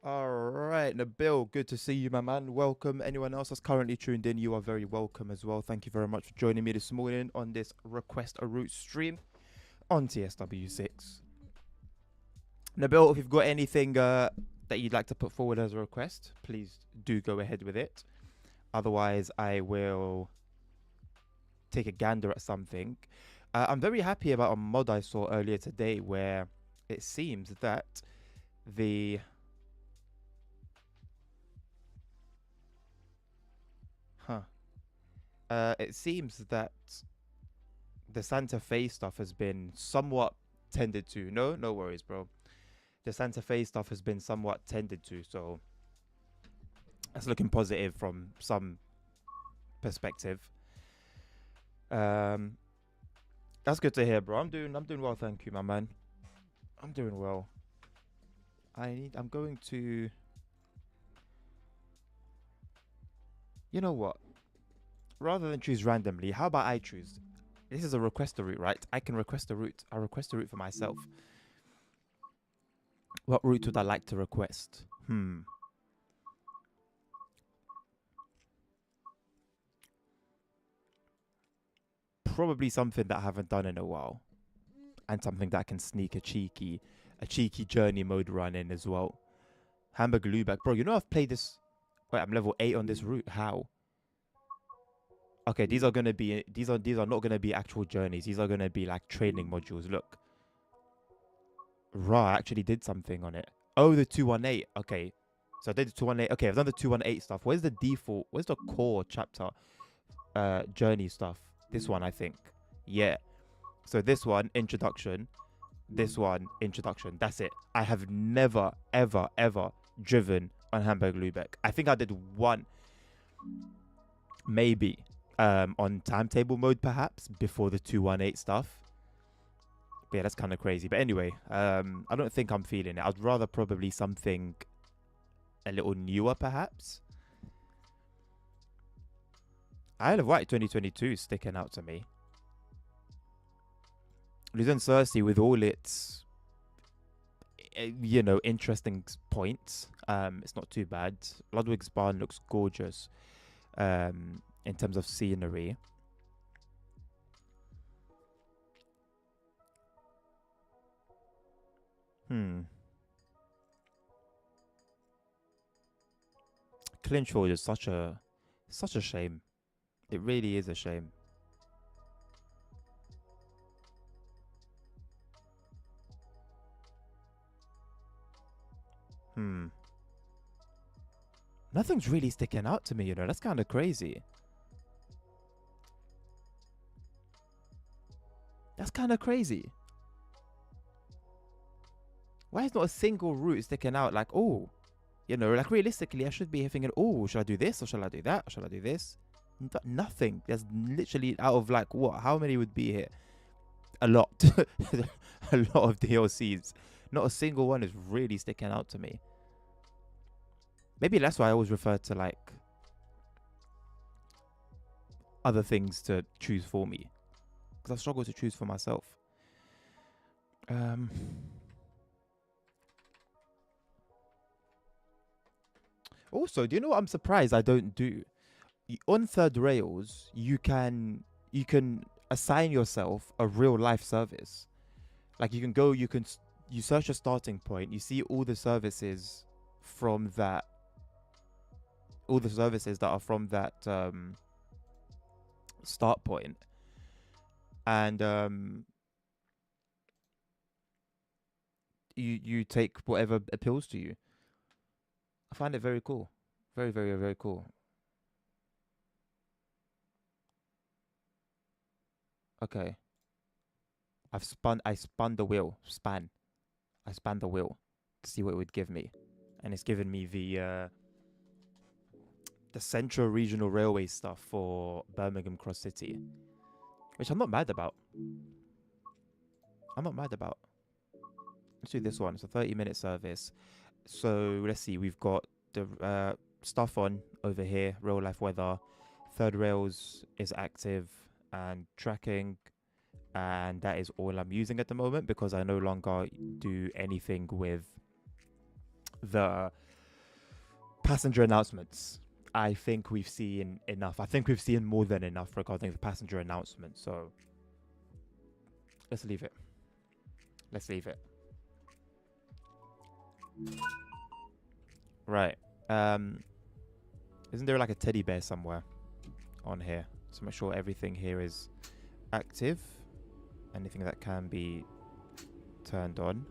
All right, Nabil, good to see you, my man. Welcome. Anyone else that's currently tuned in, you are very welcome as well. Thank you very much for joining me this morning on this Request a Route stream on TSW6. Nabil, if you've got anything that you'd like to put forward as a request, please do go ahead with it. Otherwise, I will take a gander at something. I'm very happy about a mod I saw earlier today where it seems that the huh it seems that the Santa Fe stuff has been somewhat tended to. No worries, bro. The Santa Fe stuff has been somewhat tended to, so that's looking positive from some perspective. Um, that's good to hear, bro. I'm doing well, thank you, my man. I'm doing well. I'm going to. You know what? Rather than choose randomly, how about I choose? This is a request a route, right? I can request a route. I request a route for myself. What route would I like to request? Probably something that I haven't done in a while, and something that can sneak a cheeky journey mode run in as well. Hamburg Lübeck, bro. You know I've played this. Wait, I'm level 8 on this route. How? Okay, these are not gonna be actual journeys. These are gonna be like training modules. Look, Ra actually did something on it. Oh, the 218. Okay, so I did the 218. Okay, I've done the 218 stuff. Where's the default? Where's the core chapter? Journey stuff. This one, I think. Yeah. So this one, introduction. This one, introduction. That's it. I have never, ever, ever driven on Hamburg Lübeck. I think I did one, maybe, on timetable mode, perhaps, before the 218 stuff. But yeah, that's kind of crazy. But anyway, I don't think I'm feeling it. I'd rather probably something a little newer, perhaps. Isle of Wight 2022 is sticking out to me. Luzon Cersei, with all its interesting points. It's not too bad. Ludwig's Barn looks gorgeous. In terms of scenery. Hmm. Clinchford is such a shame. It really is a shame. Hmm. Nothing's really sticking out to me, That's kind of crazy. That's kind of crazy. Why is not a single route sticking out? Like, oh, like realistically, I should be thinking, oh, should I do this or shall I do that? Or shall I do this? Nothing. There's literally out of like what? How many would be here? A lot. A lot of DLCs. Not a single one is really sticking out to me. Maybe that's why I always refer to like other things to choose for me. Because I struggle to choose for myself. Um, Also, do you know what I'm surprised I don't do? On Third Rails, you can assign yourself a real life service. Like you can go, you search a starting point, you see from that, all the services that are from that start point, and you take whatever appeals to you. I find it very cool, very very very cool. Okay, I spun the wheel, I spun the wheel to see what it would give me, and it's given me the Central Regional Railway stuff for Birmingham Cross City, which I'm not mad about. I'm not mad about. Let's do this one. It's a 30-minute service. So let's see. We've got the stuff on over here. Real life weather. Third Rails is active and tracking, and that is all I'm using at the moment because I no longer do anything with the passenger announcements. I think we've seen enough. I think we've seen more than enough regarding the passenger announcement. So let's leave it. Let's leave it. Right. Isn't there like a teddy bear somewhere on here? So make sure everything here is active. Anything that can be turned on.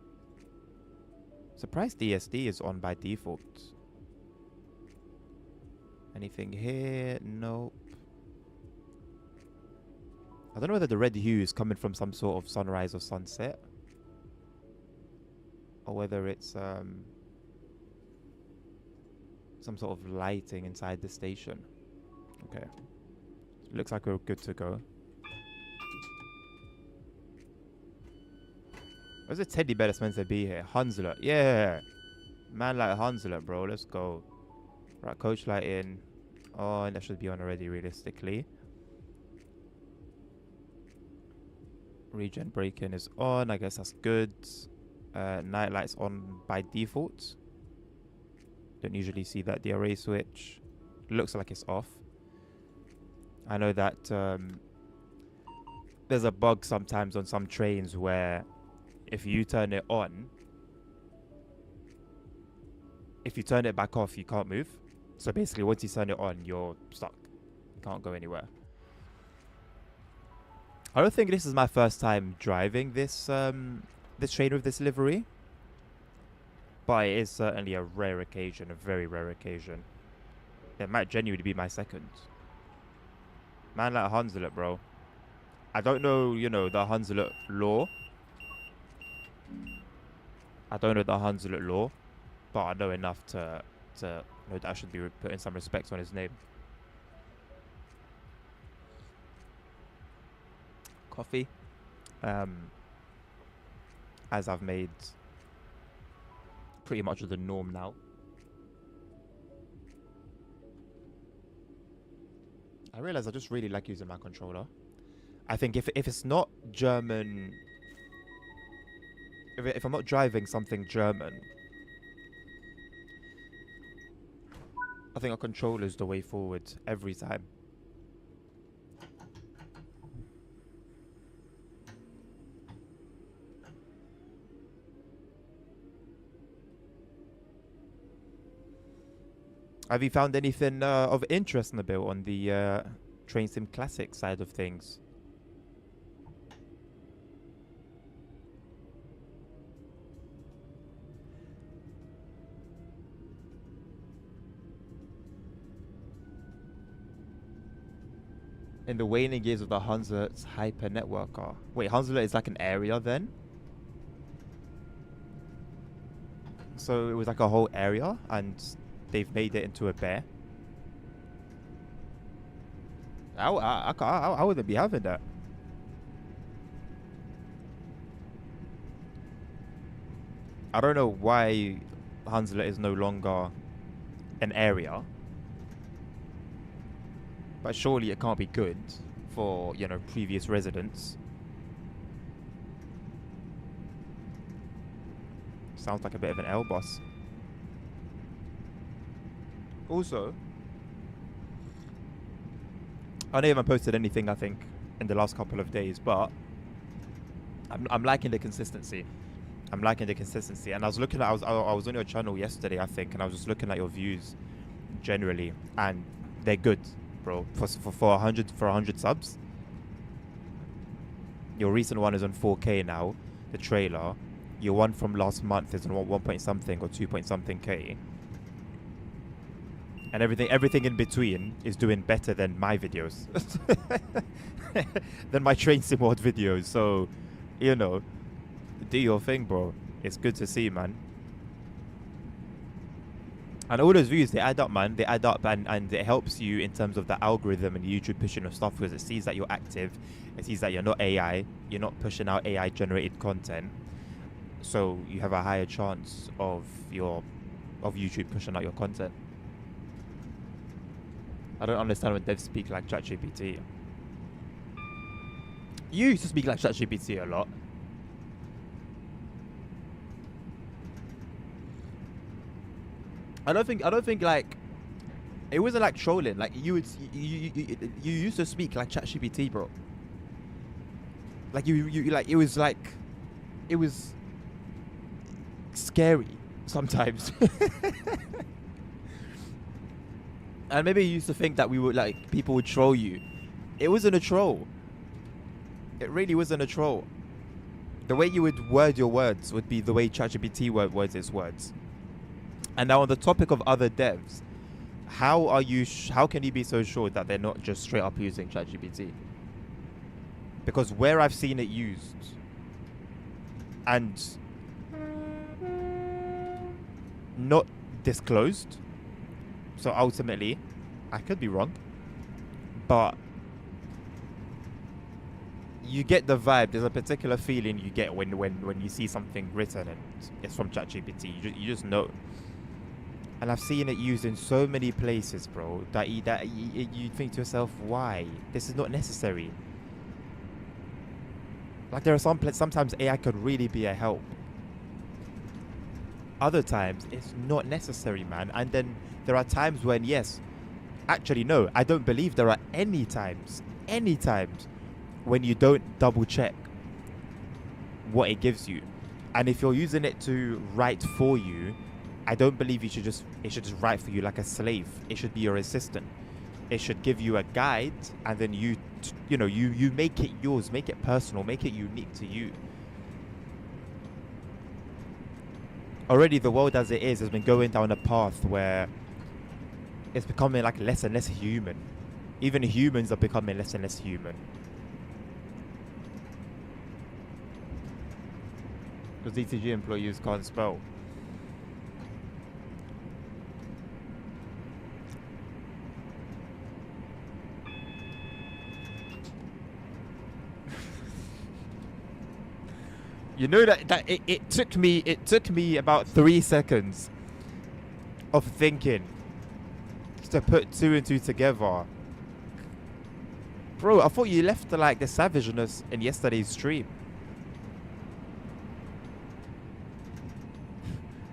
Surprised DSD is on by default. Anything here? Nope. I don't know whether the red hue is coming from some sort of sunrise or sunset, or whether it's some sort of lighting inside the station. Okay. Looks like we're good to go. Where's the teddy bear that's meant to be here? Hunslet. Yeah. Man like Hunslet, bro. Let's go. Right, coach light in. Oh, and that should be on already, realistically. Regen break-in is on. I guess that's good. Night light's on by default. Don't usually see that DRA switch. Looks like it's off. I know that there's a bug sometimes on some trains where if you turn it on, if you turn it back off, you can't move. So basically, once you turn it on, you're stuck. You can't go anywhere. I don't think this is my first time driving this this train with this livery, but it is certainly a rare occasion, a very rare occasion. It might genuinely be my second. Man like Hunslet, bro. I don't know, you know, the Hunslet law. I don't know the Hunslet law, but I know enough to know that I should be putting some respect on his name. Coffee. As I've made pretty much the norm now. I realize I just really like using my controller. I think if it's not German, if I'm not driving something German, I think a controller is the way forward every time. Have you found anything of interest, Nabil, on the Train Sim Classic side of things? In the waning years of the Hunslet's hyper networker. Wait, Hunslet is like an area then? So it was like a whole area and they've made it into a bear? I wouldn't be having that. I don't know why Hunslet is no longer an area. But surely it can't be good for, you know, previous residents. Sounds like a bit of an L boss. Also, I know you haven't posted anything, I think, in the last couple of days, but I'm liking the consistency. I'm liking the consistency. And I was looking at, I was on your channel yesterday, I think, and I was just looking at your views generally, and they're good, bro. For 100 subs. Your recent one is on 4K now, the trailer. Your one from last month is on 1 point something or 2 point something K. And everything in between is doing better than my videos. Than my Train Sim World videos. So, you know, do your thing, bro. It's good to see, man. And all those views, they add up, man. They add up, and it helps you in terms of the algorithm and YouTube pushing your stuff, because it sees that you're active. It sees that you're not AI. You're not pushing out AI-generated content. So you have a higher chance of YouTube pushing out your content. I don't understand when devs speak like ChatGPT. You used to speak like ChatGPT a lot. I don't think like it wasn't like trolling. Like you used to speak like ChatGPT, bro. Like you like it was scary sometimes. And maybe you used to think that we would like people would troll you. It wasn't a troll. It really wasn't a troll. The way you would word your words would be the way ChatGPT words its words. And now on the topic of other devs, how can you be so sure that they're not just straight up using ChatGPT? Because where I've seen it used and not disclosed, so ultimately, I could be wrong, but you get the vibe. There's a particular feeling you get when you see something written and it's from ChatGPT. You just know. And I've seen it used in so many places, bro, that you think to yourself, why? This is not necessary. Like there are sometimes AI could really be a help. Other times it's not necessary, man. And then there are times when yes, actually no, I don't believe there are any times when you don't double check what it gives you. And if you're using it to write for you, I don't believe it should just write for you like a slave. It should be your assistant. It should give you a guide, and then you make it yours, make it personal, make it unique to you. Already the world as it is has been going down a path where it's becoming like less and less human. Even humans are becoming less and less human. Because DTG employees can't spell. You know that it took me about 3 seconds of thinking to put two and two together. Bro, I thought you left like the savageness in yesterday's stream.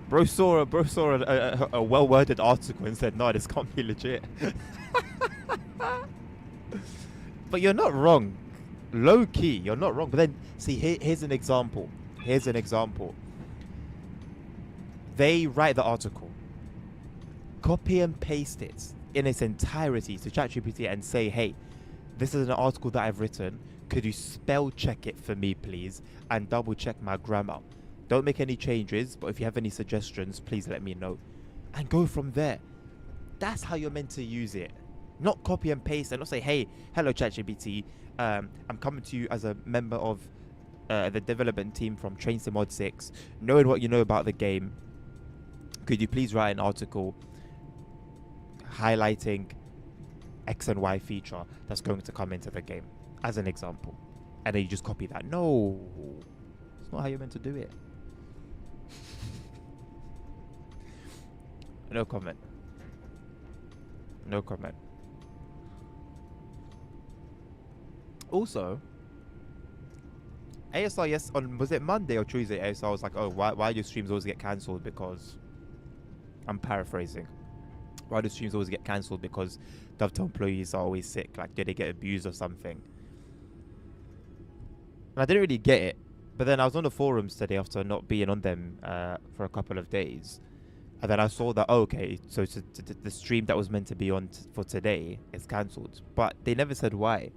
Bro saw a well-worded article and said, no, this can't be legit. But you're not wrong. Low key, you're not wrong. But then, see, here's an example. They write the article, copy and paste it in its entirety to ChatGPT and say, hey, this is an article that I've written. Could you spell check it for me, please? And double check my grammar. Don't make any changes, but if you have any suggestions, please let me know. And go from there. That's how you're meant to use it. Not copy and paste and not say, hey, hello ChatGPT. I'm coming to you as a member of the development team from Train Sim Mod 6. Knowing what you know about the game, could you please write an article highlighting X and Y feature that's going to come into the game, as an example. And then you just copy that. No, it's not how you're meant to do it. No comment. No comment. Also, ASR, yes, was it Monday or Tuesday? ASR was like, oh, why do streams always get cancelled? Because, I'm paraphrasing, why do streams always get cancelled? Because Dovetail employees are always sick. Like, did they get abused or something? And I didn't really get it. But then I was on the forums today after not being on them for a couple of days. And then I saw that, oh, okay, so the stream that was meant to be on for today is cancelled. But they never said why.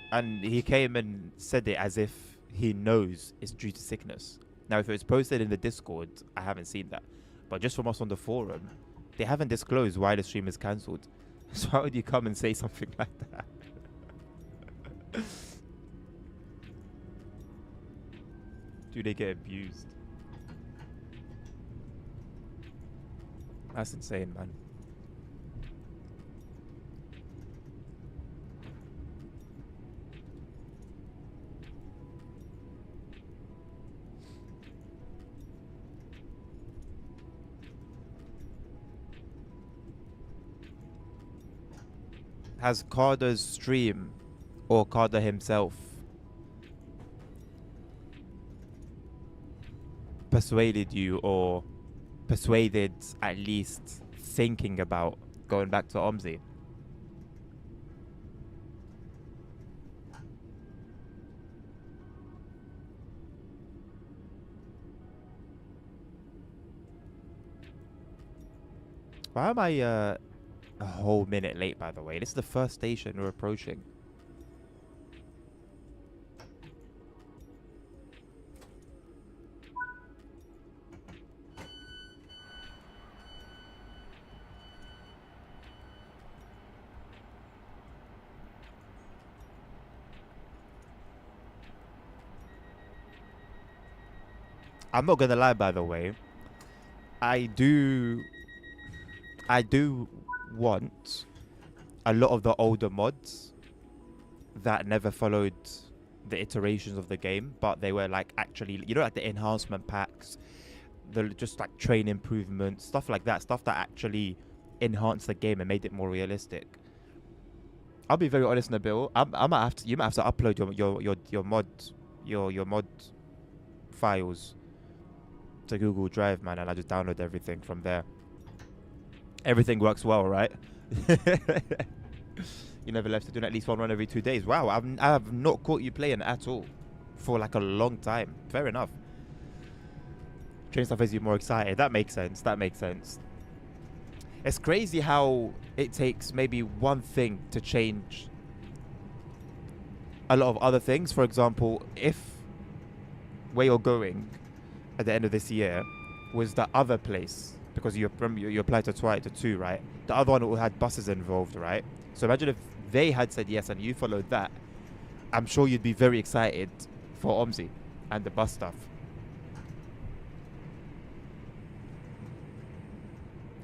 And he came and said it as if he knows it's due to sickness. Now, if it was posted in the Discord, I haven't seen that. But just from us on the forum, they haven't disclosed why the stream is cancelled. So how would you come and say something like that? Do they get abused? That's insane, man. Has Carter's stream or Carter himself persuaded you or persuaded, at least thinking about going back to OMSI. Why am I a whole minute late, by the way? This is the first station we're approaching. I'm not gonna lie, by the way. I do want a lot of the older mods that never followed the iterations of the game, but they were like actually, you know, like the enhancement packs, the just like train improvements, stuff like that, stuff that actually enhanced the game and made it more realistic. I'll be very honest, Nabil. I might have to. You might have to upload your mod files to Google Drive, man, and I just download everything from there. Everything works well, right? You never left to do at least one run every 2 days. Wow, I have not caught you playing at all for like a long time. Fair enough. Train stuff makes you more excited. That makes sense. That makes sense. It's crazy how it takes maybe one thing to change a lot of other things. For example, if where you're going at the end of this year was the other place, because you applied to 2, right? The other one had buses involved, right? So imagine if they had said yes and you followed that. I'm sure you'd be very excited for OMSI and the bus stuff.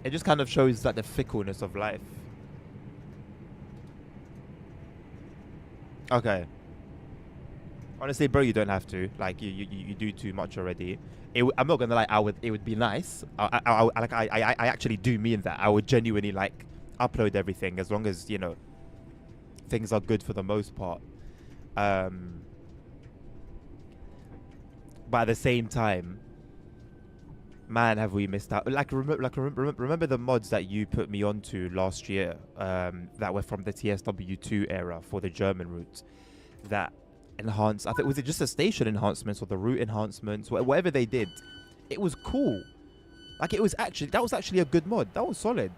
It just kind of shows that the fickleness of life. Okay. Honestly, bro, you don't have to. Like, you do too much already. I'm not gonna lie. It would be nice. I actually do mean that. I would genuinely like upload everything as long as, you know, things are good for the most part. But at the same time, man, have we missed out. Remember the mods that you put me onto last year, that were from the TSW2 era for the German routes, that enhanced, I think, was it just the station enhancements or the route enhancements, whatever they did. It was cool. Like, that was actually a good mod. That was solid.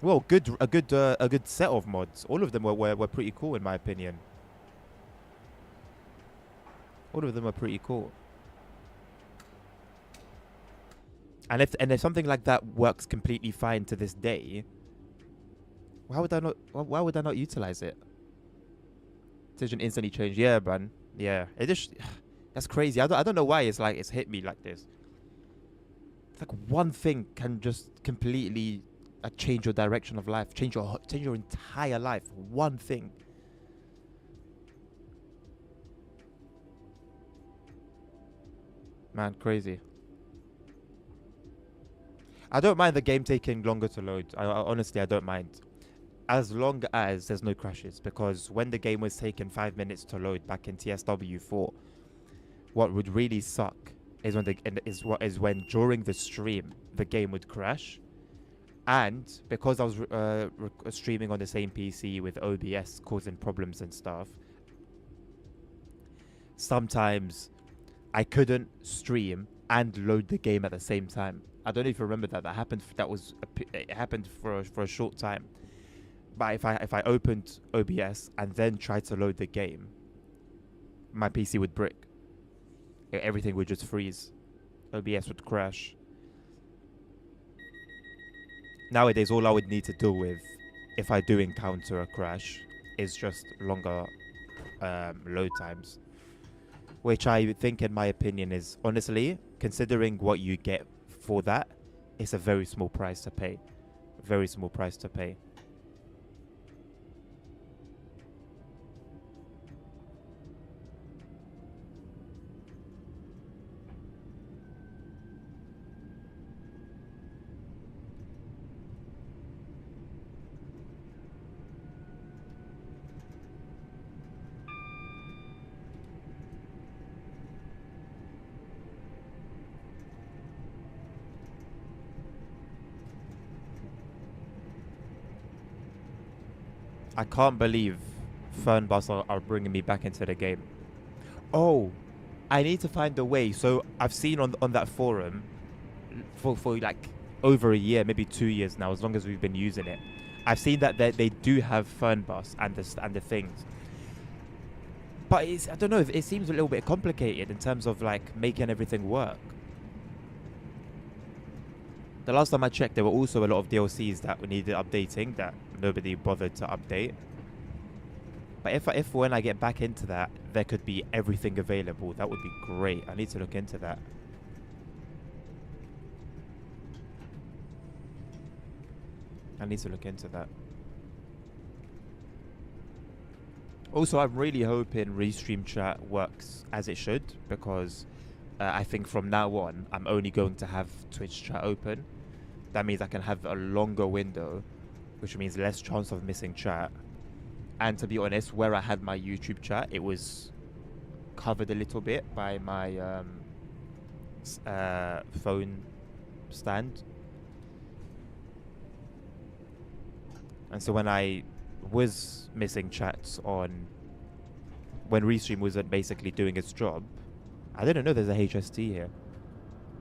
Well, a good set of mods. All of them were pretty cool in my opinion. All of them are pretty cool. And if something like that works completely fine to this day, why would I not utilize it? Decision instantly changed. Yeah, man. Yeah. It just that's crazy. I don't know why it's hit me like this. It's like one thing can just completely change your direction of life, change your entire life. One thing. Man, crazy. I don't mind the game taking longer to load. Honestly, I don't mind. As long as there's no crashes, because when the game was taking 5 minutes to load back in TSW4, what would really suck is when during the stream the game would crash, and because I was streaming on the same PC with OBS causing problems and stuff, sometimes I couldn't stream and load the game at the same time. I don't know if you remember that. That happened. It happened for a short time. But if I opened OBS and then tried to load the game, my PC would brick. Everything would just freeze. OBS would crash. Nowadays, all I would need to deal with, if I do encounter a crash, is just longer load times. Which I think, in my opinion, is honestly, considering what you get for that, it's a very small price to pay. Very small price to pay. I can't believe Fernbus are bringing me back into the game. Oh, I need to find a way. So I've seen on that forum for like over a year, maybe 2 years now, as long as we've been using it. I've seen that they do have Fernbus and the things, but I don't know. It seems a little bit complicated in terms of like making everything work. The last time I checked, there were also a lot of DLCs that needed updating that nobody bothered to update. But if when I get back into that, there could be everything available, that would be great. I need to look into that. I need to look into that. Also, I'm really hoping Restream Chat works as it should, because I think from now on, I'm only going to have Twitch Chat open. That means I can have a longer window, which means less chance of missing chat. And to be honest, where I had my YouTube chat, it was covered a little bit by my phone stand. And so when I was missing chats when Restream wasn't basically doing its job, I didn't know there's a HST here.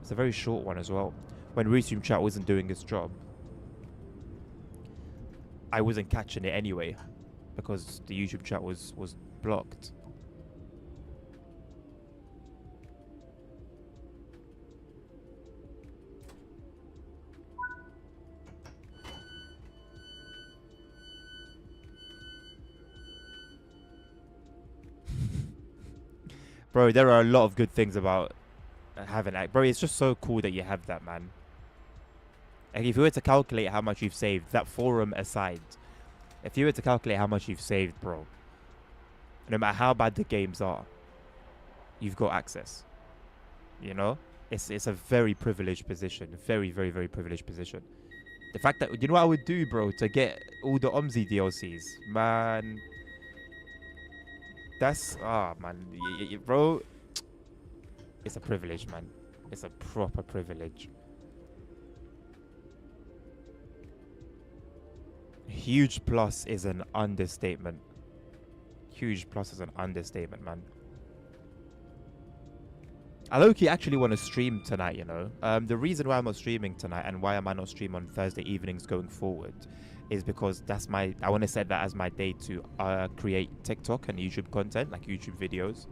It's a very short one as well. When Restream Chat wasn't doing its job, I wasn't catching it anyway, because the YouTube chat was blocked. Bro, there are a lot of good things about having that. Bro, it's just so cool that you have that, man. Like, if you were to calculate how much you've saved, that forum aside, if you were to calculate how much you've saved, bro, no matter how bad the games are, you've got access. You know? It's a very privileged position. Very, very, very privileged position. The fact that, you know what I would do, bro, to get all the OMSI DLCs? Man. That's, man. Bro, it's a privilege, man. It's a proper privilege. Huge plus is an understatement. Huge plus is an understatement, man. I low-key actually want to stream tonight, you know. The reason why I'm not streaming tonight and why am I not stream on Thursday evenings going forward is because I want to set that as my day to create TikTok and YouTube content, like YouTube videos.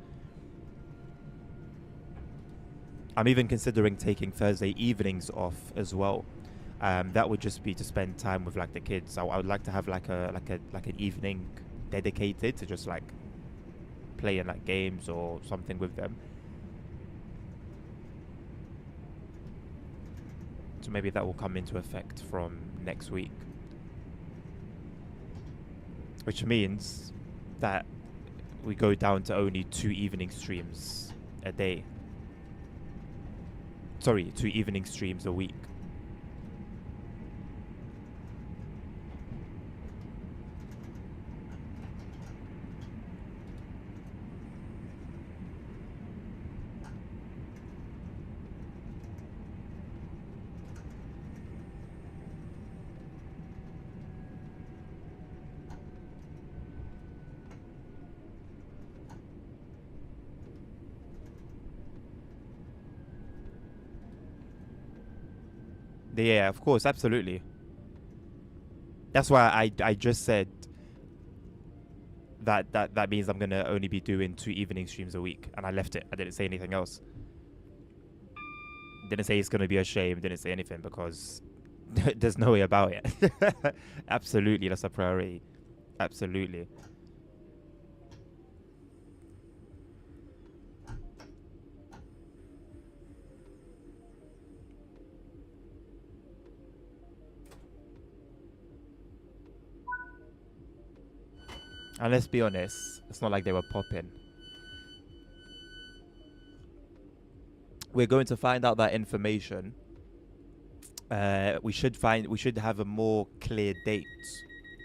I'm even considering taking Thursday evenings off as well. That would just be to spend time with like the kids. I would like to have like an evening dedicated to just like playing like games or something with them. So maybe that will come into effect from next week. Which means that we go down to only 2 evening streams a day. Sorry, 2 evening streams a week. Yeah, of course, absolutely. That's why I just said that means I'm gonna only be doing 2 evening streams a week, and I left it. I didn't say anything else. Didn't say it's gonna be a shame. Didn't say anything because there's no way about it. Absolutely, that's a priority. Absolutely. And let's be honest, it's not like they were popping. We're going to find out that information. We should have a more clear date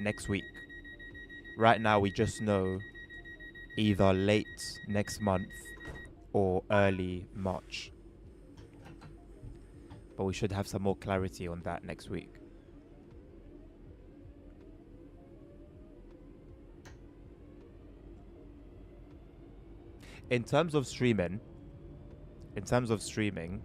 next week. Right now, we just know either late next month or early March. But we should have some more clarity on that next week. In terms of streaming, in terms of streaming,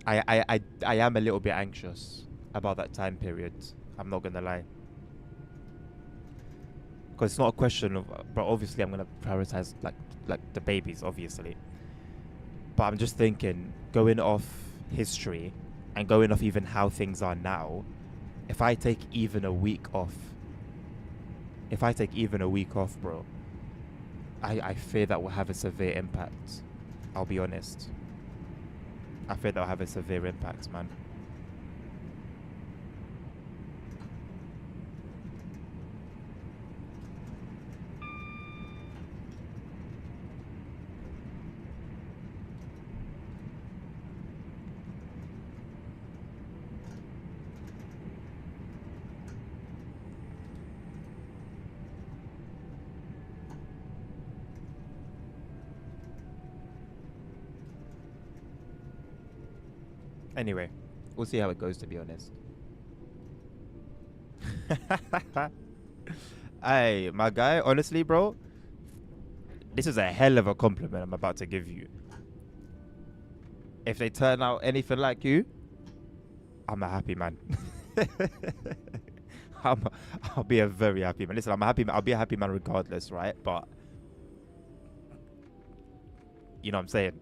I am a little bit anxious about that time period. I'm not gonna lie, because it's not a question of, but obviously I'm gonna prioritize like the babies, obviously. But I'm just thinking, going off history, and going off even how things are now. If I take even a week off, bro, I fear that will have a severe impact. I'll be honest. I fear that will have a severe impact, man. Anyway, we'll see how it goes, to be honest. Hey, my guy, honestly, bro, this is a hell of a compliment I'm about to give you. If they turn out anything like you, I'm a happy man. I'm, I'll be a very happy man. Listen, I'm a happy man. I'll be a happy man regardless, right? But you know what I'm saying?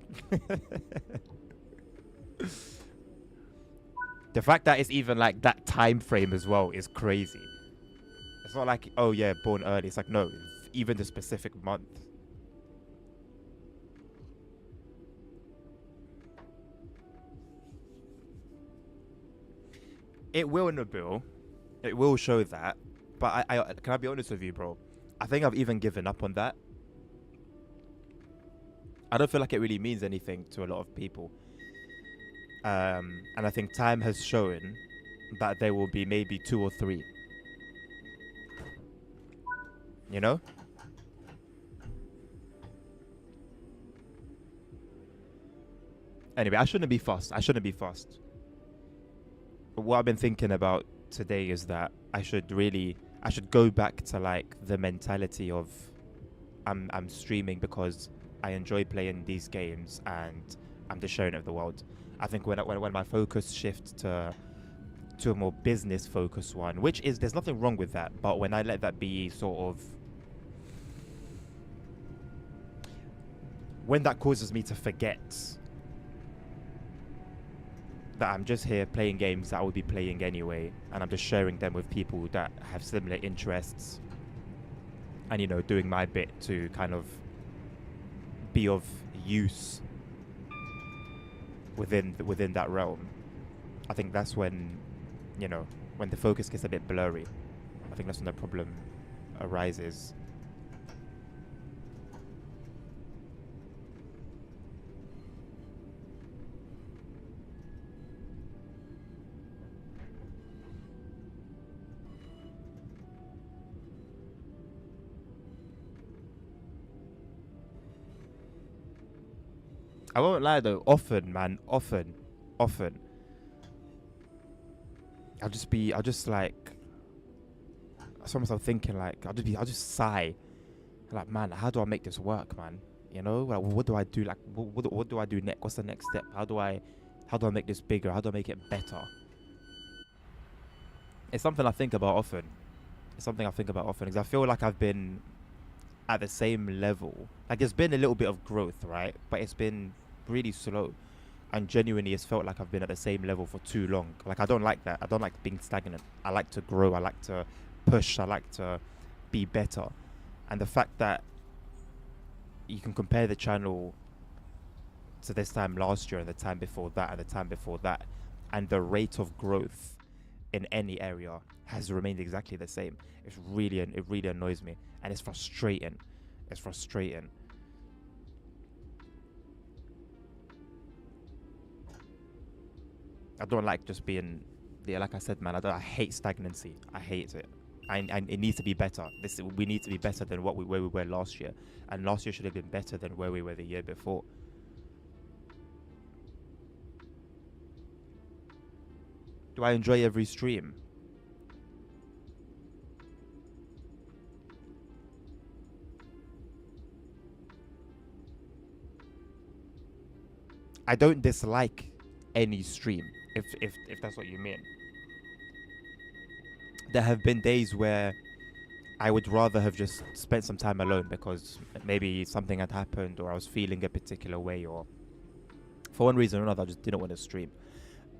The fact that it's even like that time frame as well is crazy. It's not like, oh yeah, born early. It's like, no, even the specific month. It will, Nabil. It will show that. But I can I be honest with you, bro? I think I've even given up on that. I don't feel like it really means anything to a lot of people. And I think time has shown that there will be maybe two or three. You know? Anyway, I shouldn't be fussed. But what I've been thinking about today is that I should go back to like the mentality of I'm streaming because I enjoy playing these games and I'm just sharing it with the world. I think when my focus shifts to a more business focused one, which is there's nothing wrong with that, but when I let that be sort of when that causes me to forget that I'm just here playing games that I would be playing anyway, and I'm just sharing them with people that have similar interests, and doing my bit to kind of be of use within that realm. I think that's when the focus gets a bit blurry. I think that's when the problem arises. I won't lie though, often, man, often. I'll just like, I saw myself thinking like, I'll just sigh. Like, man, how do I make this work, man? Like, what do I do? Like, what do I do next? What's the next step? How do I make this bigger? How do I make it better? It's something I think about often. Because I feel like I've been at the same level. Like, there's been a little bit of growth, right? But it's been really slow. And genuinely, it's felt like I've been at the same level for too long. Like, I don't like that. I don't like being stagnant. I like to grow. I like to push. I like to be better. And the fact that you can compare the channel to this time last year and the time before that and the time before that, and the rate of growth in any area has remained exactly the same. It really annoys me, and it's frustrating. It's frustrating. I don't like just being, yeah, like I said, man. I hate stagnancy. I hate it. And it needs to be better. We need to be better than where we were last year, and last year should have been better than where we were the year before. Do I enjoy every stream? I don't dislike any stream, if that's what you mean. There have been days where I would rather have just spent some time alone because maybe something had happened or I was feeling a particular way, or for one reason or another I just didn't want to stream.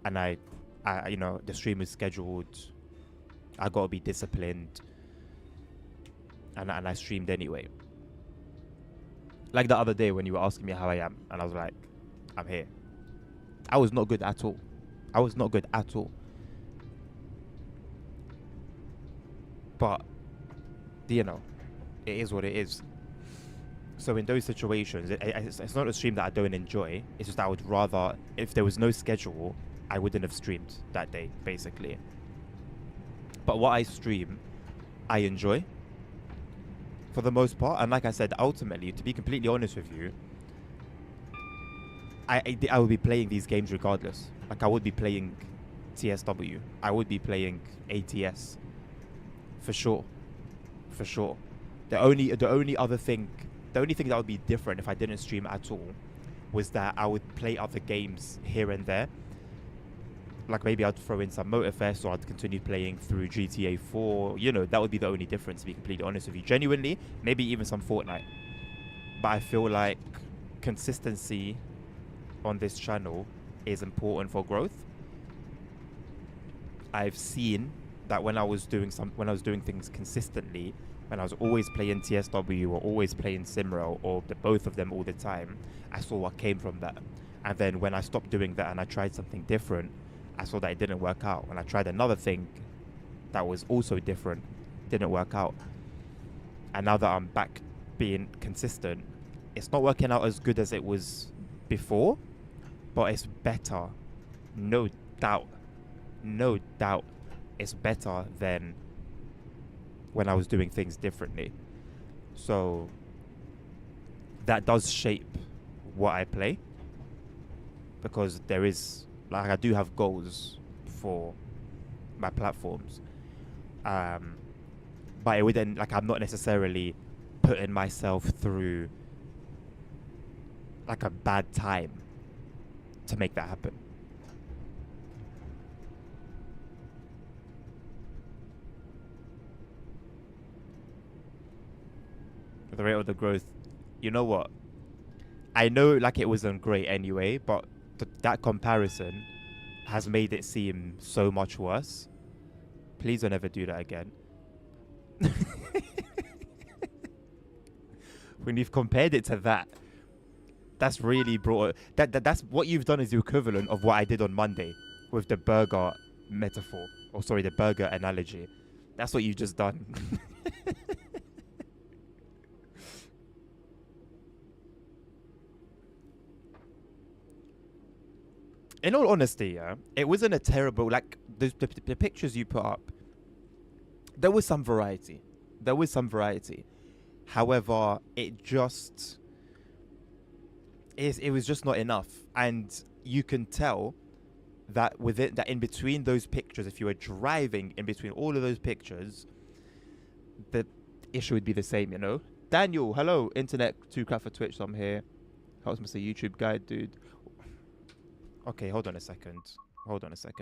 And the stream is scheduled. I gotta be disciplined, and I streamed anyway. Like the other day when you were asking me how I am, and I was like, I'm here. I was not good at all. I was not good at all. But, you know, it is what it is. So in those situations, it's not a stream that I don't enjoy. It's just I would rather, if there was no schedule, I wouldn't have streamed that day, basically. But what I stream, I enjoy for the most part. And like I said, ultimately, to be completely honest with you, I would be playing these games regardless. Like I would be playing TSW. I would be playing ATS. For sure. For sure. The only thing that would be different if I didn't stream at all was that I would play other games here and there. Like maybe I'd throw in some Motorfest, or I'd continue playing through GTA 4. You know, that would be the only difference, to be completely honest with you. Genuinely, maybe even some Fortnite. But I feel like consistency on this channel is important for growth. I've seen that when I was doing things consistently, when I was always playing TSW or always playing Simrel or both of them all the time, I saw what came from that. And then when I stopped doing that and I tried something different, I saw that it didn't work out. And I tried another thing that was also different, didn't work out. And now that I'm back being consistent, it's not working out as good as it was before, but it's better. No doubt. No doubt. It's better than when I was doing things differently. So that does shape what I play, because there is, like, I do have goals for my platforms, but it wouldn't, like, I'm not necessarily putting myself through like a bad time to make that happen. The rate of the growth, you know what? I know, like, it wasn't great anyway, but that comparison has made it seem so much worse. Please don't ever do that again. When you've compared it to that, that's really brought that's what you've done is the equivalent of what I did on Monday with the burger metaphor, or sorry, the burger analogy. That's what you've just done. In all honesty, yeah, it wasn't a terrible, like, the pictures you put up, there was some variety. However, it was just not enough. And you can tell that that in between those pictures, if you were driving in between all of those pictures, the issue would be the same, you know? Daniel, hello, internet, too crap for Twitch, so I'm here. Helps me say YouTube guide, dude. Okay, hold on a second.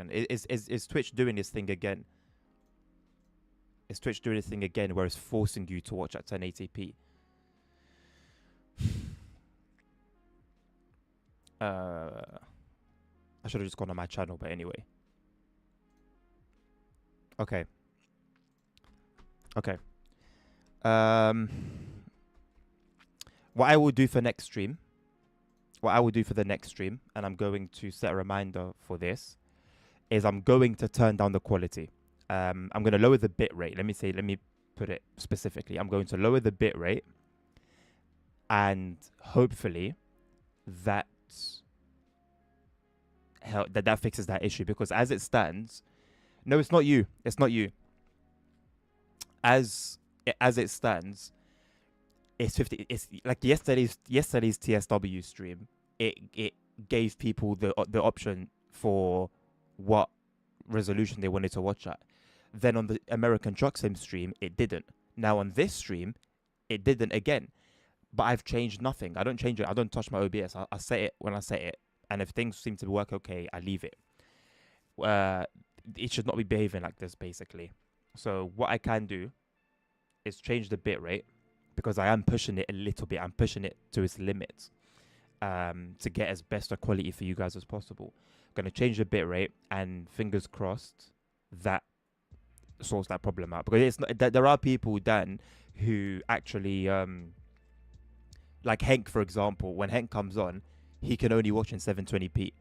Is Twitch doing this thing again? Is Twitch doing this thing again where it's forcing you to watch at 1080p? I should have just gone on my channel, but anyway. Okay. What I will do for next stream, and I'm going to set a reminder for this, is I'm going to turn down the quality. I'm going to lower the bit rate. Let me put it specifically. I'm going to lower the bit rate, and hopefully that fixes that issue. Because as it stands, no, it's not you. As it stands, it's 50. It's like yesterday's TSW stream. It gave people the option for what resolution they wanted to watch at. Then on the American Truck Sim stream, it didn't. Now on this stream, it didn't again. But I've changed nothing. I don't change it. I don't touch my OBS. I set it when I set it, And if things seem to work okay, I leave it. It should not be behaving like this, basically. So what I can do is change the bit rate, because I am pushing it a little bit. I'm pushing it to its limits, to get as best a quality for you guys as possible. I'm going to change the bit rate, and fingers crossed that sorts that problem out. Because it's not, there are people, Dan, who actually, like Henk, for example, when Henk comes on, he can only watch in 720p.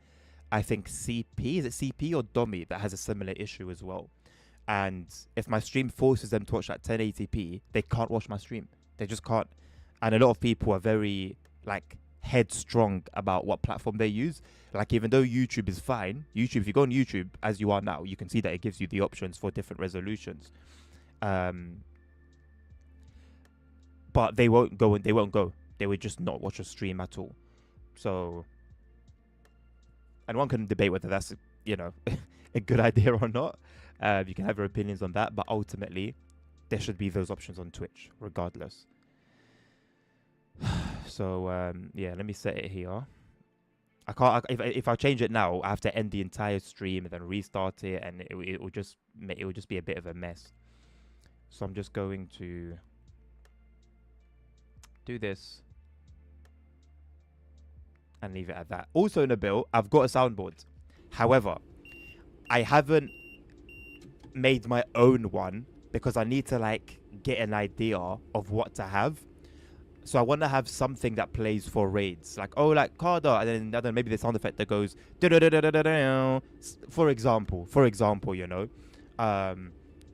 I think CP, is it CP or Domi that has a similar issue as well? And if my stream forces them to watch at 1080p, they can't watch my stream. They just can't. And a lot of people are very, like, headstrong about what platform they use. Like, even though YouTube is fine, YouTube, if you go on YouTube as you are now, you can see that it gives you the options for different resolutions. But they won't go. They would just not watch a stream at all. So, and one can debate whether that's, you know, a good idea or not. You can have your opinions on that, but ultimately, there should be those options on Twitch, regardless. So, yeah, let me set it here. I can't. If I change it now, I have to end the entire stream and then restart it, and it will just be a bit of a mess. So I'm just going to do this and leave it at that. Also, Nabil, I've got a soundboard. However, I haven't made my own one because I need to, like, get an idea of what to have. So I want to have something that plays for raids, like, oh, like Carda, and then maybe the sound effect that goes for example, you know,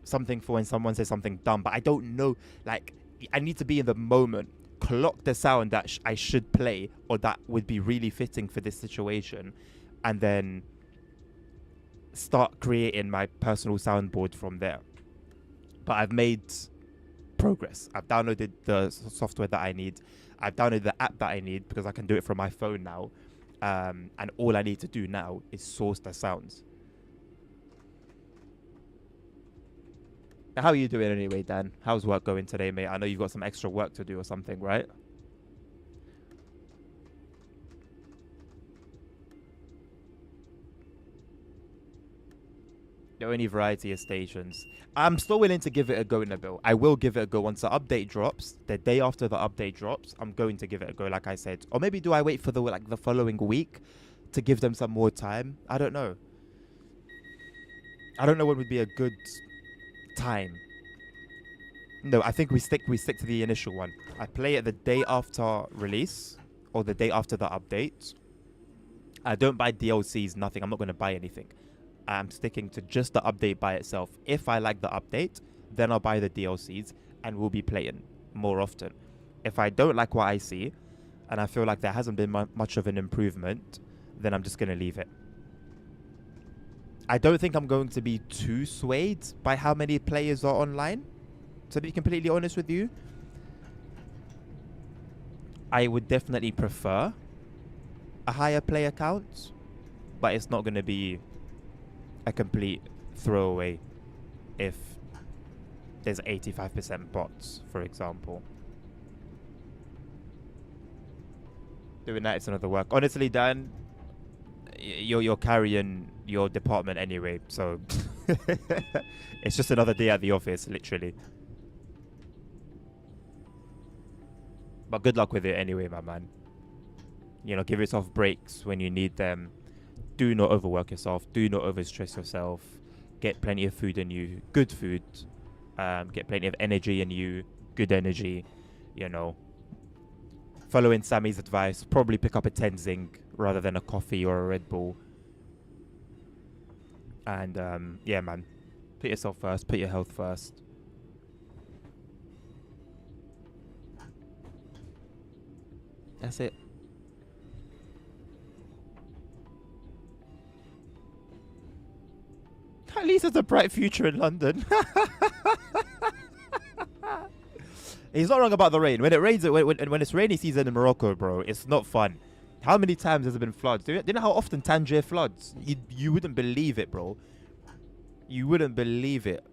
something for when someone says something dumb. But I don't know, like, I need to be in the moment, clock the sound that I should play or that would be really fitting for this situation, and then start creating my personal soundboard from there. But I've made progress. I've downloaded the software that I need. I've downloaded the app that I need because I can do it from my phone now. And all I need to do now is source the sounds. How are you doing anyway, Dan? How's work going today, mate? I know you've got some extra work to do or something, right? The only variety of stations. I'm still willing to give it a go, Nabil. I will give it a go once the update drops. The day after the update drops, I'm going to give it a go, like I said. Or maybe do I wait for the following week to give them some more time? I don't know. I don't know when would be a good time. No, I think we stick to the initial one. I play it the day after release or the day after the update. I don't buy DLCs, nothing. I'm not going to buy anything. I'm sticking to just the update by itself. If I like the update, then I'll buy the DLCs and we'll be playing more often. If I don't like what I see and I feel like there hasn't been much of an improvement, then I'm just going to leave it. I don't think I'm going to be too swayed by how many players are online. To be completely honest with you, I would definitely prefer a higher player count, but it's not going to be a complete throwaway if there's 85% bots, for example. Doing that is another work. Honestly, Dan, you're carrying your department anyway, so it's just another day at the office, literally. But good luck with it anyway, my man. You know, give yourself breaks when you need them. Do not overwork yourself. Do not overstress yourself. Get plenty of food in you. Good food. Get plenty of energy in you. Good energy. You know. Following Sammy's advice. Probably pick up a Tenzing rather than a coffee or a Red Bull. And yeah, man. Put yourself first. Put your health first. That's it. At least there's a bright future in London. He's not wrong about the rain. When it rains, when it's rainy season in Morocco, bro, it's not fun. How many times has there been floods? Do you know how often Tangier floods? You wouldn't believe it, bro. You wouldn't believe it.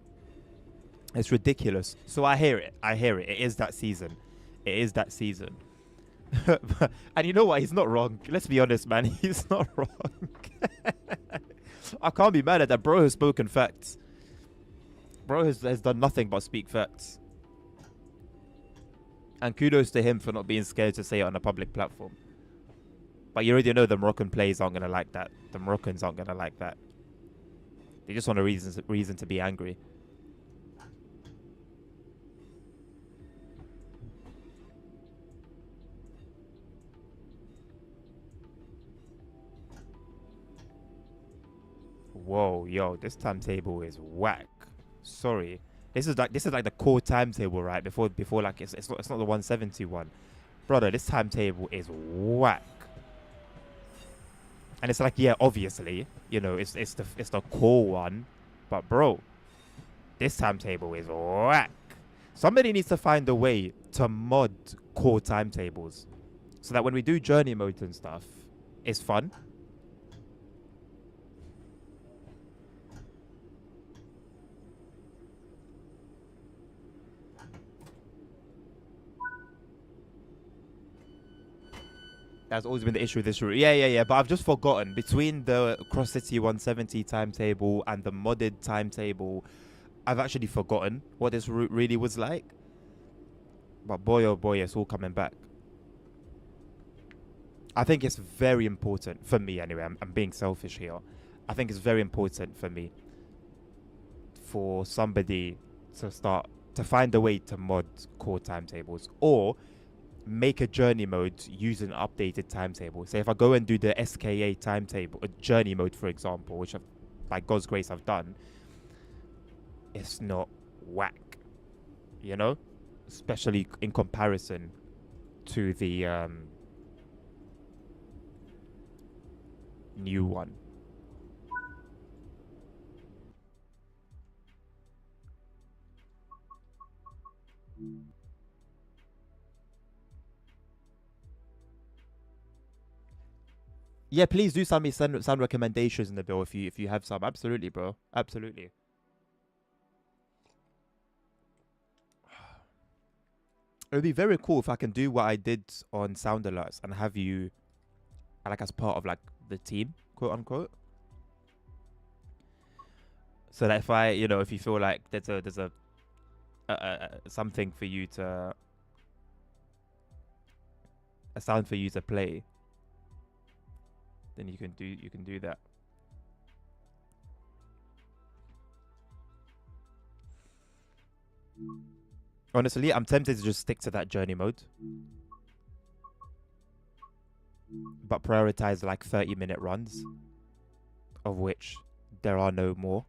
It's ridiculous. So I hear it. It is that season. It is that season. And you know what? He's not wrong. Let's be honest, man. He's not wrong. I can't be mad at that. Bro has spoken facts. Bro has done nothing but speak facts. And kudos to him for not being scared to say it on a public platform. But you already know the Moroccan players aren't going to like that. The Moroccans aren't going to like that. They just want a reason to be angry. Whoa, yo, this timetable is whack. Sorry. This is like the core timetable, right? Before like it's not the 171. Brother, this timetable is whack. And it's like, yeah, obviously, it's the core one, but bro, this timetable is whack. Somebody needs to find a way to mod core timetables so that when we do journey modes and stuff, it's fun. That's always been the issue with this route. Yeah. But I've just forgotten between the Cross City 170 timetable and the modded timetable. I've actually forgotten what this route really was like. But boy, oh boy, it's all coming back. I think it's very important for me anyway. I'm being selfish here. I think it's very important for me for somebody to start to find a way to mod core timetables or make a journey mode using an updated timetable. So if I go and do the SKA timetable, a journey mode, for example, which by God's grace I've done, it's not whack, especially in comparison to the new one. Yeah, please do send me some recommendations in the bill if you have some. Absolutely, bro. Absolutely. It would be very cool if I can do what I did on Sound Alerts and have you like as part of like the team, quote unquote. So that if you feel like there's a something for you to a sound for you to play, then you can do that. Honestly, I'm tempted to just stick to that journey mode, but prioritize like 30-minute runs, of which there are no more.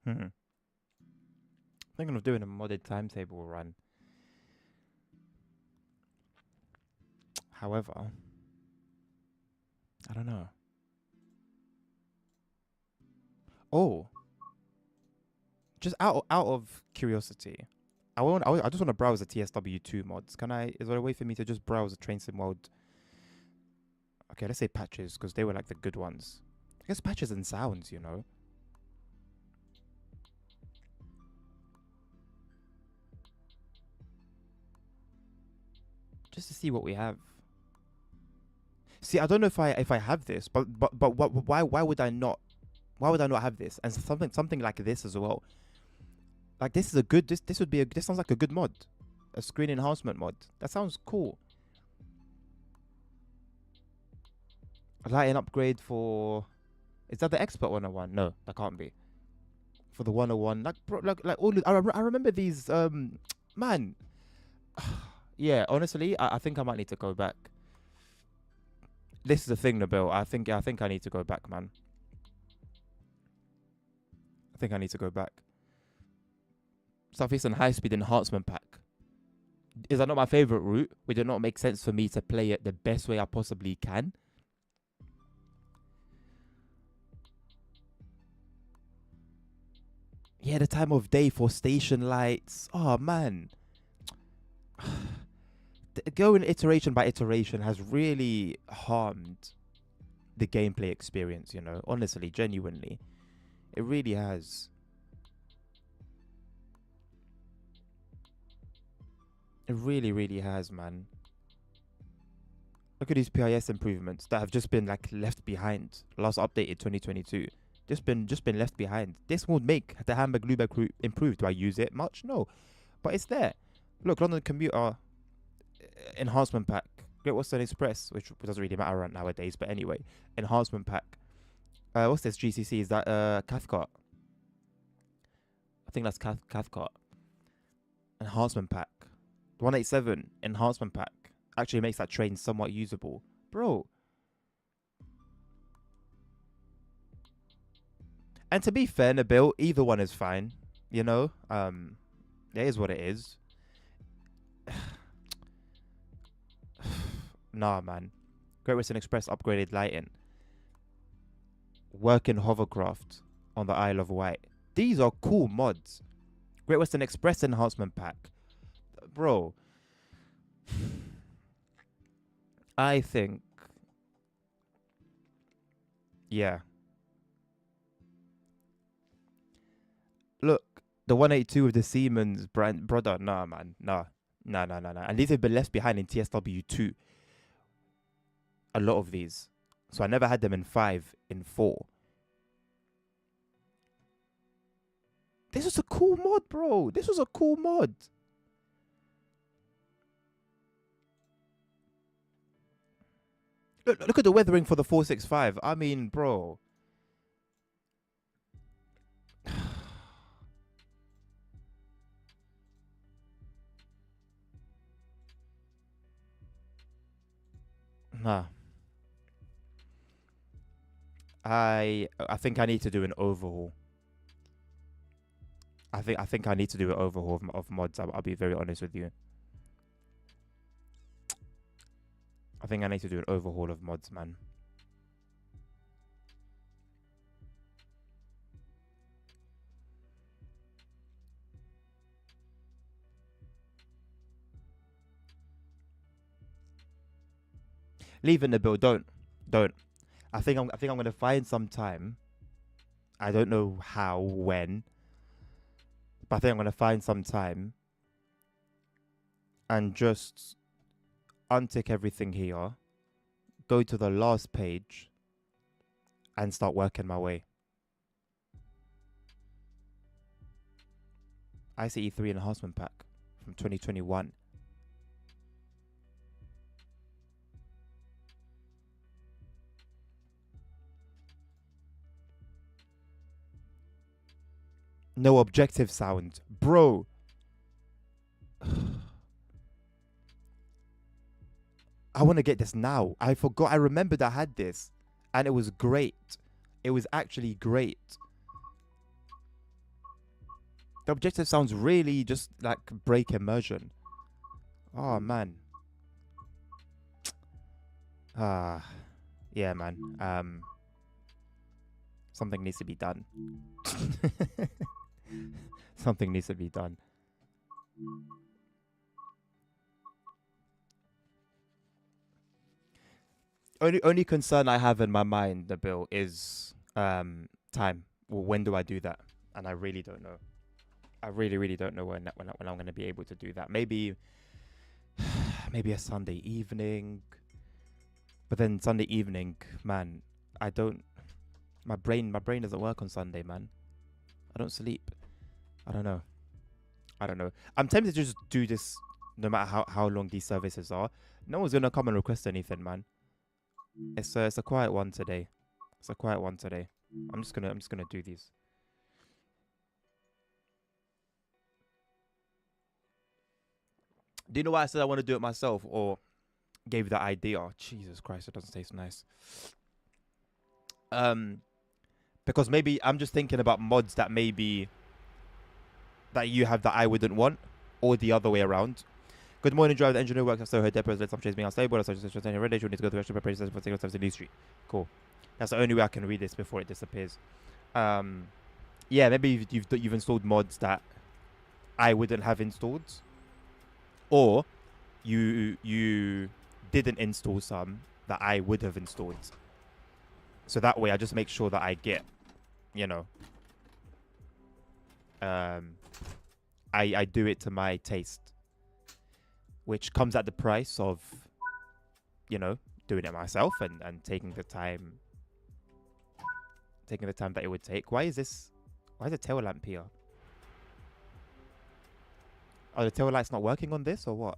Hmm. Thinking of doing a modded timetable run. However, I don't know. Oh, just out of curiosity, I just want to browse the TSW2 mods. Is there a way for me to just browse the train sim mode? Okay, let's say patches because they were like the good ones. I guess patches and sounds. Just to see what we have. See, I don't know if I have this, but why would I not? Why would I not have this? And something like this as well. Like this is a good this would be this sounds like a good mod, a screen enhancement mod. That sounds cool. A lighting upgrade for. Is that the expert 101? No, that can't be. For the 101, like bro, like all. I remember these. Man. Yeah, honestly, I think I might need to go back. This is the thing, Nabil. I think I need to go back, man. I think I need to go back. Southeastern High Speed Enhancement Pack. Is that not my favorite route? Would it not make sense for me to play it the best way I possibly can? Yeah, the time of day for station lights. Oh man, going iteration by iteration has really harmed the gameplay experience. You know, honestly, genuinely, it really has. It really, really has, man. Look at these PIS improvements that have just been like left behind. Last updated 2022. Just been left behind. This would make the Hamburg Lübeck route improve. Do I use it much? No, but it's there. Look, London Commuter enhancement pack. Great Western Express, which doesn't really matter right nowadays, but anyway, enhancement pack. What's this GCC? Is that Cathcart? I think that's Cathcart. Enhancement pack. 187 enhancement pack actually makes that train somewhat usable, bro. And to be fair, Nabil, either one is fine. You know, it is what it is. Nah, man. Great Western Express upgraded lighting, working hovercraft on the Isle of Wight. These are cool mods. Great Western Express enhancement pack, bro. I think, yeah. Look, the 182 with the Siemens brand, brother. Nah, man, nah, nah, nah, nah, nah. And these have been left behind in TSW2. A lot of these, so I never had them in 5, in 4. This was a cool mod, bro. This was a cool mod. Look at the weathering for the 465. I mean, bro. Nah. I think I need to do an overhaul. I think I need to do an overhaul of mods. I'll be very honest with you. I think I need to do an overhaul of mods, man. Leave it in the build. Don't. I think I'm gonna find some time. I don't know how, when, but I think I'm gonna find some time and just untick everything here, go to the last page, and start working my way. ICE3 enhancement pack from 2021. No objective sound, bro. I want to get this now. I forgot. I remembered I had this, and it was great. It was actually great. The objective sounds really just like break immersion. Oh man. Ah, yeah, man. Something needs to be done. Something needs to be done. Only concern I have in my mind, the bill, is time. Well, when do I do that? And I really don't know. I really don't know when I'm going to be able to do that. Maybe maybe a Sunday evening. But then Sunday evening, man, I don't. My brain doesn't work on Sunday, man. I don't sleep. I don't know. I don't know. I'm tempted to just do this no matter how long these services are. No one's gonna come and request anything, man. It's a quiet one today. It's a quiet one today. I'm just gonna do these. Do you know why I said I want to do it myself, or gave you that idea? Oh, Jesus Christ, it doesn't taste nice. Because maybe I'm just thinking about mods that maybe that you have that I wouldn't want, or the other way around. Good morning, driver. The engineer works. So her depots let some chase being unstable. So just ready. She need to go to extra preparations for single steps in New Street. Cool. That's the only way I can read this before it disappears. Yeah, maybe you've installed mods that I wouldn't have installed, or you didn't install some that I would have installed. So that way, I just make sure that I get, you know, I do it to my taste, which comes at the price of, you know, doing it myself and taking the time that it would take. Why is the tail lamp here? Oh, the tail light's not working on this, or what?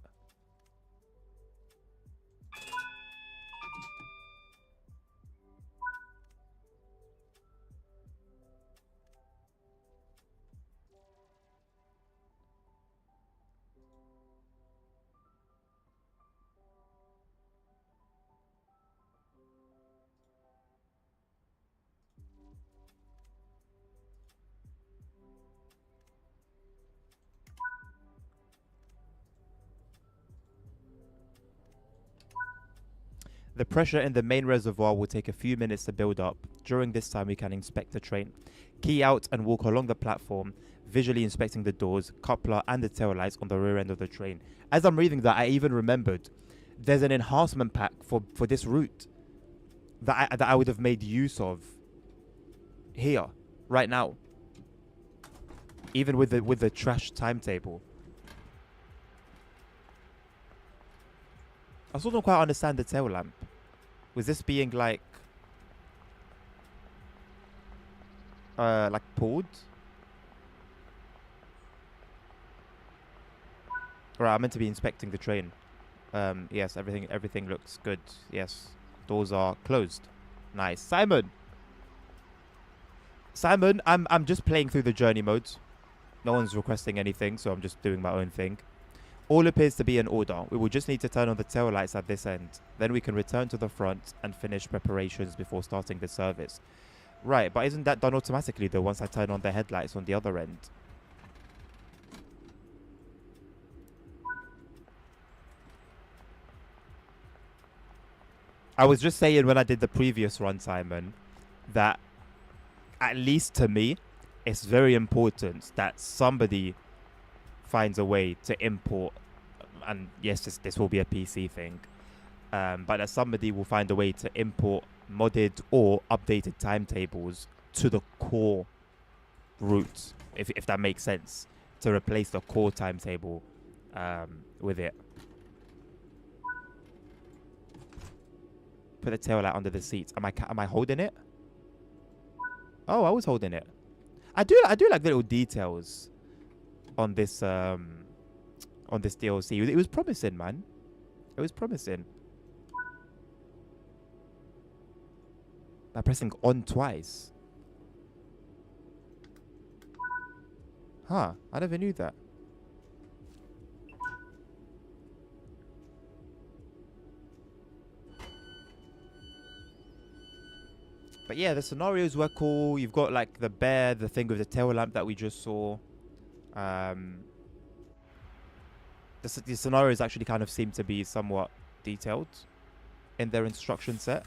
The pressure in the main reservoir will take a few minutes to build up. During this time, we can inspect the train. Key out and walk along the platform, visually inspecting the doors, coupler, and the tail lights on the rear end of the train. As I'm reading that, I even remembered there's an enhancement pack for this route that I would have made use of here, right now. Even with the trash timetable. I still don't quite understand the tail lamp. Was this being like pulled? Right, I'm meant to be inspecting the train. Yes, everything looks good. Yes, doors are closed. Nice, Simon. Simon, I'm just playing through the journey modes. No one's requesting anything, so I'm just doing my own thing. All appears to be in order. We will just need to turn on the tail lights at this end. Then we can return to the front and finish preparations before starting the service. Right, but isn't that done automatically though once I turn on the headlights on the other end? I was just saying when I did the previous run, Simon, that at least to me, it's very important that somebody finds a way to import, and yes, this will be a PC thing, but that somebody will find a way to import modded or updated timetables to the core route, if that makes sense, to replace the core timetable with it. Put the tail light under the seats. Am I holding it? Oh, I was holding it. I do like little details on this DLC. It was promising, man. It was promising. By pressing on twice. Huh, I never knew that. But yeah, the scenarios were cool. You've got like the bear, the thing with the tail lamp that we just saw. The scenarios actually kind of seem to be somewhat detailed in their instruction set.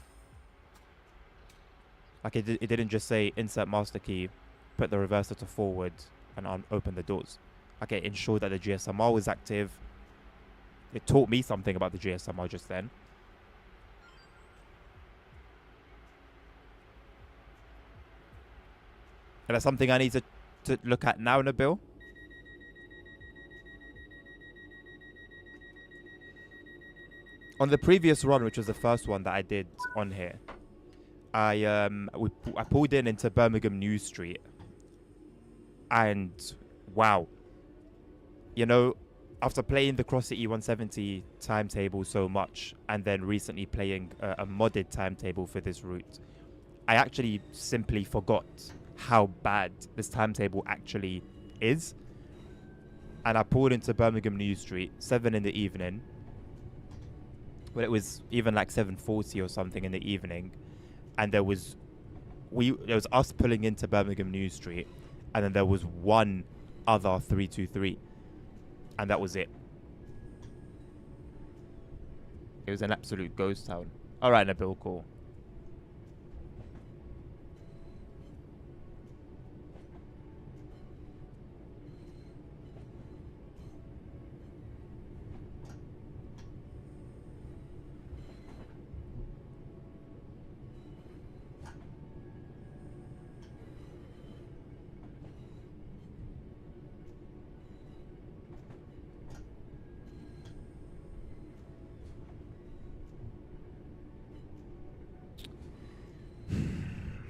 Like it didn't just say insert master key, put the reverser to forward, and open the doors. Like it ensured that the GSMR was active. It taught me something about the GSMR just then. And that's something I need to look at now, Nabil. On the previous run, which was the first one that I did on here, I pulled into Birmingham New Street, and wow, you know, after playing the Cross City 170 timetable so much, and then recently playing a modded timetable for this route, I actually simply forgot how bad this timetable actually is. And I pulled into Birmingham New Street, 7 in the evening. Well, it was even like 7:40 or something in the evening, and there was us pulling into Birmingham New Street, and then there was one other 323, and that was it. It was an absolute ghost town. All right, Nabil, cool.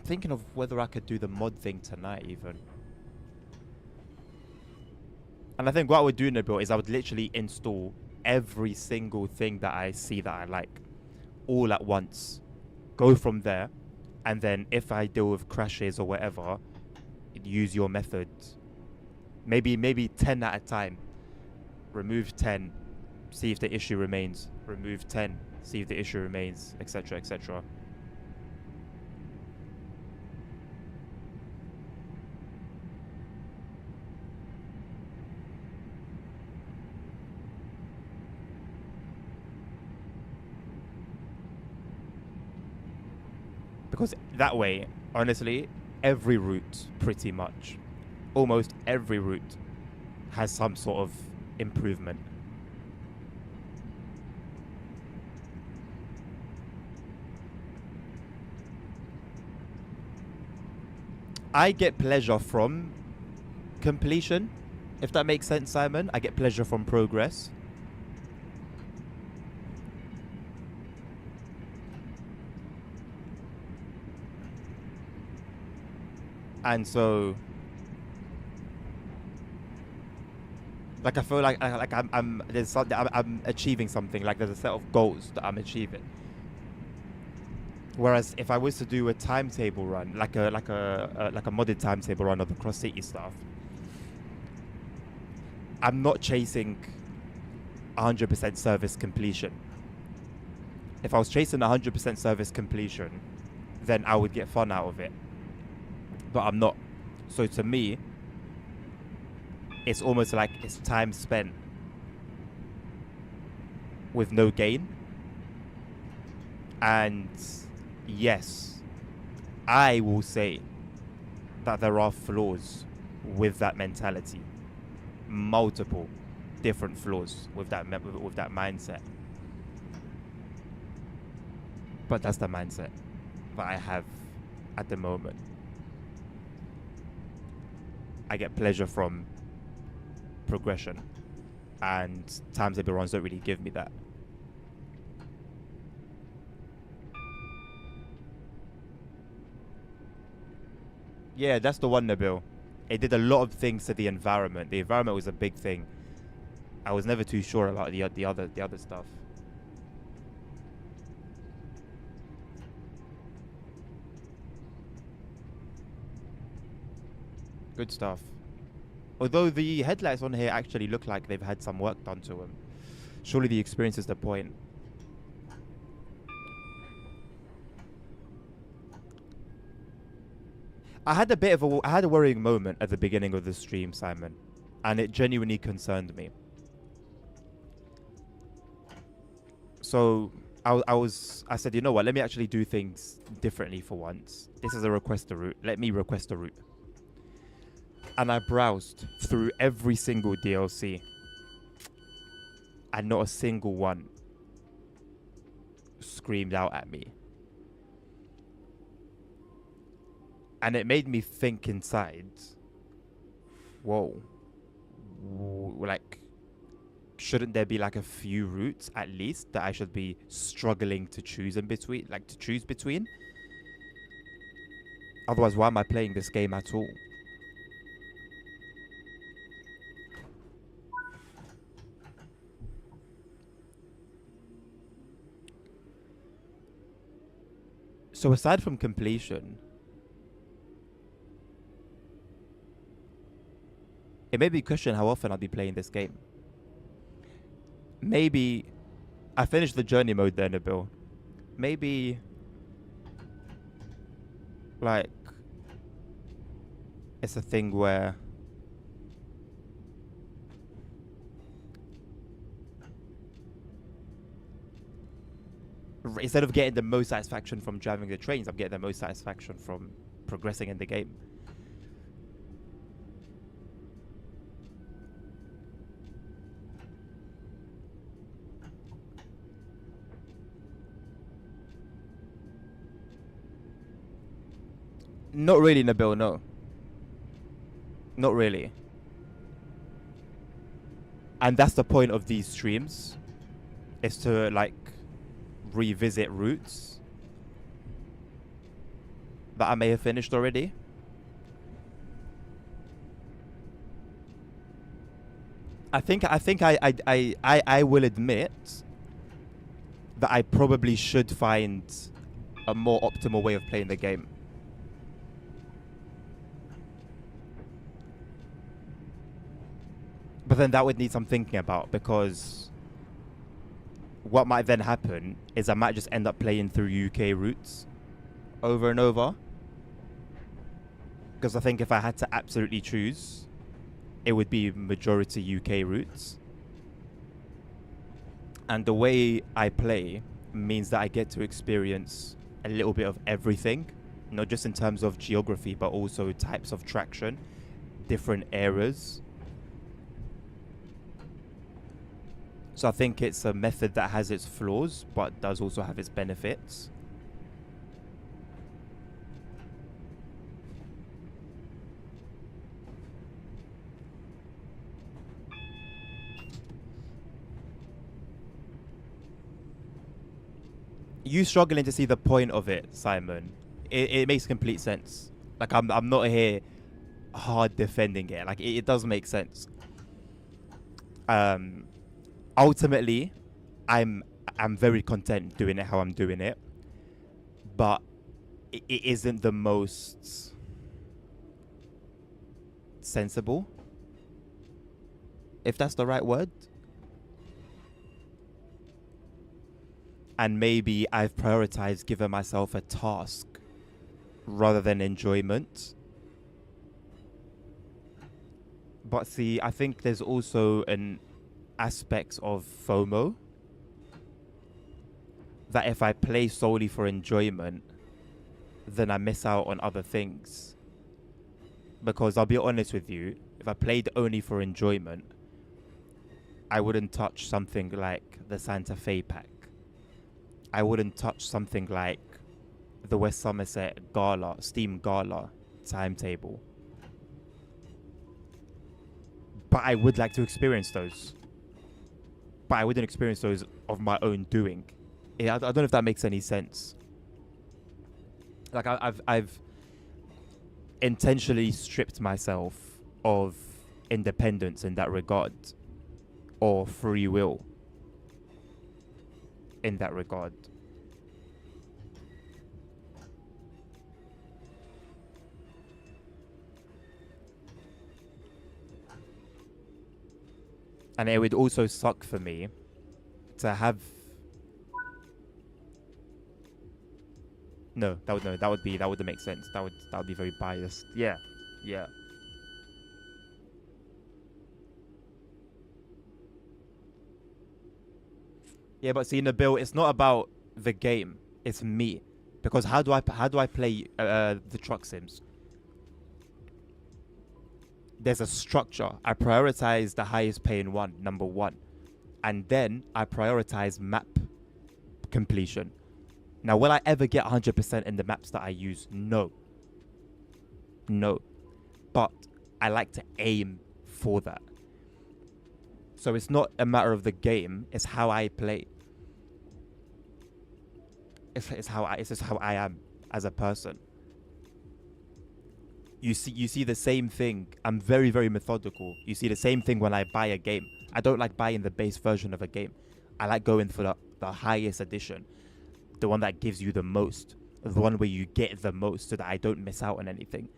Thinking of whether I could do the mod thing tonight even. And I think what I would do, Nabil, is I would literally install every single thing that I see that I like all at once. Go from there, and then if I deal with crashes or whatever, use your method. Maybe 10 at a time. Remove 10, see if the issue remains. Remove 10, see if the issue remains, etc., etc. Because that way, honestly, every route, pretty much, almost every route, has some sort of improvement. I get pleasure from completion, if that makes sense, Simon. I get pleasure from progress. And so, like, I feel like there's something, I'm achieving something. Like, there's a set of goals that I'm achieving. Whereas if I was to do a timetable run, like a modded timetable run of the Cross City stuff, I'm not chasing 100% service completion. If I was chasing 100% service completion, then I would get fun out of it. But I'm not. So to me, it's almost like it's time spent with no gain. And yes, I will say that there are flaws with that mentality. Multiple different flaws with that mindset. But that's the mindset that I have at the moment. I get pleasure from progression, and timetable runs don't really give me that. Yeah, that's the one, Nabil. It did a lot of things to the environment. The environment was a big thing. I was never too sure about the other stuff. Good stuff. Although the headlights on here actually look like they've had some work done to them. Surely the experience is the point. I had a worrying moment at the beginning of the stream, Simon, and it genuinely concerned me. So I said, you know what? Let me actually do things differently for once. This is a request a route. Let me request a route. And I browsed through every single DLC, and not a single one screamed out at me. And it made me think inside, whoa, like, shouldn't there be like a few routes at least that I should be struggling to choose in between, like to choose between? Otherwise, why am I playing this game at all? So aside from completion, it made me question how often I'll be playing this game. Maybe I finished the journey mode there, Nabil. Maybe like it's a thing where instead of getting the most satisfaction from driving the trains, I'm getting the most satisfaction from progressing in the game. Not really, Nabil, no. Not really. And that's the point of these streams, is to like revisit routes that I may have finished already. I think I will admit that I probably should find a more optimal way of playing the game. But then that would need some thinking about, because what might then happen is I might just end up playing through UK routes over and over. Because I think if I had to absolutely choose, it would be majority UK routes. And the way I play means that I get to experience a little bit of everything, not just in terms of geography, but also types of traction, different eras. So I think it's a method that has its flaws, but does also have its benefits. You struggling to see the point of it, Simon. It makes complete sense. Like I'm not here hard defending it. Like it does make sense. Ultimately, I'm very content doing it how I'm doing it, but it isn't the most sensible, if that's the right word. And maybe I've prioritized giving myself a task rather than enjoyment. But see, I think there's also an aspect of FOMO that if I play solely for enjoyment, then I miss out on other things. Because I'll be honest with you, if I played only for enjoyment, I wouldn't touch something like the Santa Fe pack. I wouldn't touch something like the West Somerset Gala, Steam Gala timetable. But I would like to experience those. But I wouldn't experience those of my own doing. I don't know if that makes any sense. Like I've intentionally stripped myself of independence in that regard, or free will in that regard. And it would also suck for me to have... No, that wouldn't make sense. That would be very biased. Yeah. Yeah. Yeah, but see, Nabil, it's not about the game. It's me. Because how do I play the truck sims? There's a structure. I prioritize the highest paying one, number one. And then I prioritize map completion. Now, will I ever get 100% in the maps that I use? No. No. But I like to aim for that. So it's not a matter of the game, it's how I play. It's just how I am as a person. You see the same thing. I'm very, very methodical. You see the same thing when I buy a game. I don't like buying the base version of a game. I like going for the highest edition, the one that gives you the most. the one where you get the most so that I don't miss out on anything.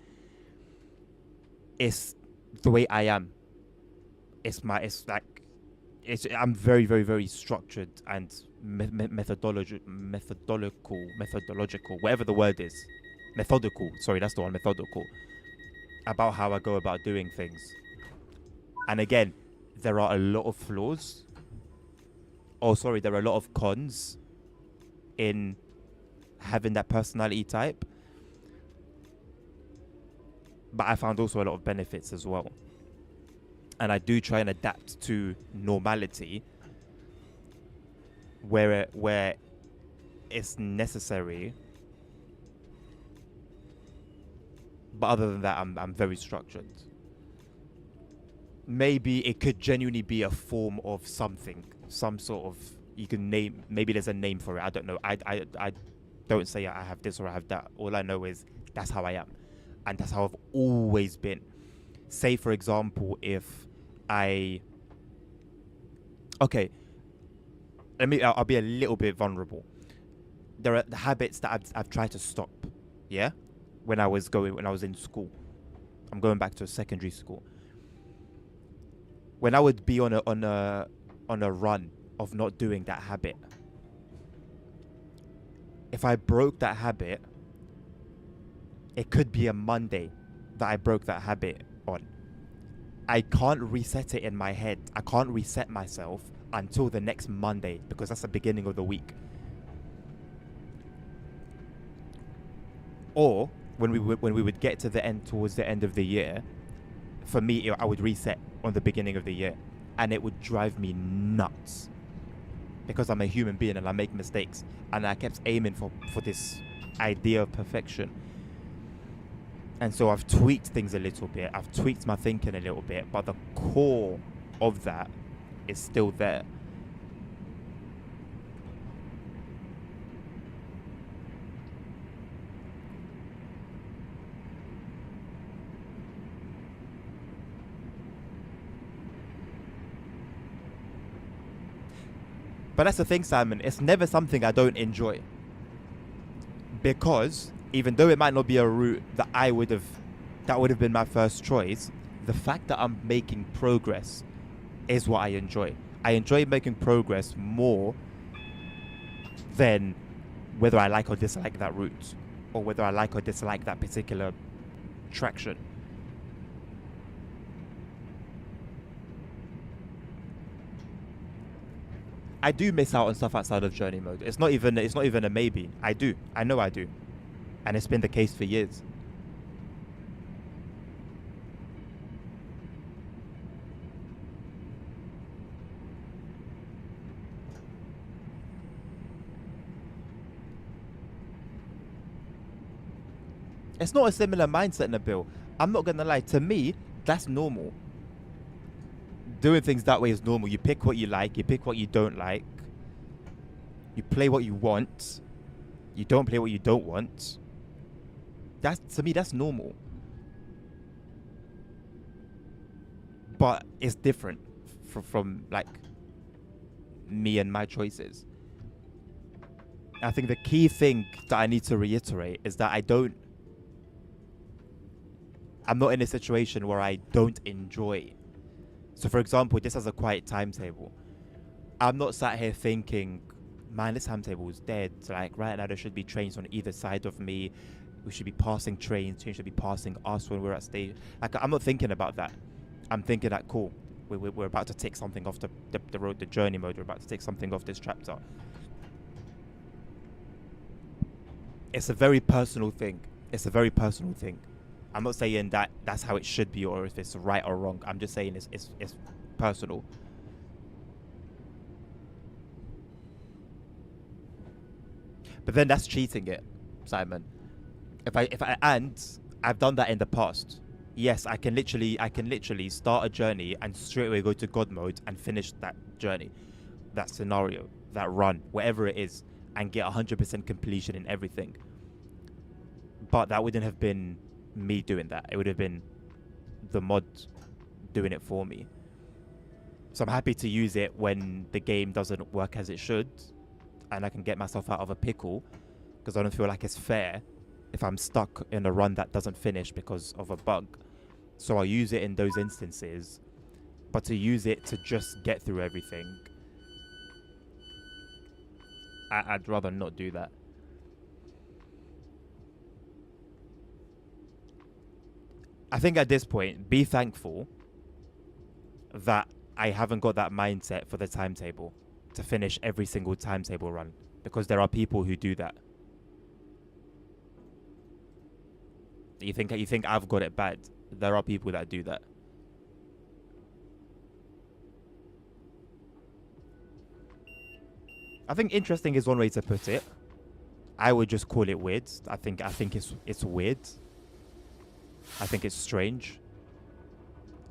It's the way I am. I'm very, very, very structured and methodological, whatever the word is. Methodical, sorry, that's the one, methodical, about how I go about doing things. And again, there are a lot of flaws. There are a lot of cons in having that personality type. But I found also a lot of benefits as well. And I do try and adapt to normality where it's necessary. But other than that, I'm very structured. Maybe it could genuinely be a form of something, some sort of, you can name, maybe there's a name for it. I don't know. I don't say I have this or I have that. All I know is that's how I am. And that's how I've always been. Say, for example, if I'll be a little bit vulnerable. There are the habits that I've tried to stop. Yeah, when I was in school, I'm going back to secondary school. When I would be on a run of not doing that habit, if I broke that habit, it could be a Monday that I broke that habit on. I can't reset it in my head. I can't reset myself until the next Monday because that's the beginning of the week. Or when we would get to the end, towards the end of the year, for me, I would reset on the beginning of the year, and it would drive me nuts because I'm a human being and I make mistakes, and I kept aiming for this idea of perfection. And so I've tweaked things a little bit. I've tweaked my thinking a little bit, but the core of that is still there. But that's the thing, Simon. It's never something I don't enjoy. Because even though it might not be a route that would have been my first choice, the fact that I'm making progress is what I enjoy. I enjoy making progress more than whether I like or dislike that route, or whether I like or dislike that particular traction. I do miss out on stuff outside of journey mode. It's not even a maybe. I do. I know I do. And it's been the case for years. It's not a similar mindset, Nabil. I'm not going to lie. To me, that's normal. Doing things that way is normal. You pick what you like. You pick what you don't like. You play what you want. You don't play what you don't want. To me, that's normal. But it's different from like me and my choices. I think the key thing that I need to reiterate is that I'm not in a situation where I don't enjoy. So for example, this has a quiet timetable. I'm not sat here thinking, man, this timetable is dead. Like right now there should be trains on either side of me. We should be passing trains should be passing us when we're at stage. Like I'm not thinking about that. I'm thinking that cool, we're about to take something off the road, the journey mode. We're about to take something off this chapter. It's a very personal thing. I'm not saying that that's how it should be or if it's right or wrong. I'm just saying it's personal. But then that's cheating it, Simon. And I've done that in the past. Yes, I can literally start a journey and straight away go to God mode and finish that journey, that scenario, that run, whatever it is, and get 100% completion in everything. But that wouldn't have been me doing that. It would have been the mod doing it for me. So I'm happy to use it when the game doesn't work as it should and I can get myself out of a pickle. because I don't feel like it's fair if I'm stuck in a run that doesn't finish because of a bug. So I'll use it in those instances, but to use it to just get through everything, I'd rather not do that. I think at this point, be thankful that I haven't got that mindset for the timetable to finish every single timetable run, because there are people who do that. You think I've got it bad? There are people that do that. I think interesting is one way to put it. I would just call it weird. I think it's weird. I think it's strange.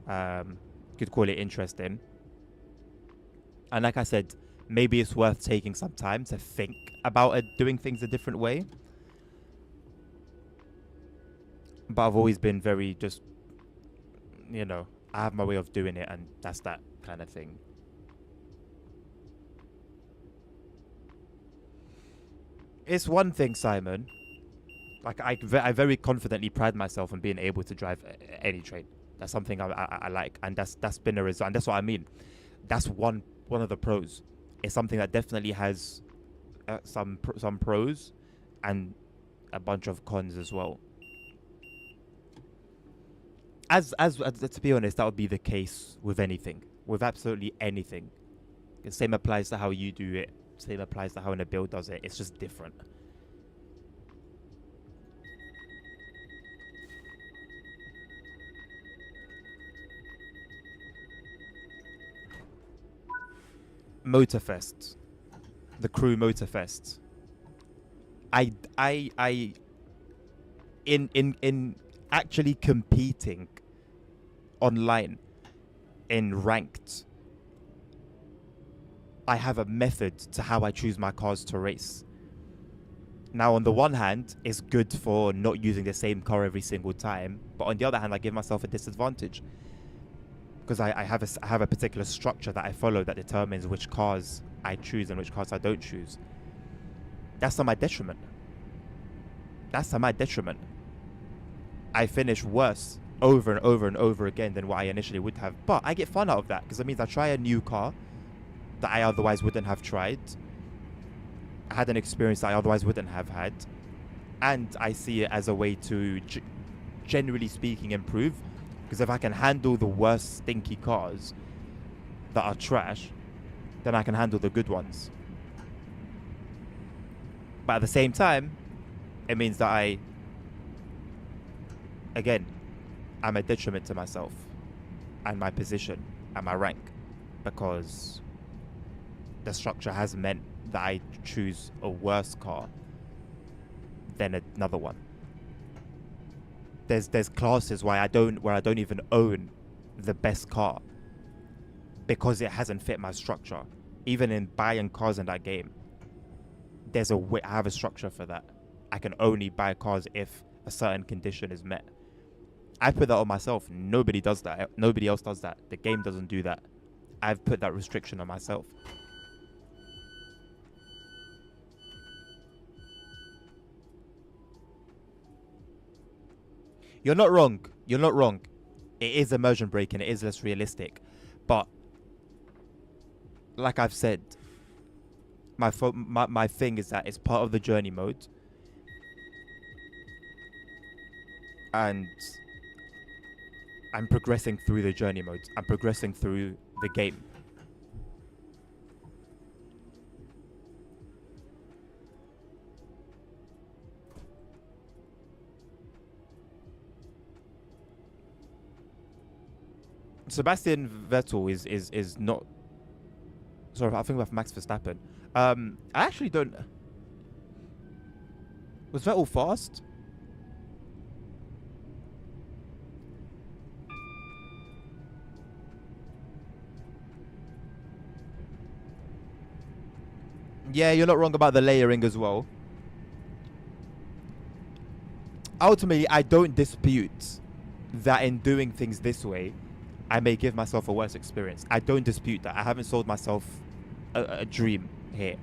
Could call it interesting. And like I said, maybe it's worth taking some time to think about doing things a different way. But I've always been very just, I have my way of doing it, and that's that kind of thing. It's one thing, Simon. Like, I very confidently pride myself on being able to drive any train. That's something I like, and that's been a result. And that's what I mean. That's one of the pros. It's something that definitely has some pros and a bunch of cons as well. As to be honest, that would be the case with anything, with absolutely anything. The same applies to how you do it. Same applies to how a build does it. It's just different. Motorfest, the crew Motorfest. In actually competing online in ranked, I have a method to how I choose my cars to race. Now, on the one hand, it's good for not using the same car every single time, but on the other hand, I give myself a disadvantage because I have a particular structure that I follow that determines which cars I choose and which cars I don't choose. That's to my detriment. I finish worse over and over and over again than what I initially would have. But I get fun out of that because it means I try a new car that I otherwise wouldn't have tried. I had an experience that I otherwise wouldn't have had. And I see it as a way to, generally speaking, improve. Because if I can handle the worst stinky cars that are trash, then I can handle the good ones. But at the same time, it means that I'm a detriment to myself and my position and my rank, because the structure has meant that I choose a worse car than another one. There's classes where I don't even own the best car because it hasn't fit my structure. Even in buying cars in that game, I have a structure for that. I can only buy cars if a certain condition is met. I put that on myself. Nobody does that. Nobody else does that. The game doesn't do that. I've put that restriction on myself. You're not wrong. It is immersion breaking. It is less realistic. But like I've said, my thing is that it's part of the journey mode. And I'm progressing through the journey mode. I'm progressing through the game. Sebastian Vettel is not. Sorry, I think about Max Verstappen. I actually don't. Was Vettel fast? Yeah, you're not wrong about the layering as well. Ultimately, I don't dispute that in doing things this way, I may give myself a worse experience. I don't dispute that. I haven't sold myself a dream here.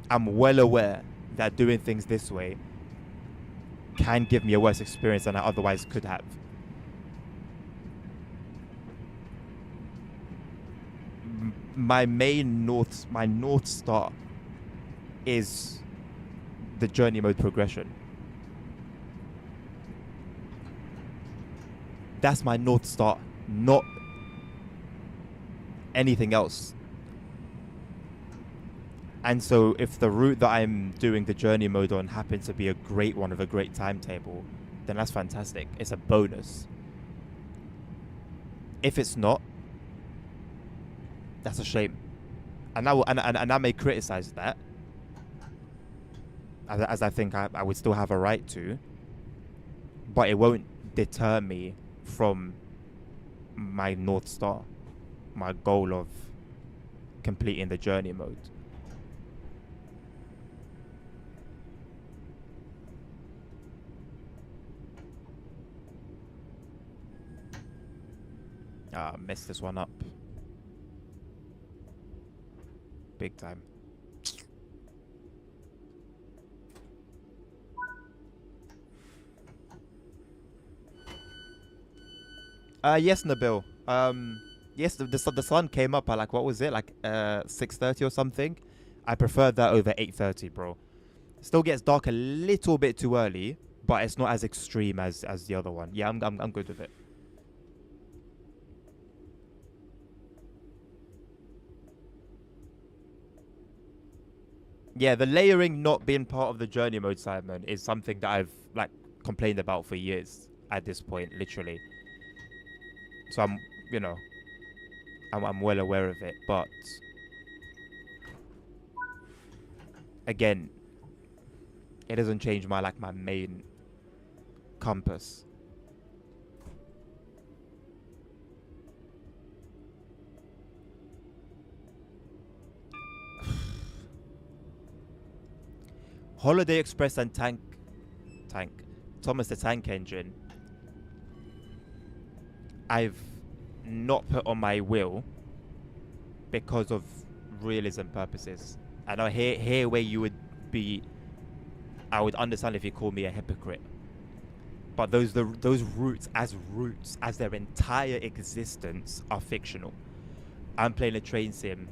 I'm well aware that doing things this way can give me a worse experience than I otherwise could have. My north star is the journey mode progression. That's my north star, not anything else. And so if the route that I'm doing the journey mode on happens to be a great one with a great timetable, then that's fantastic. It's a bonus. If it's not, that's a shame. And I may criticize that, as I think I would still have a right to, but it won't deter me from my North Star, my goal of completing the journey mode. Messed this one up. Big time. Yes, Nabil. Yes, the sun came up at like, what was it, like 6:30 or something. I prefer that over 8:30, bro. Still gets dark a little bit too early, but it's not as extreme as the other one. Yeah, I'm good with it. Yeah, the layering not being part of the journey mode, Simon, is something that I've like complained about for years at this point, literally. So I'm, you know, I'm well aware of it, but again, it doesn't change my main compass. Holiday Express and Tank Thomas the Tank Engine, I've not put on my will because of realism purposes. And I hear where you would be. I would understand if you call me a hypocrite. But those routes as their entire existence are fictional. I'm playing a train sim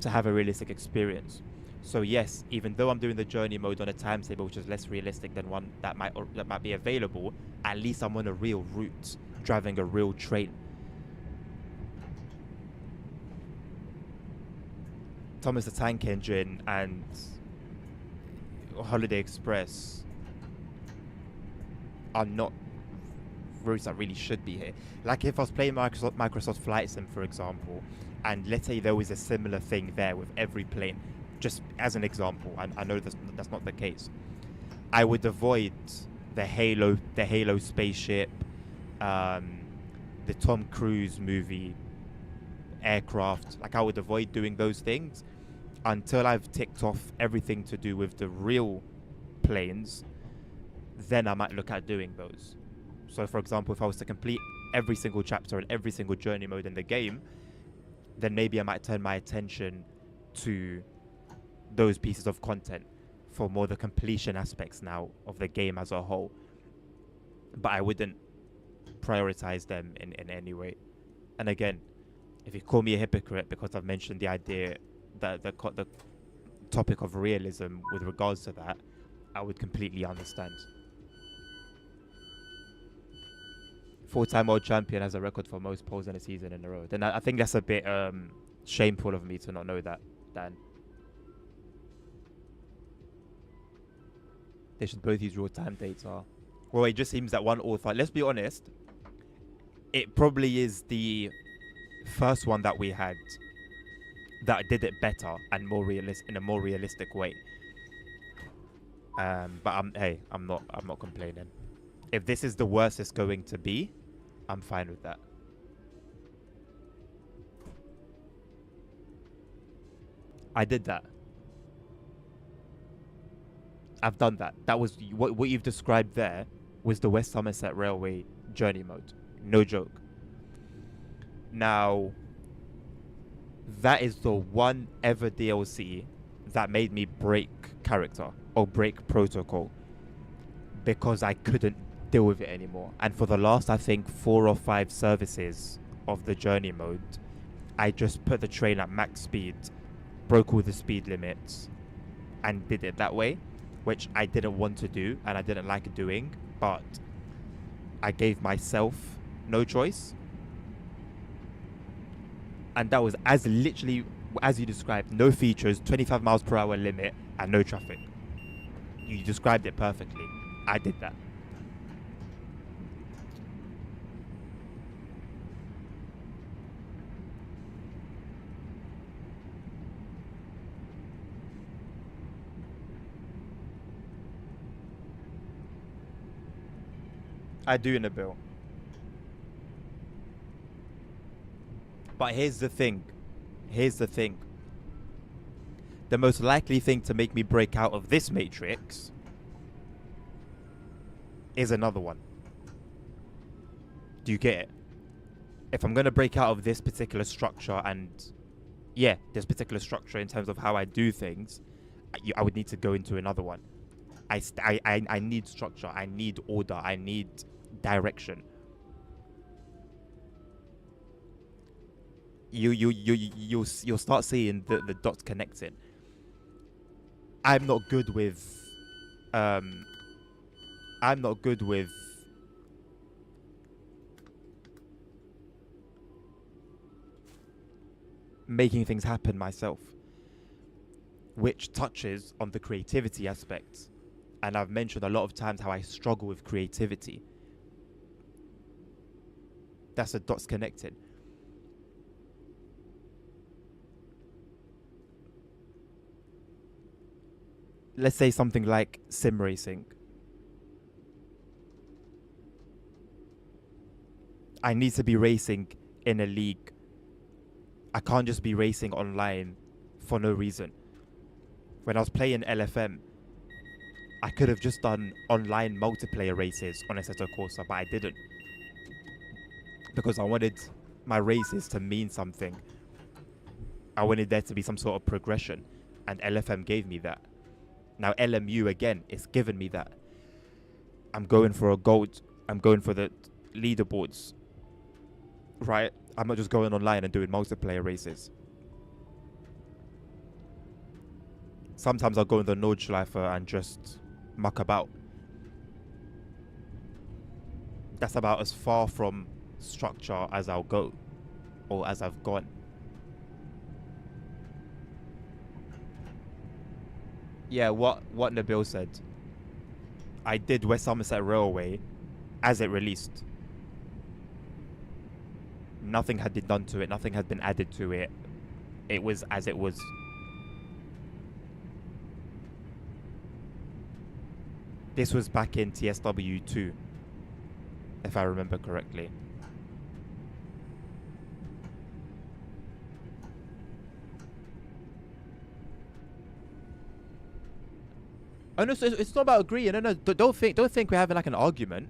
to have a realistic experience. So yes, even though I'm doing the journey mode on a timetable which is less realistic than one that might be available, at least I'm on a real route, driving a real train. Thomas the Tank Engine and Holiday Express are not routes that really should be here. Like if I was playing Microsoft Flight Sim, for example, and let's say there was a similar thing there with every plane, just as an example, and I know that's not the case, I would avoid the Halo spaceship, the Tom Cruise movie aircraft. Like I would avoid doing those things until I've ticked off everything to do with the real planes. Then I might look at doing those. So for example, if I was to complete every single chapter and every single journey mode in the game, then maybe I might turn my attention to those pieces of content for more the completion aspects now of the game as a whole. But I wouldn't prioritize them in any way. And again, if you call me a hypocrite because I've mentioned the idea that the topic of realism with regards to that, I would completely understand. Four-time world champion has a record for most poles in a season in a row. Then I think that's a bit shameful of me to not know that, Dan. They should both use real time data. Well, it just seems that one author, let's be honest, it probably is the first one that we had that did it better and in a more realistic way. But I'm not complaining. If this is the worst it's going to be, I'm fine with that. I did that. I've done that. That was what you've described there was the West Somerset Railway journey mode. No joke. Now, that is the one ever DLC that made me break character or break protocol because I couldn't deal with it anymore. And for the last, I think, 4 or 5 services of the journey mode, I just put the train at max speed, broke all the speed limits, and did it that way, which I didn't want to do and I didn't like doing, but I gave myself no choice. And that was as literally as you described, no features, 25 miles per hour limit, and no traffic. You described it perfectly. I did that. I do in a bill. But here's the thing. Here's the thing. The most likely thing to make me break out of this matrix is another one. Do you get it? If I'm going to break out of this particular structure and, yeah, this particular structure in terms of how I do things, I would need to go into another one. I need structure. I need order. I need direction. You'll start seeing the dots connecting. I'm not good with making things happen myself, which touches on the creativity aspect. And I've mentioned a lot of times how I struggle with creativity. That's the dots connected. Let's say something like sim racing. I need to be racing in a league. I can't just be racing online for no reason. When I was playing LFM, I could have just done online multiplayer races on Assetto Corsa, but I didn't. Because I wanted my races to mean something. I wanted there to be some sort of progression, and LFM gave me that. Now LMU again is giving me that. I'm going for a gold. I'm going for the leaderboards. Right? I'm not just going online and doing multiplayer races. Sometimes I'll go in the Nordschleife and just muck about. That's about as far from structure as I'll go, or as I've gone. Yeah, what Nabil said. I did West Somerset Railway as it released. Nothing had been done to it. Nothing had been added to it. It was as it was. This was back in TSW2, if I remember correctly. Oh no, so it's not about agreeing. No, no, don't think we're having like an argument.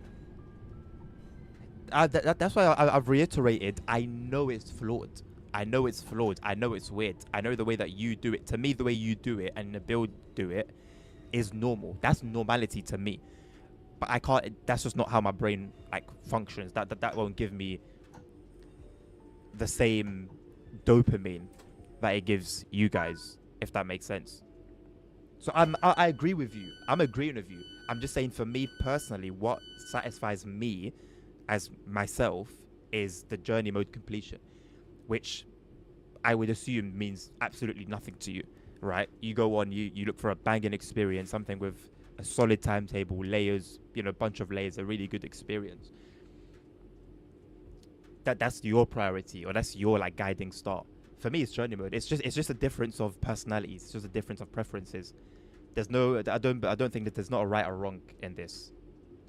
That's why I've reiterated. I know it's flawed. I know it's flawed. I know it's weird. I know the way that you do it. To me, the way you do it and Nabil do it is normal. That's normality to me. But I can't. That's just not how my brain like functions. That won't give me the same dopamine that it gives you guys, if that makes sense. So I agree with you. I'm agreeing with you. I'm just saying for me personally, what satisfies me as myself is the journey mode completion, which I would assume means absolutely nothing to you, right? You go on, you look for a banging experience, something with a solid timetable, layers, bunch of layers, a really good experience. That's your priority, or that's your like guiding star. For me, it's journey mode. It's just a difference of personalities. It's just a difference of preferences. There's no. I don't think that there's not a right or wrong in this.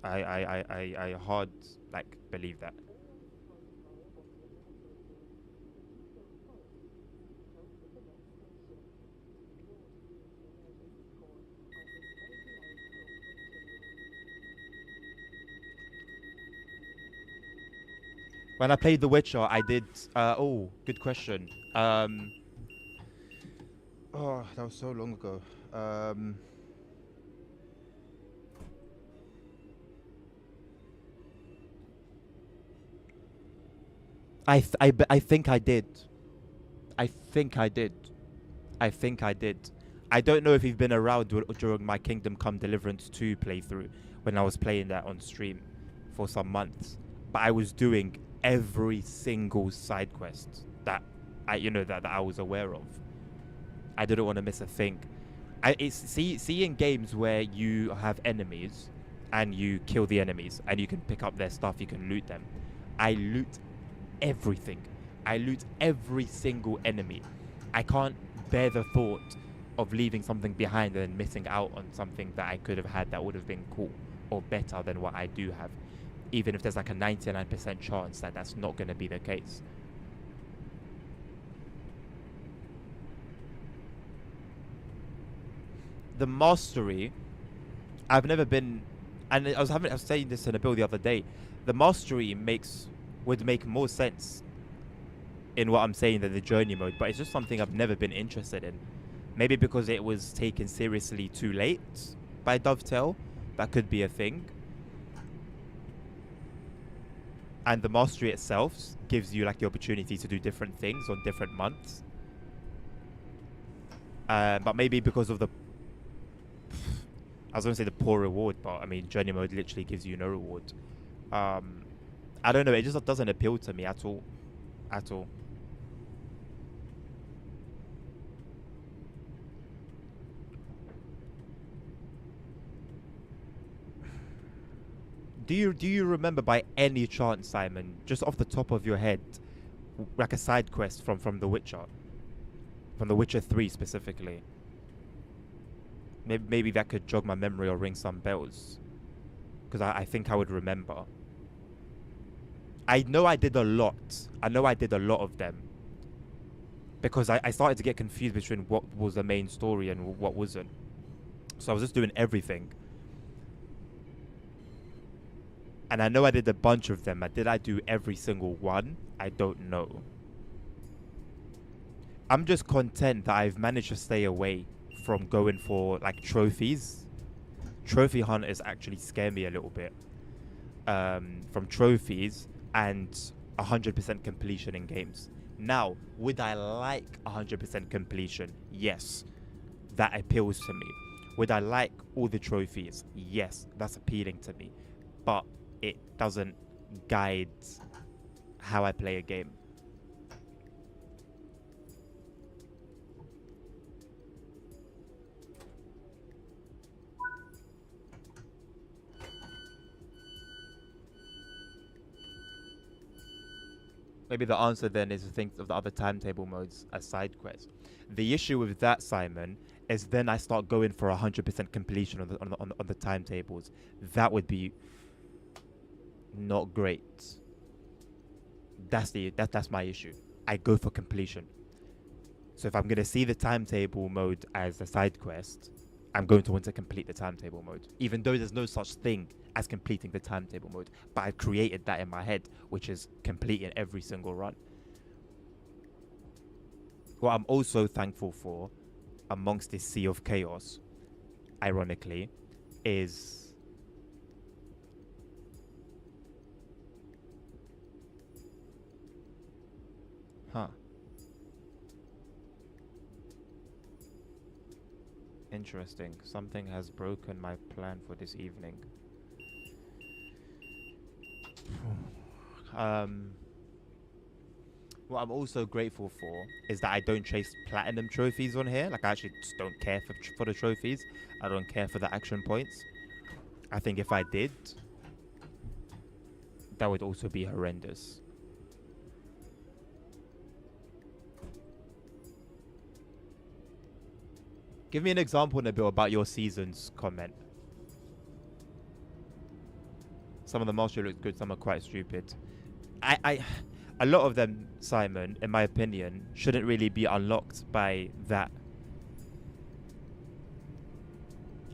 I hard like believe that. When I played The Witcher, I did. Oh, good question. Oh, that was so long ago. I think I did. I think I did. I think I did. I don't know if you've been around during my Kingdom Come Deliverance 2 playthrough when I was playing that on stream for some months, but I was doing every single side quest that that I was aware of. I didn't want to miss a thing. Seeing games where you have enemies and you kill the enemies and you can pick up their stuff, you can loot them. I loot everything. I loot every single enemy. I can't bear the thought of leaving something behind and missing out on something that I could have had that would have been cool or better than what I do have, even if there's like a 99% chance that that's not going to be the case. The mastery, I've never been, and I was saying this in a build the other day. The mastery would make more sense in what I'm saying than the journey mode, but it's just something I've never been interested in. Maybe because it was taken seriously too late by Dovetail. That could be a thing. And the mastery itself gives you like the opportunity to do different things on different months. But maybe because of I was going to say the poor reward, but I mean, journey mode literally gives you no reward. I don't know. It just doesn't appeal to me at all. At all. Do you remember by any chance, Simon, just off the top of your head, like a side quest from The Witcher, from The Witcher 3 specifically? Maybe that could jog my memory or ring some bells, because I think I would remember. I know I did a lot. I know I did a lot of them, because I started to get confused between what was the main story and what wasn't. So I was just doing everything. And I know I did a bunch of them. Did I do every single one? I don't know. I'm just content that I've managed to stay away from going for like trophies. Trophy hunters actually scare me a little bit. From trophies and 100% completion in games. Now, would I like 100% completion? Yes. That appeals to me. Would I like all the trophies? Yes. That's appealing to me. But it doesn't guide how I play a game. Maybe the answer then is to think of the other timetable modes as side quests. The issue with that, Simon, is then I start going for 100% completion on the timetables. That would be not great. That's my issue. I go for completion. So if I'm gonna see the timetable mode as a side quest, I'm going to want to complete the timetable mode, even though there's no such thing as completing the timetable mode. But I've created that in my head, which is completing every single run. What I'm also thankful for, amongst this sea of chaos, ironically, is Interesting. Something has broken my plan for this evening. What I'm also grateful for is that I don't chase platinum trophies on here. Like, I actually just don't care for the trophies. I don't care for the action points. I think if I did, that would also be horrendous. Give me an example, Nabil, about your season's comment. Some of the mastery look good, some are quite stupid. A lot of them, Simon, in my opinion, shouldn't really be unlocked by that.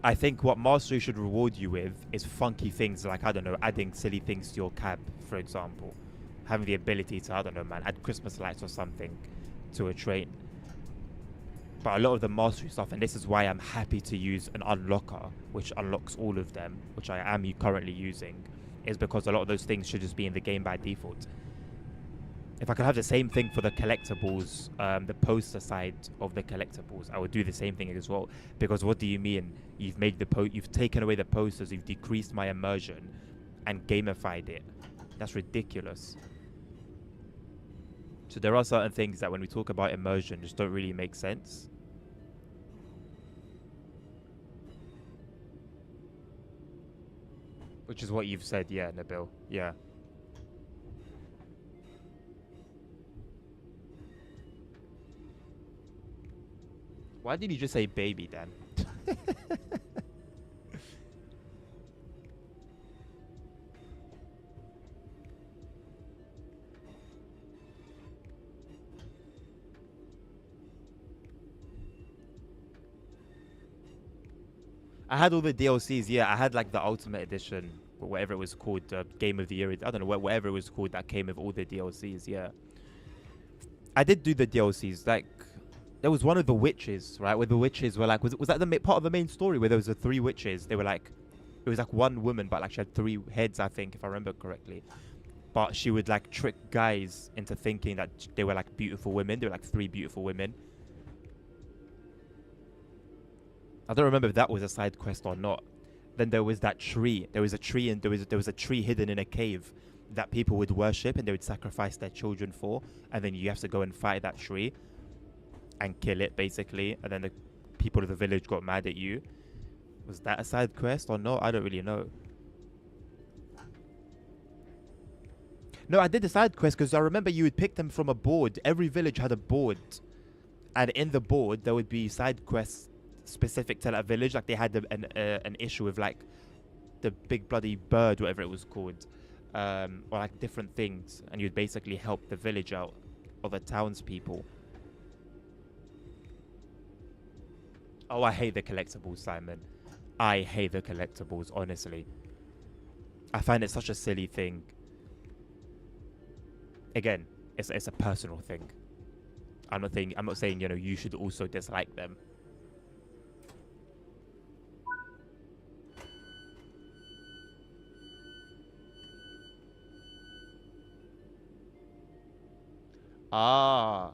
I think what mastery should reward you with is funky things like, I don't know, adding silly things to your cab, for example. Having the ability to, I don't know, man, add Christmas lights or something to a train. But a lot of the mastery stuff, and this is why I'm happy to use an unlocker, which unlocks all of them, which I am currently using, is because a lot of those things should just be in the game by default. If I could have the same thing for the collectibles, the poster side of the collectibles, I would do the same thing as well. Because what do you mean? You've taken away the posters, you've decreased my immersion, and gamified it. That's ridiculous. So there are certain things that when we talk about immersion just don't really make sense. Which is what you've said, yeah, Nabil. Yeah. Why did you just say baby, Dan? I had all the DLCs, yeah. I had like the Ultimate Edition, or whatever it was called, Game of the Year. I don't know, whatever it was called that came with all the DLCs, yeah. I did do the DLCs. Like, there was one of the witches, right? Where the witches were like, was that the part of the main story where there was the three witches? They were like, it was like one woman, but like she had three heads, I think, if I remember correctly. But she would like trick guys into thinking that they were like beautiful women. They were like three beautiful women. I don't remember if that was a side quest or not. Then there was that tree. There was a tree, and there was a tree hidden in a cave that people would worship and they would sacrifice their children for. And then you have to go and fight that tree and kill it, basically. And then the people of the village got mad at you. Was that a side quest or not? I don't really know. No, I did the side quest because I remember you would pick them from a board. Every village had a board, and in the board there would be side quests specific to that village. Like they had an issue with like the big bloody bird, whatever it was called, or like different things, and you'd basically help the village out or the townspeople. Oh, I hate the collectibles, Simon. I hate the collectibles, honestly. I find it such a silly thing. Again, it's a personal thing. I'm not saying you should also dislike them. Ah.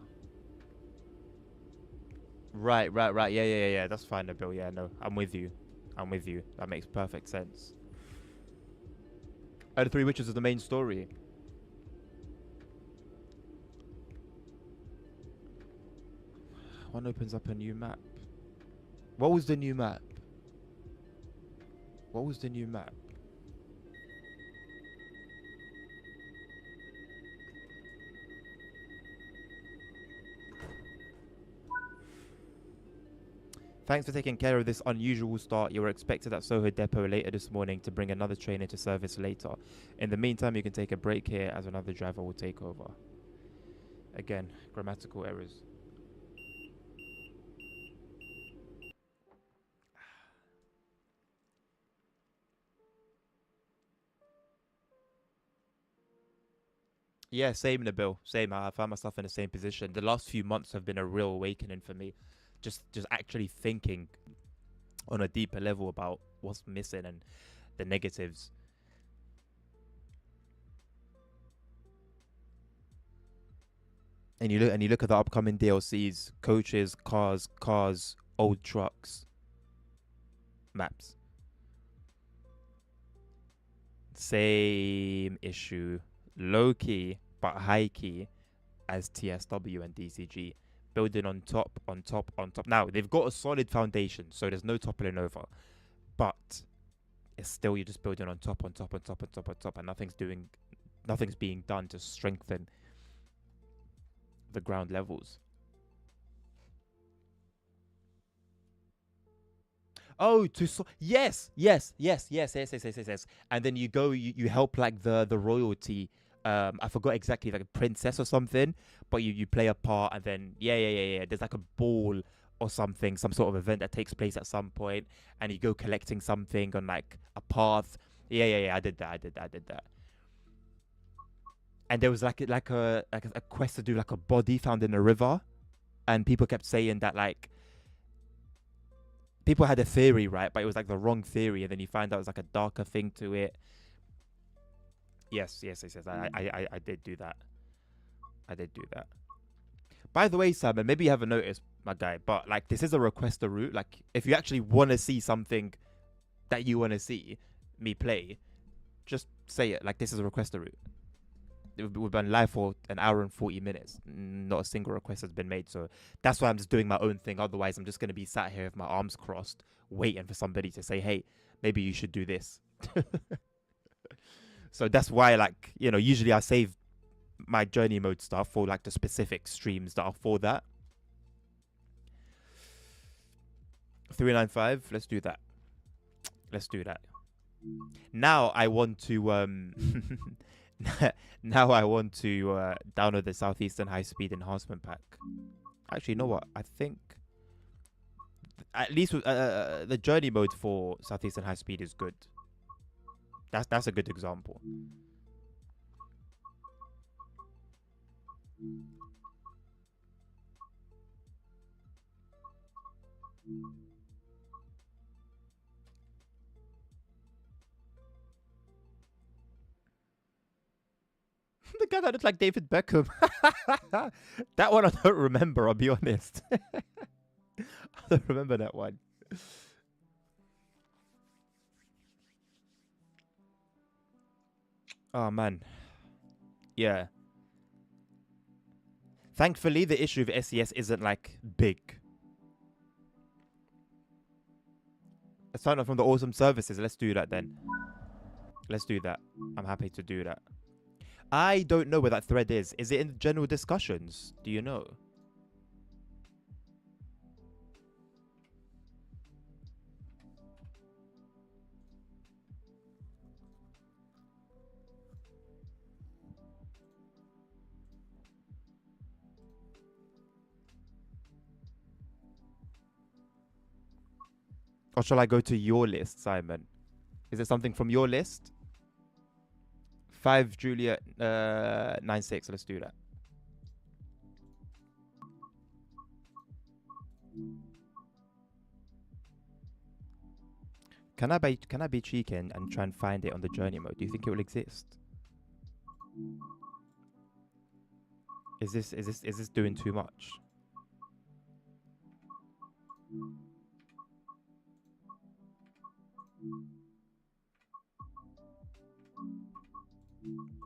Right. Yeah. That's fine, Nabil. Yeah, no, I'm with you. That makes perfect sense. Oh, the Three Witches is the main story. One opens up a new map. What was the new map? Thanks for taking care of this unusual start. You were expected at Soho Depot later this morning to bring another train into service later. In the meantime, you can take a break here as another driver will take over. Again, grammatical errors. Yeah, same, Nabil. Same. I found myself in the same position. The last few months have been a real awakening for me. Just actually thinking on a deeper level about what's missing and the negatives. And you look at the upcoming DLCs: coaches, cars, old trucks, maps. Same issue, low key but high key as TSW and DCG. Building on top, on top, on top. Now they've got a solid foundation, so there's no toppling over. But it's still, you're just building on top, on top, on top, on top, on top, and nothing's being done to strengthen the ground levels. Oh, yes. And then you go, you help like the royalty. I forgot exactly, like a princess or something, but you play a part, and then yeah. There's like a ball or something, some sort of event that takes place at some point, and you go collecting something on like a path. Yeah. I did that. And there was like a quest to do like a body found in a river, and people kept saying that like people had a theory, right? But it was like the wrong theory, and then you find out it's like a darker thing to it. Yes. I did do that. I did do that. By the way, Simon, maybe you haven't noticed, my guy, but like this is a request a route. Like if you actually want to see something that you want to see me play, just say it. Like this is a request a route. We've been live for an hour and 40 minutes. Not a single request has been made. So that's why I'm just doing my own thing. Otherwise, I'm just going to be sat here with my arms crossed, waiting for somebody to say, hey, maybe you should do this. So that's why, like, you know, usually I save my journey mode stuff for like the specific streams that are for that. 395, let's do that. Let's do that. Now I want to now I want to download the Southeastern High Speed Enhancement Pack. Actually, you know what? I think at least the journey mode for Southeastern High Speed is good. That's a good example. The guy that looks like David Beckham. That one I don't remember, I'll be honest. I don't remember that one. Oh, man. Yeah. Thankfully, the issue of SES isn't, like, big. Let's sign up from the awesome services. Let's do that, then. Let's do that. I'm happy to do that. I don't know where that thread is. Is it in general discussions? Do you know? Or shall I go to your list, Simon? Is it something from your list? 5 Juliet 96. Let's do that. Can I be cheeky and try and find it on the journey mode? Do you think it will exist? Is this doing too much?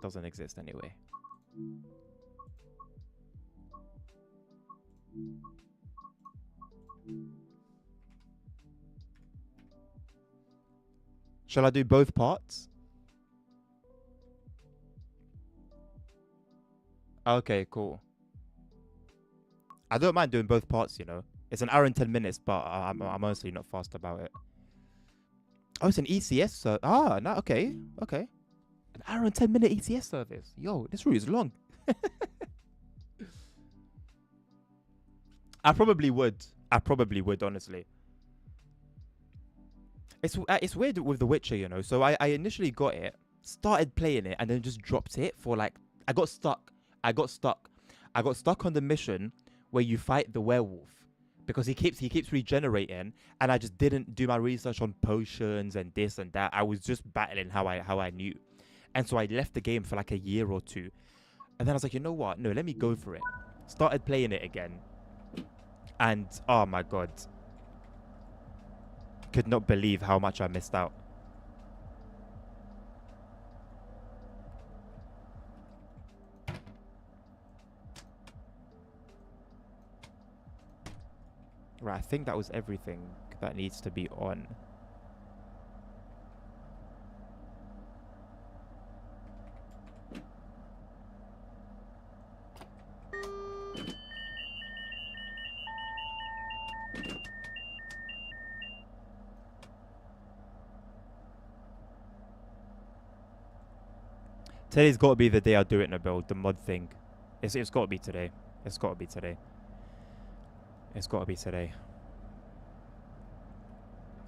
Doesn't exist anyway. Shall I do both parts? Okay, cool. I don't mind doing both parts, you know. It's an hour and 10 minutes, but I'm honestly not fast about it. Oh, it's an ECS service. Ah, no, okay. Okay. An hour and 10 minute ECS service. Yo, this route is long. I probably would, honestly. It's weird with The Witcher, you know. So I initially got it, started playing it, and then just dropped it for like I got stuck on the mission where you fight the werewolf because he keeps regenerating, and I just didn't do my research on potions and this and that. I was just battling how I knew, and so I left the game for like a year or two, and then I was like, you know what? No, let me go for it. Started playing it again, and oh my god, could not believe how much I missed out. Right, I think that was everything that needs to be on. Today's got to be the day I do it, Nabil, the mod thing. It's got to be today. It's got to be today. It's got to be today.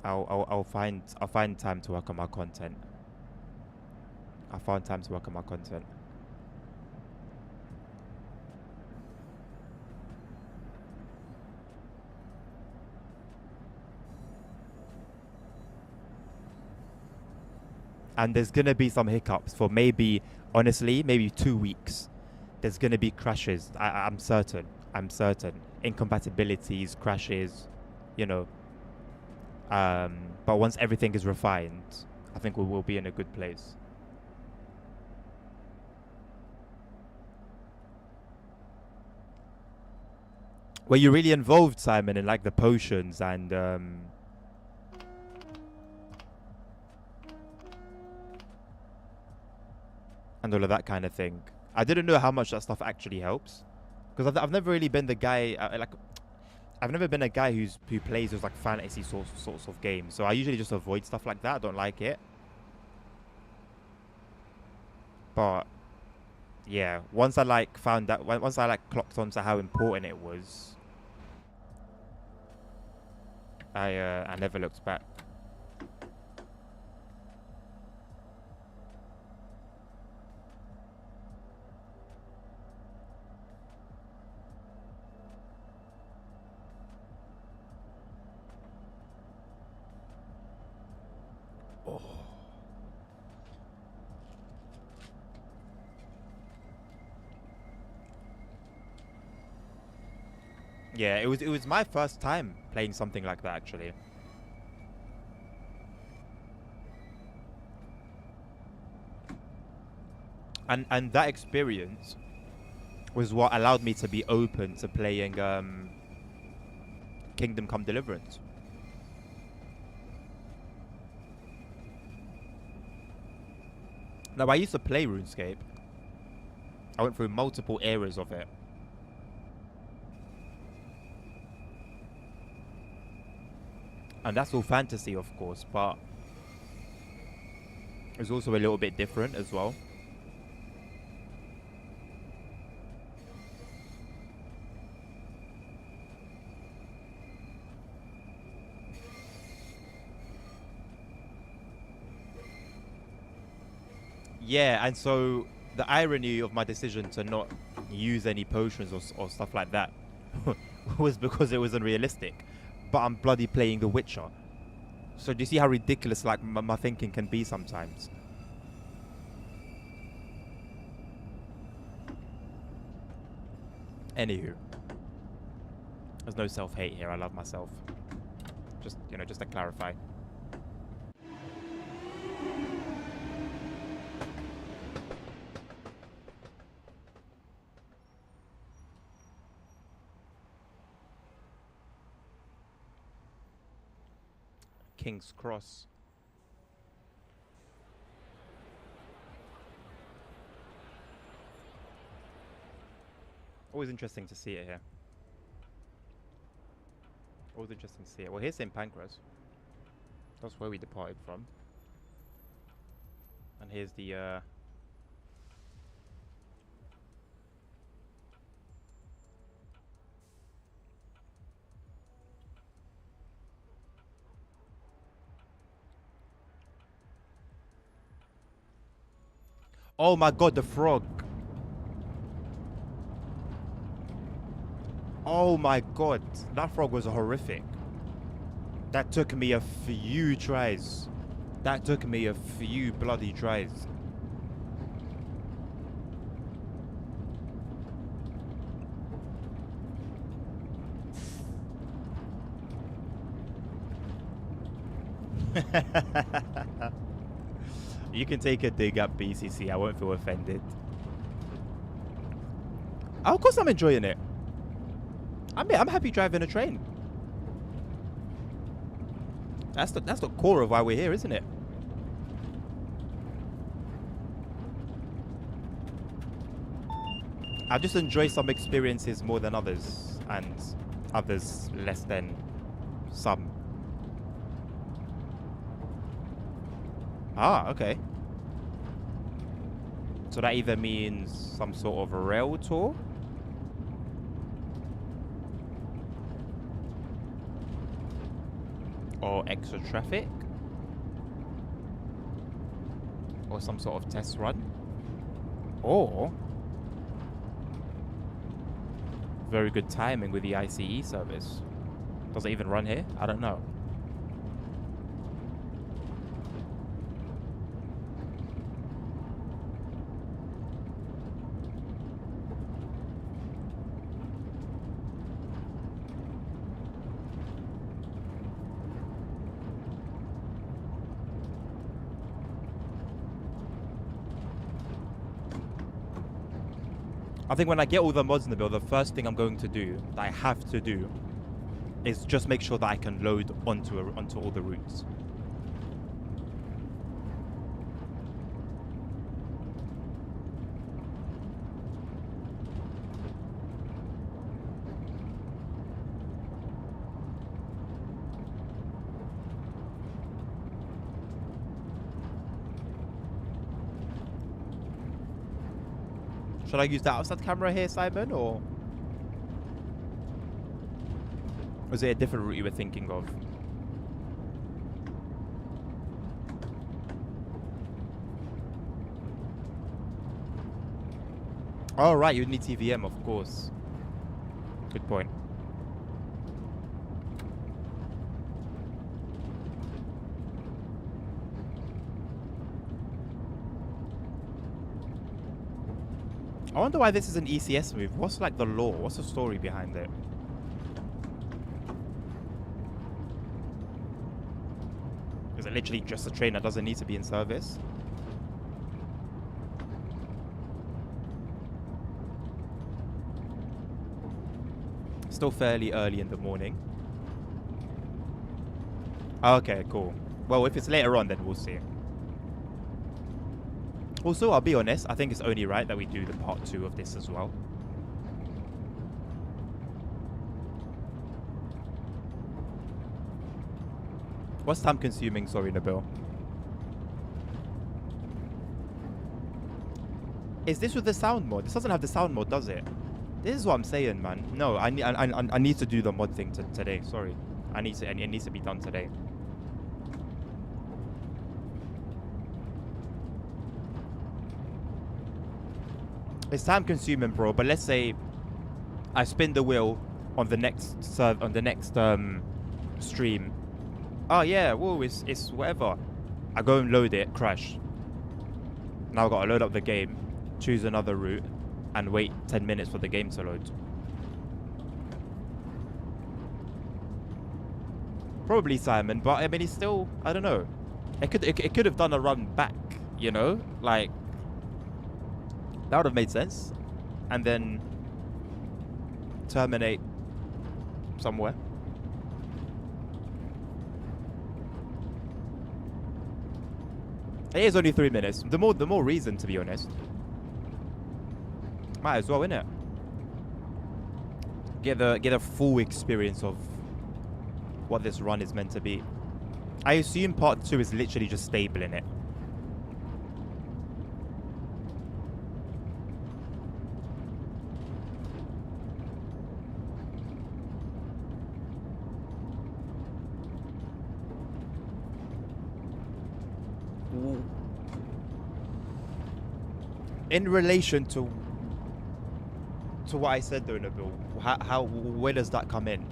I'll find time to work on my content. I found time to work on my content. And there's gonna be some hiccups for maybe, honestly, maybe 2 weeks. There's gonna be crashes. I'm certain. I'm certain. Incompatibilities, crashes, you know. But once everything is refined, I think we will be in a good place. Were you really involved, Simon, in like the potions and all of that kind of thing? I didn't know how much that stuff actually helps, because I've never really been the guy I've never been a guy who plays those like fantasy sorts of games. So I usually just avoid stuff like that. I don't like it. But yeah, once I like found that, once I like clocked onto how important it was, I never looked back. Oh. Yeah, it was my first time playing something like that actually. And that experience was what allowed me to be open to playing Kingdom Come Deliverance. Now I used to play RuneScape. I went through multiple eras of it. And that's all fantasy, of course, but it's also a little bit different as well. Yeah, and so the irony of my decision to not use any potions or stuff like that was because it was unrealistic. But I'm bloody playing The Witcher. So do you see how ridiculous like my thinking can be sometimes? Anywho, there's no self-hate here. I love myself. Just, you know, just to clarify. King's Cross. Always interesting to see it here. Always interesting to see it. Well, here's St. Pancras. That's where we departed from. And here's the oh my god, the frog. Oh my god, that frog was horrific. That took me a few tries. That took me a few bloody tries. You can take a dig at BCC. I won't feel offended. Oh, of course I'm enjoying it. I'm happy driving a train. That's the core of why we're here, isn't it? I just enjoy some experiences more than others, and others less than some. Ah, okay. So that either means some sort of a rail tour? Or extra traffic? Or some sort of test run? Or very good timing with the ICE service. Does it even run here? I don't know. I think when I get all the mods in the build, the first thing I'm going to do, that I have to do, is just make sure that I can load onto all the routes. Should I use the outside camera here, Simon, or is it a different route you were thinking of? Oh, right, you'd need TVM, of course. Good point. I wonder why this is an ECS move. What's like the lore? What's the story behind it? Is it literally just a train that doesn't need to be in service? Still fairly early in the morning. Okay, cool. Well, if it's later on, then we'll see. Also, I'll be honest, I think it's only right that we do the part 2 of this as well. What's time consuming? Sorry, Nabil. Is this with the sound mod? This doesn't have the sound mod, does it? This is what I'm saying, man. No, I need to do the mod thing today. Sorry, it needs to be done today. It's time consuming, bro. But let's say I spin the wheel on the next stream. Oh yeah, whoa, it's whatever. I go and load it, crash. Now I've got to load up the game, choose another route, and wait 10 minutes for the game to load. Probably Simon, but I mean, it's still, I don't know. It could have done a run back, you know, like that would have made sense, and then terminate somewhere. It is only 3 minutes. The more reason, to be honest. Might as well, innit? Get a full experience of what this run is meant to be. I assume part 2 is literally just stabling it. In relation to what I said though, Nabil, where does that come in?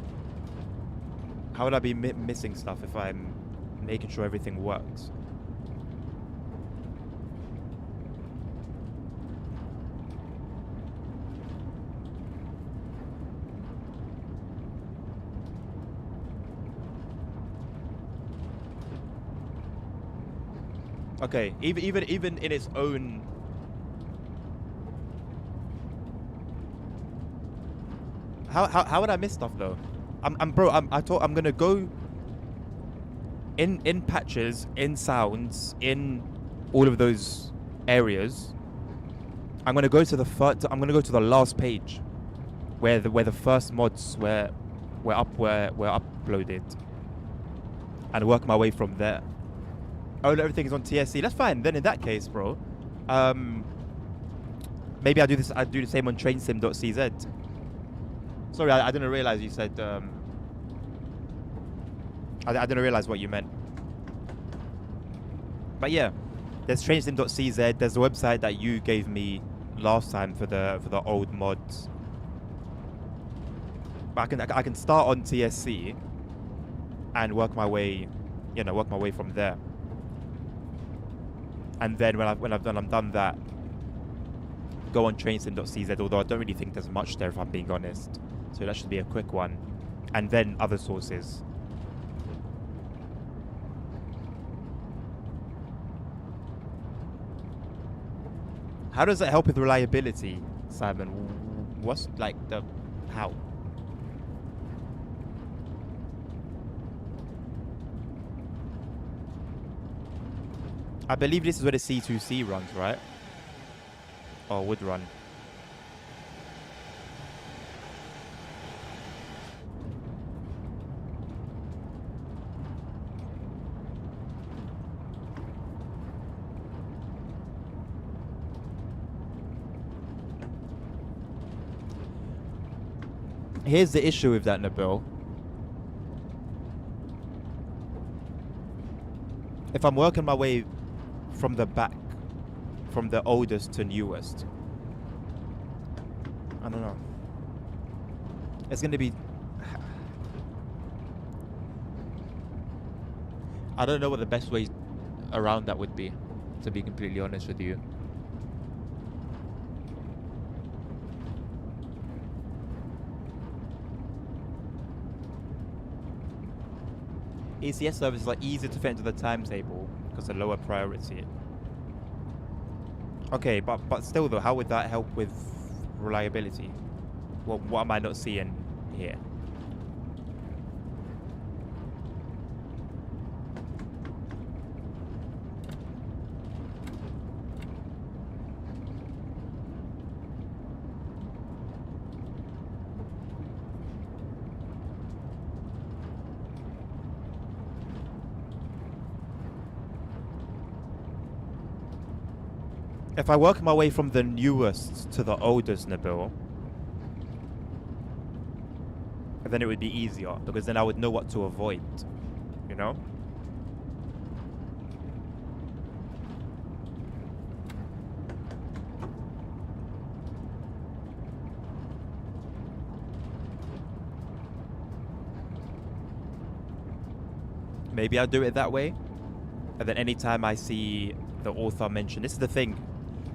How would I be missing stuff if I'm making sure everything works? Okay, even in its own. How would I miss stuff though? I'm gonna go in patches, in sounds, in all of those areas. I'm gonna go to the last page where the first mods were uploaded, and work my way from there. Oh, everything is on TSC. That's fine. Then in that case, bro, maybe I do the same on trainsim.cz. Sorry, I didn't realize you said. I didn't realize what you meant. But yeah, there's trainsim.cz. There's the website that you gave me last time for the old mods. But I can start on TSC and work my way from there. And then when I'm done that, go on trainsim.cz. Although I don't really think there's much there, if I'm being honest. So that should be a quick one. And then other sources. How does that help with reliability? Simon, what's like the how? I believe this is where the C2C runs, right? Or would run. Here's the issue with that, Nabil. If I'm working my way from the back, from the oldest to newest, I don't know. It's going to be... I don't know what the best way around that would be, to be completely honest with you. ECS service is like easier to fit into the timetable because of lower priority. Okay, but still though, how would that help with reliability? What am I not seeing here? If I work my way from the newest to the oldest, Nabil, then it would be easier because then I would know what to avoid, you know? Maybe I'll do it that way. And then anytime I see the author mention, this is the thing.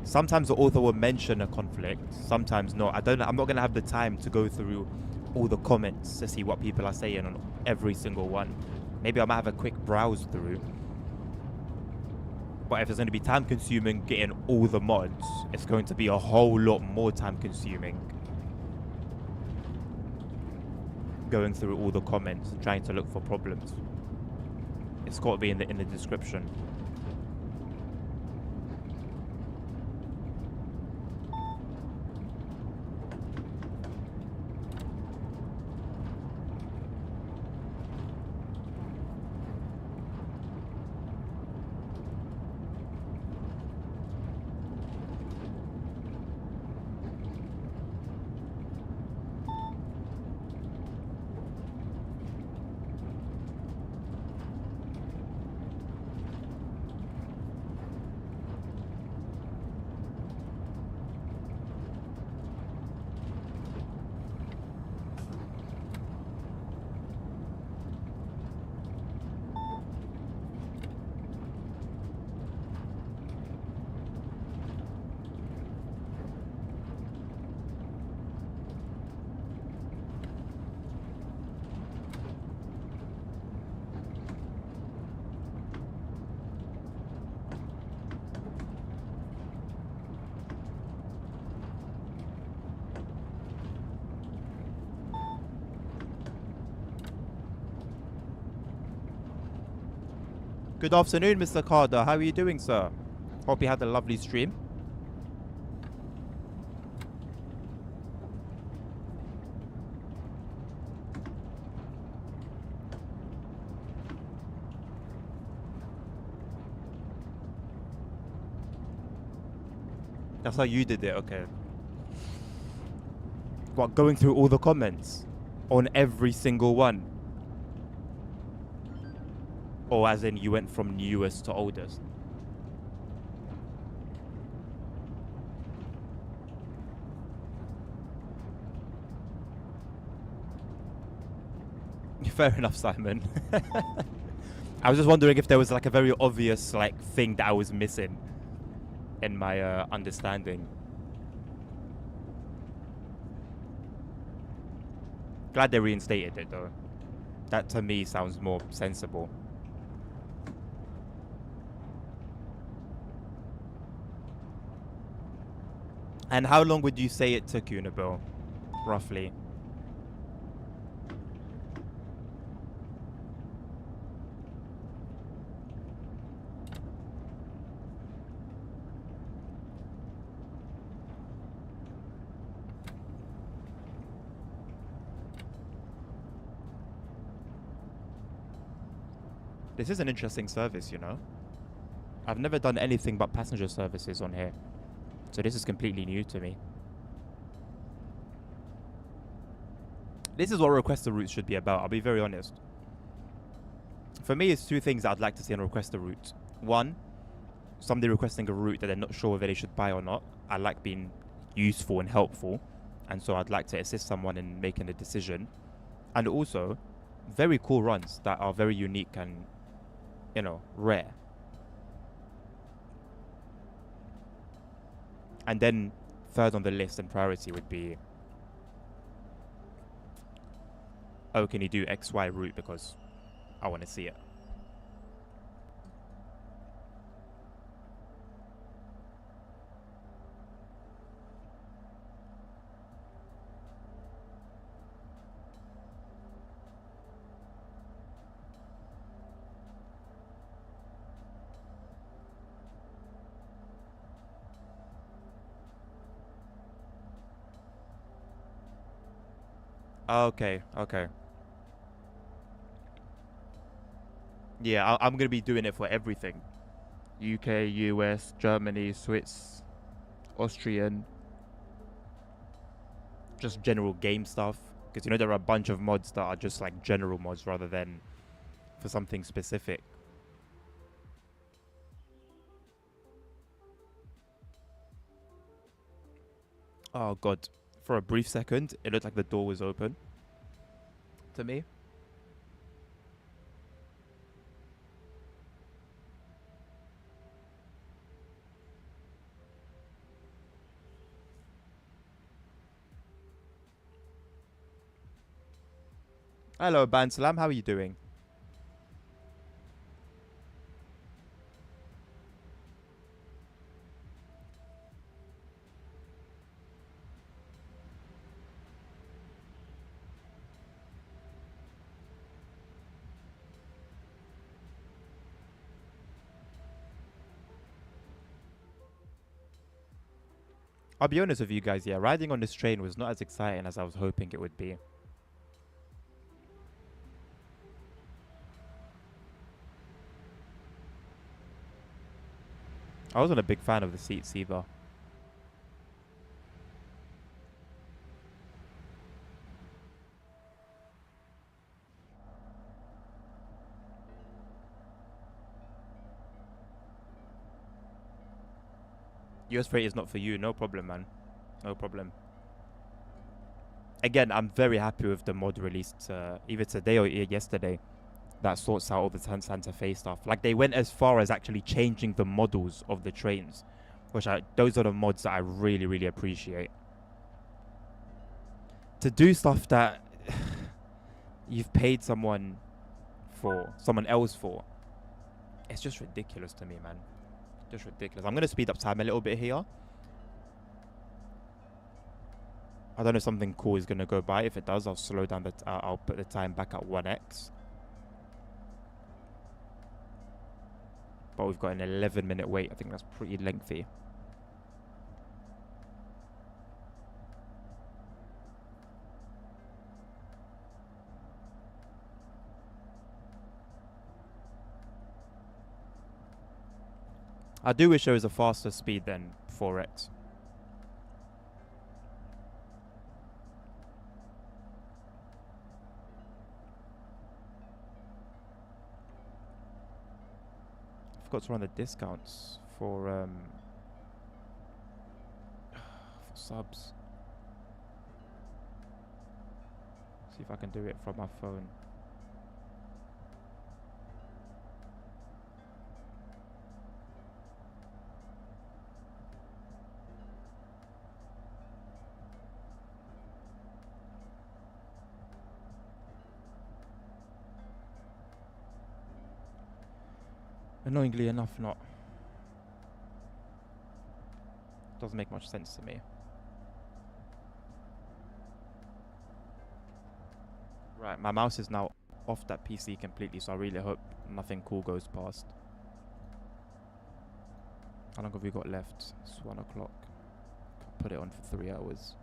Sometimes the author will mention a conflict, sometimes not. I'm not going to have the time to go through all the comments to see what people are saying on every single one. Maybe I might have a quick browse through. But if it's going to be time consuming getting all the mods, it's going to be a whole lot more time consuming going through all the comments and trying to look for problems. It's got to be in the description. Good afternoon, Mr. Carter. How are you doing, sir? Hope you had a lovely stream. That's how you did it, okay. What, going through all the comments? On every single one? Or as in you went from newest to oldest? Fair enough, Simon. I was just wondering if there was like a very obvious like thing that I was missing in my understanding. Glad they reinstated it though. That to me sounds more sensible. And how long would you say it took you, Nabil? Roughly. This is an interesting service, you know? I've never done anything but passenger services on here. So this is completely new to me. This is what Request a Route should be about, I'll be very honest. For me, it's two things I'd like to see on Request a Route. One, somebody requesting a route that they're not sure whether they should buy or not. I like being useful and helpful. And so I'd like to assist someone in making a decision. And also, very cool runs that are very unique and, you know, rare. And then third on the list and priority would be, oh, can you do XY route because I want to see it. Okay, okay. Yeah, I'm going to be doing it for everything. UK, US, Germany, Swiss, Austrian. Just general game stuff. Because, you know, there are a bunch of mods that are just like general mods rather than for something specific. Oh, God. For a brief second, it looked like the door was open. To me. Hello, Bansalam. How are you doing? I'll be honest with you guys, yeah, riding on this train was not as exciting as I was hoping it would be. I wasn't a big fan of the seats either. US freight is not for you, no problem, man. No problem. Again, I'm very happy with the mod released either today or yesterday that sorts out all the Santa Fe stuff. Like, they went as far as actually changing the models of the trains, those are the mods that I really, really appreciate. To do stuff that you've paid someone else for, it's just ridiculous to me, man. Just ridiculous. I'm going to speed up time a little bit here. I don't know if something cool is going to go by. If it does, I'll slow down I'll put the time back at 1x. But we've got an 11-minute wait. I think that's pretty lengthy. I do wish there was a faster speed than 4x. I forgot to run the discounts for subs. See if I can do it from my phone. Annoyingly enough, not. Doesn't make much sense to me. Right, my mouse is now off that PC completely, so I really hope nothing cool goes past. How long have we got left? It's 1 o'clock. Put it on for 3 hours.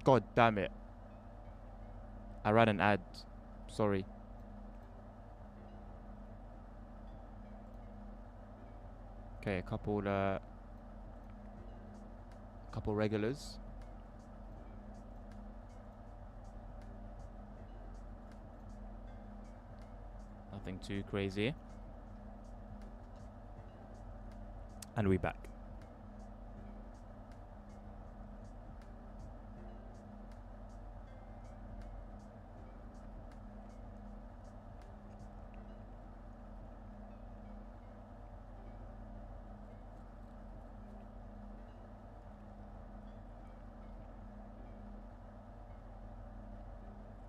God damn it. I ran an ad. Sorry. Okay, a couple regulars. Nothing too crazy. And we back.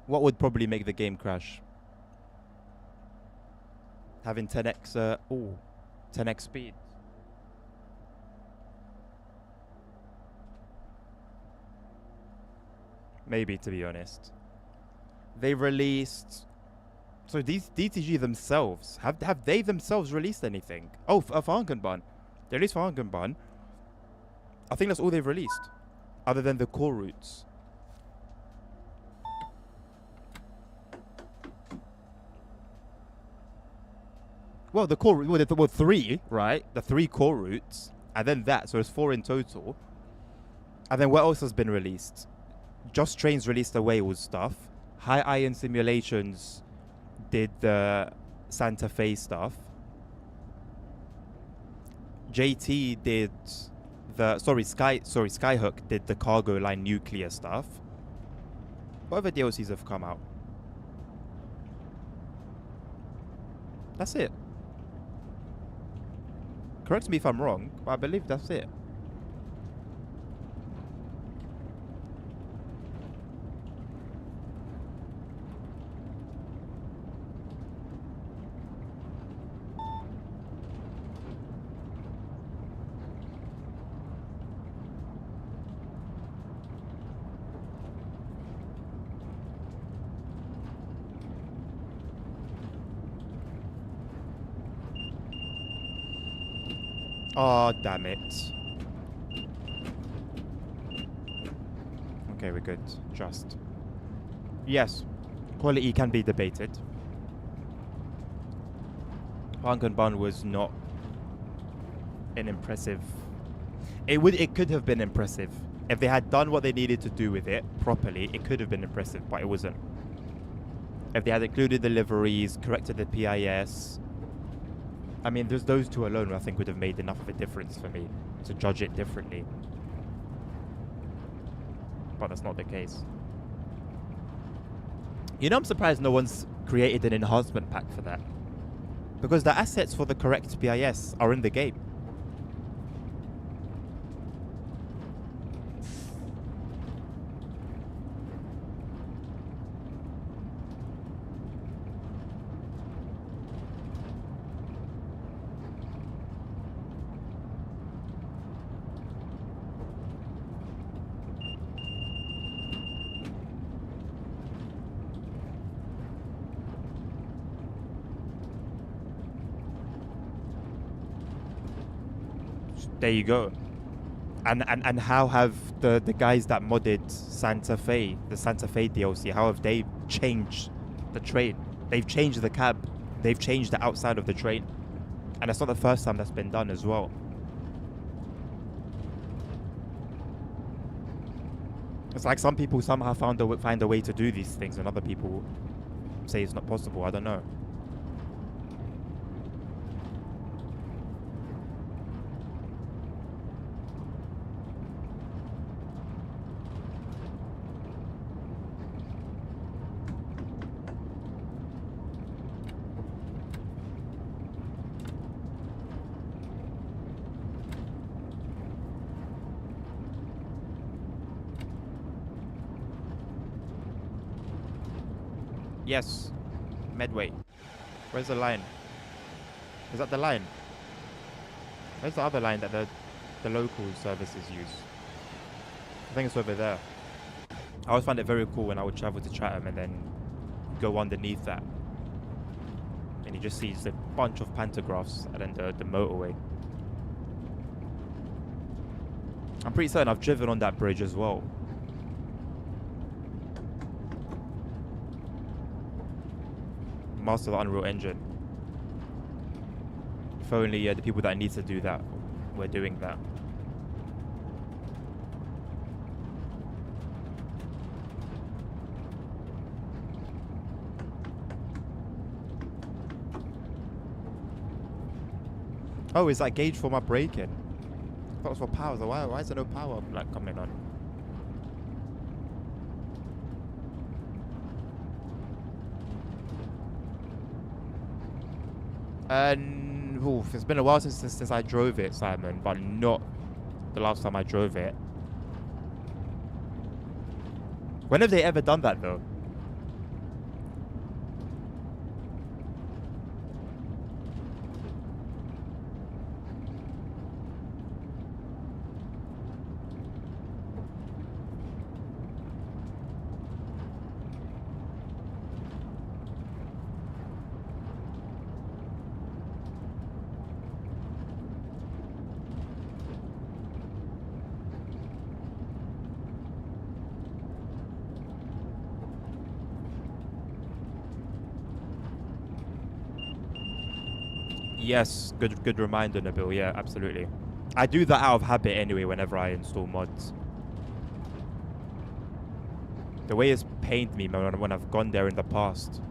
What would probably make the game crash? Having 10x 10x speed. Maybe, to be honest. They released... So these DTG themselves, have they themselves released anything? Oh, Frankenbahn. They released Frankenbahn. I think that's all they've released. Other than the core routes. Well, the core, well, there were 3, right? The 3 core routes, and then that, so it's 4 in total. And then what else has been released? Just Trains released the Wales stuff. High Iron Simulations did the Santa Fe stuff. JT did the Skyhook did the Cargo Line Nuclear stuff. What other DLCs have come out? That's it. Correct me if I'm wrong, but I believe that's it. Oh, damn it. Okay, we're good. Just. Yes, quality can be debated. Frankenbahn was not an impressive... It could have been impressive. If they had done what they needed to do with it properly, it could have been impressive, but it wasn't. If they had included the liveries, corrected the PIS... I mean, there's those 2 alone I think would have made enough of a difference for me to judge it differently. But that's not the case. You know, I'm surprised no one's created an enhancement pack for that. Because the assets for the correct PIS are in the game. There you go. And how have the guys that modded Santa Fe, the Santa Fe DLC, how have they changed the train? They've changed the cab. They've changed the outside of the train. And that's not the first time that's been done as well. It's like some people somehow find a way to do these things, and other people say it's not possible. I don't know. Yes, Medway. Where's the line? Is that the line? Where's the other line that the local services use? I think it's over there. I always find it very cool when I would travel to Chatham and then go underneath that, and you just see a bunch of pantographs and then the motorway. I'm pretty certain I've driven on that bridge as well. Master the Unreal Engine. If only the people that need to do that were doing that. Oh, is that gauge for my braking? I thought it was for power. So why is there no power like coming on? And it's been a while since I drove it, Simon, but not the last time I drove it. When have they ever done that though? Yes, good reminder, Nabil. Yeah, absolutely. I do that out of habit anyway whenever I install mods. The way it's pained me when I've gone there in the past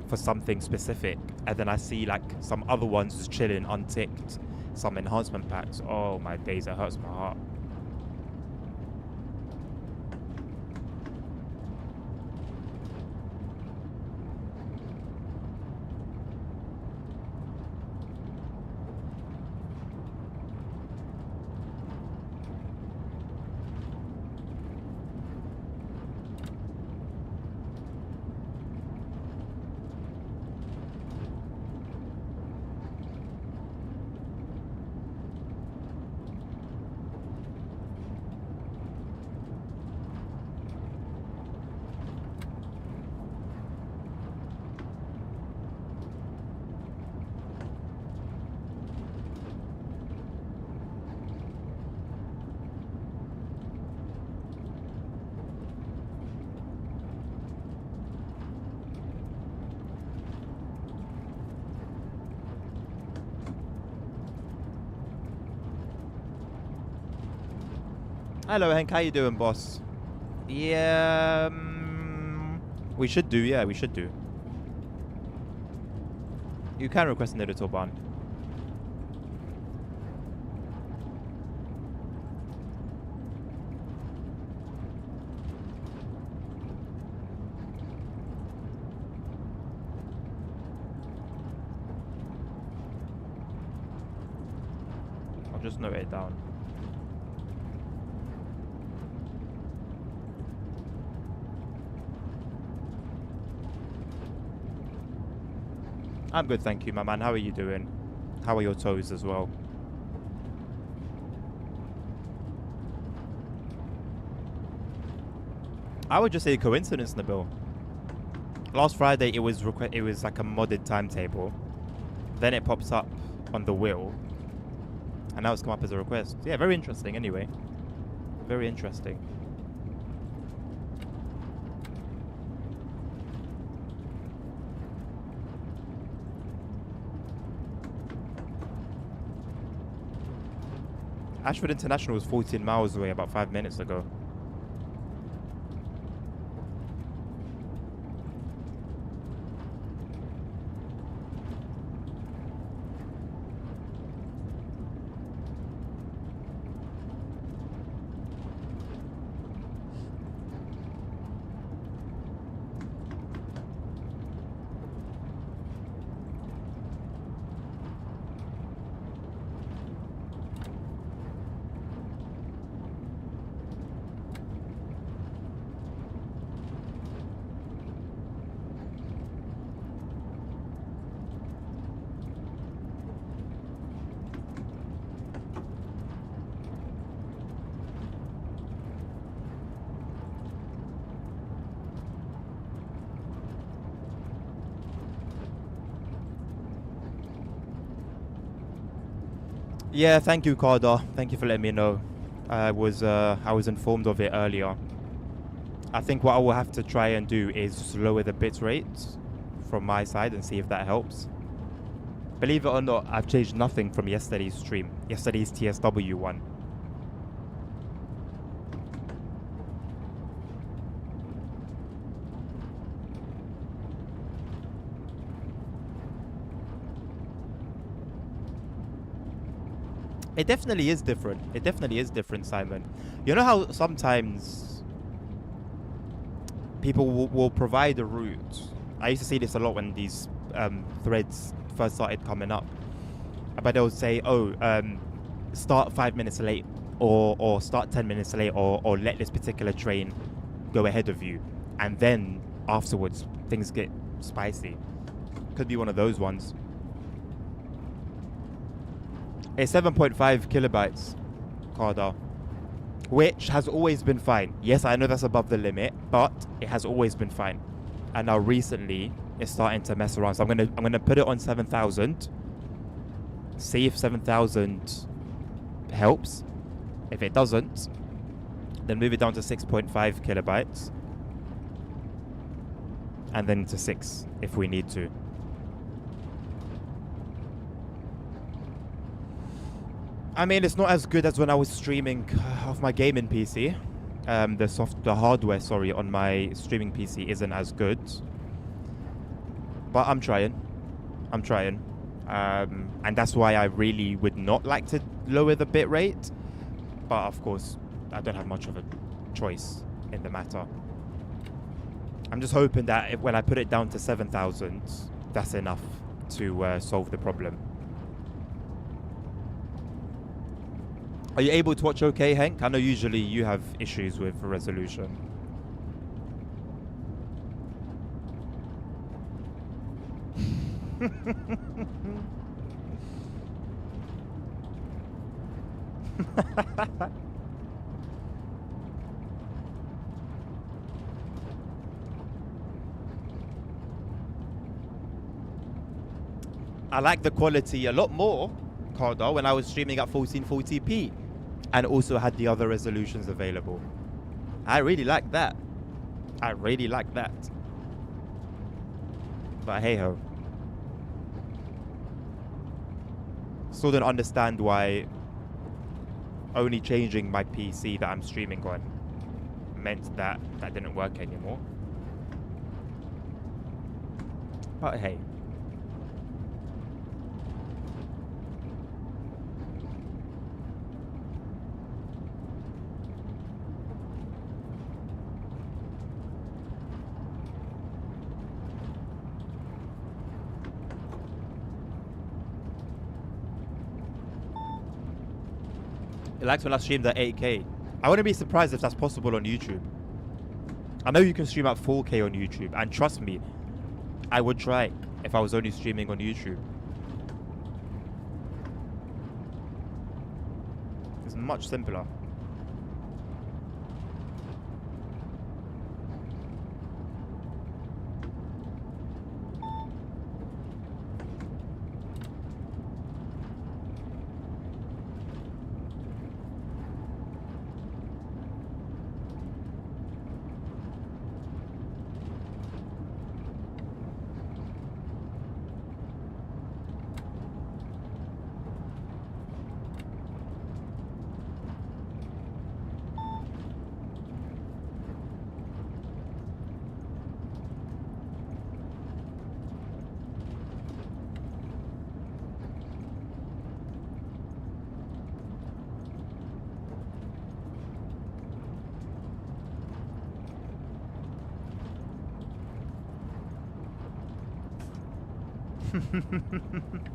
for something specific, and then I see like some other ones just chilling unticked, some enhancement packs. Oh my days, it hurts my heart. Hello, Hank. How you doing, boss? Yeah, we should do. Yeah, we should do. You can request an editor ban. I'll just note it down. I'm good, thank you, my man. How are you doing? How are your toes as well? I would just say coincidence, Nabil. Last Friday it was like a modded timetable. Then it pops up on the wheel, and now it's come up as a request. Yeah, very interesting. Anyway, very interesting. Ashford International was 14 miles away about 5 minutes ago. Yeah, thank you, Carter. Thank you for letting me know. I was informed of it earlier. I think what I will have to try and do is just lower the bit rate from my side and see if that helps. Believe it or not, I've changed nothing from yesterday's stream, yesterday's TSW one. It definitely is different. It definitely is different, Simon. You know how sometimes people will provide a route. I used to see this a lot when these threads first started coming up. But they'll say, oh, start 5 minutes late, or start 10 minutes late, or let this particular train go ahead of you. And then afterwards, things get spicy. Could be one of those ones. It's 7.5 kilobytes, Carda, which has always been fine. Yes, I know that's above the limit, but it has always been fine. And now recently, it's starting to mess around. So I'm gonna put it on 7,000. See if 7,000 helps. If it doesn't, then move it down to 6.5 kilobytes, and then to 6 if we need to. I mean, it's not as good as when I was streaming off my gaming PC. The hardware, sorry, on my streaming PC isn't as good. But I'm trying. And that's why I really would not like to lower the bit rate. But of course, I don't have much of a choice in the matter. I'm just hoping that when I put it down to 7,000, that's enough to solve the problem. Are you able to watch okay, Hank? I know usually you have issues with resolution. I like the quality a lot more, Cardo, when I was streaming at 1440p and also had the other resolutions available. I really like that. But hey ho. Still don't understand why only changing my PC that I'm streaming on meant that didn't work anymore. But hey. It likes when I streamed at 8K. I wouldn't be surprised if that's possible on YouTube. I know you can stream at 4K on YouTube, and trust me, I would try if I was only streaming on YouTube. It's much simpler.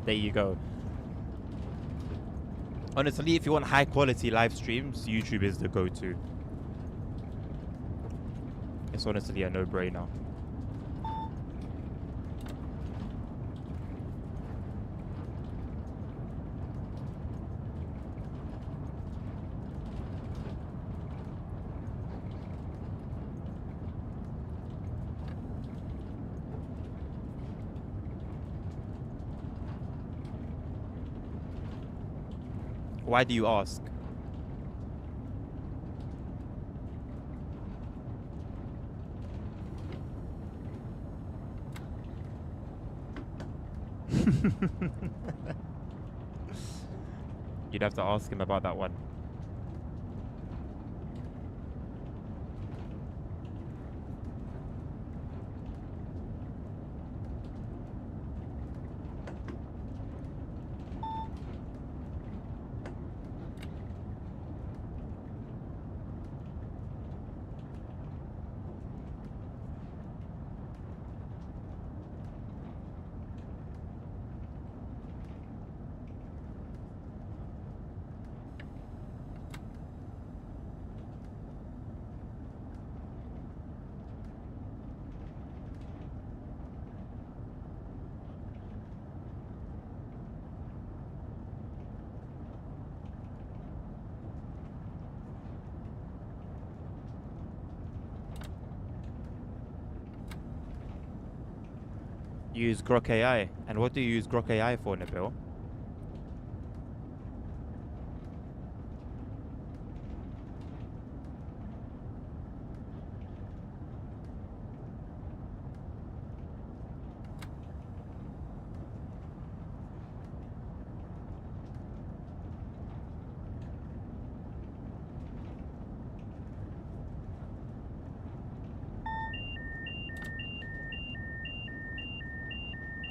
There you go. Honestly, if you want high quality live streams, YouTube is the go-to. It's honestly a no-brainer. Why do you ask? You'd have to ask him about that one. Use Grok AI. And what do you use Grok AI for, Nabil?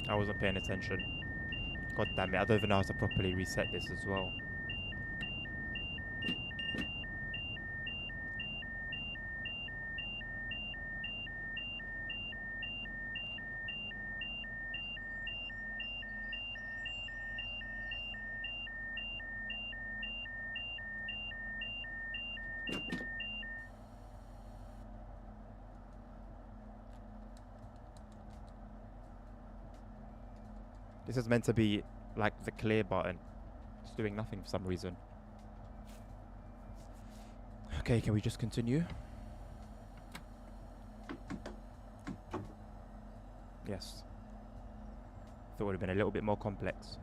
I wasn't paying attention. God damn it, I don't even know how to properly reset this as well. This is meant to be like the clear button. It's doing nothing for some reason. Okay, can we just continue? Yes. Thought it would have been a little bit more complex.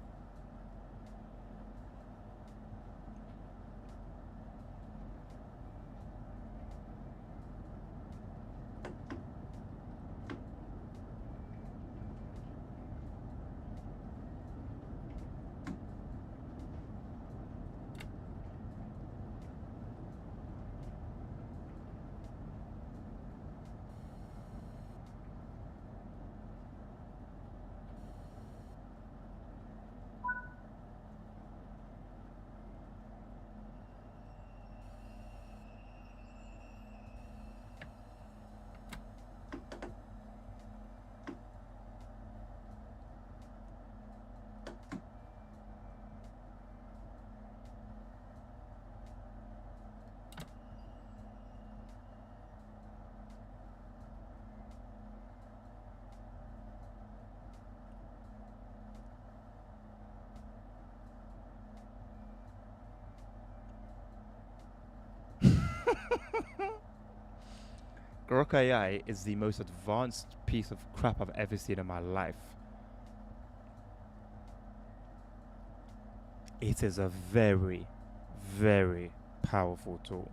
Grok AI is the most advanced piece of crap I've ever seen in my life. It is a very, very powerful tool.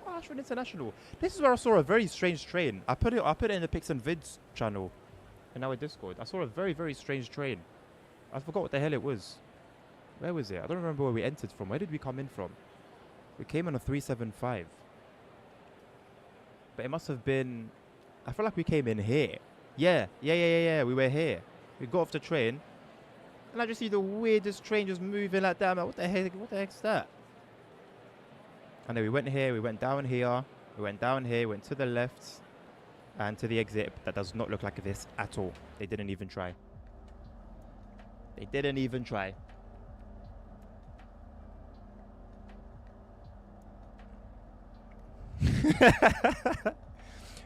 Ashford International. This is where I saw a very strange train. I put it in the Pics and Vids channel in our Discord. I saw a very, very strange train. I forgot what the hell it was. Where was it? I don't remember where we entered from. Where did we come in from? We came on a 375. But it must have been... I feel like we came in here. Yeah. We were here. We got off the train, and I just see the weirdest train just moving like that. I'm like, what the heck? What the heck's that? And then we went here, we went down here, we went down here, went to the left, and to the exit. That does not look like this at all. They didn't even try. They didn't even try.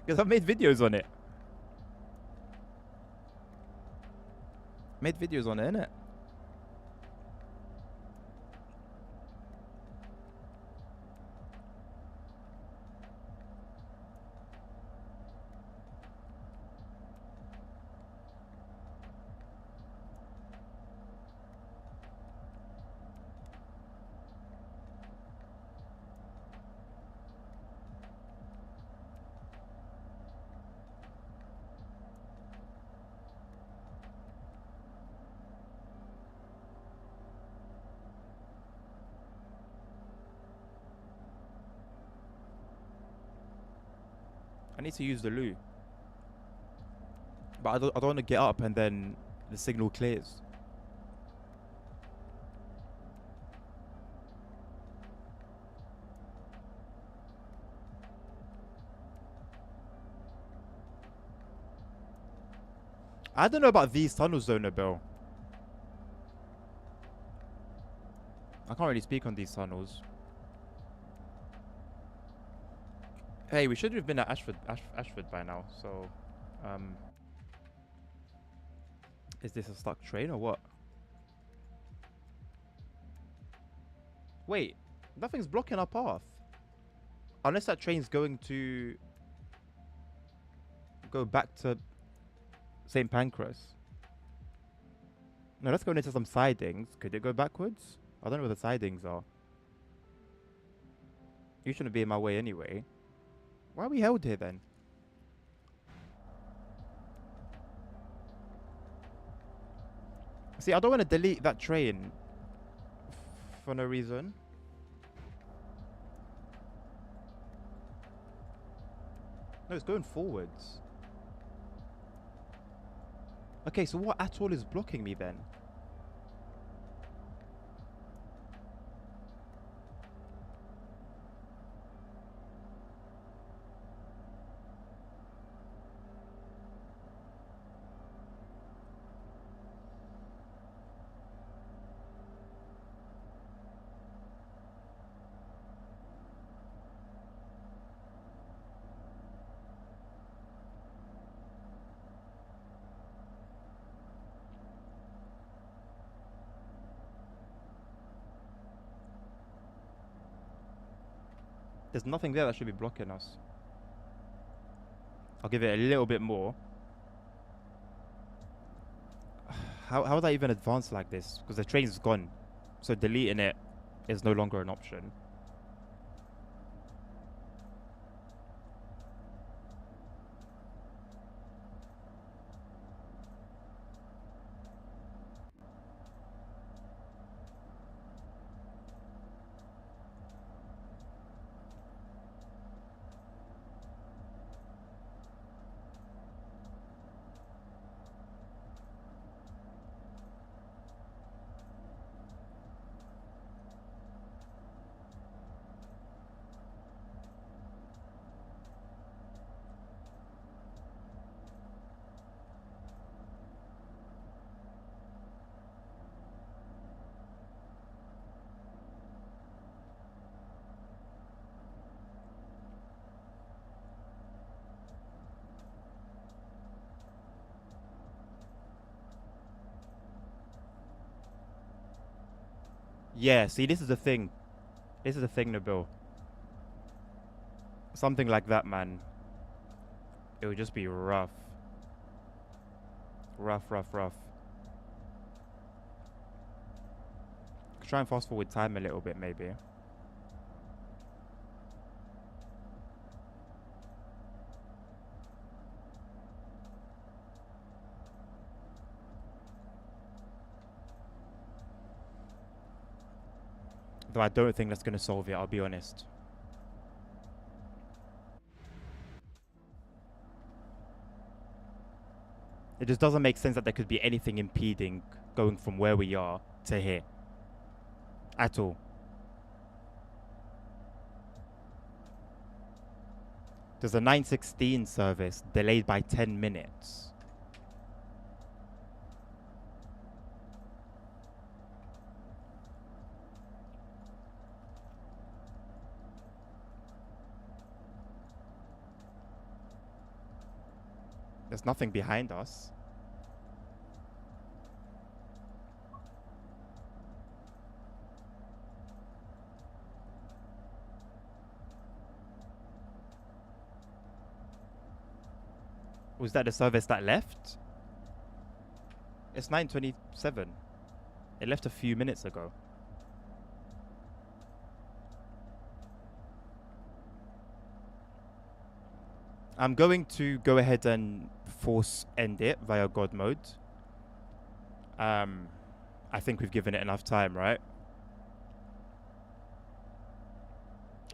Because I've made videos on it. Made videos on it, innit? I need to use the loo. But I don't want to get up and then the signal clears. I don't know about these tunnels though, Nobel. I can't really speak on these tunnels. Hey, we should have been at Ashford by now, so... Is this a stuck train or what? Wait, nothing's blocking our path. Unless that train's going to... go back to St. Pancras. No, let's go into some sidings. Could it go backwards? I don't know where the sidings are. You shouldn't be in my way anyway. Why are we held here then? See, I don't want to delete that train for no reason. No, it's going forwards. Okay, so what at all is blocking me then? There's nothing there that should be blocking us. I'll give it a little bit more. How would I even advance like this? Because the train's gone. So deleting it is no longer an option. Yeah, see, this is the thing. This is the thing, Nabil. Something like that, man. It would just be rough. Rough, rough, rough. Try and fast forward time a little bit, maybe. Though I don't think that's going to solve it, I'll be honest. It just doesn't make sense that there could be anything impeding going from where we are to here. At all. There's a 9:16 service delayed by 10 minutes. There's nothing behind us. Was that the service that left? It's 9:27. It left a few minutes ago. I'm going to go ahead and force end it via God mode. I think we've given it enough time, right?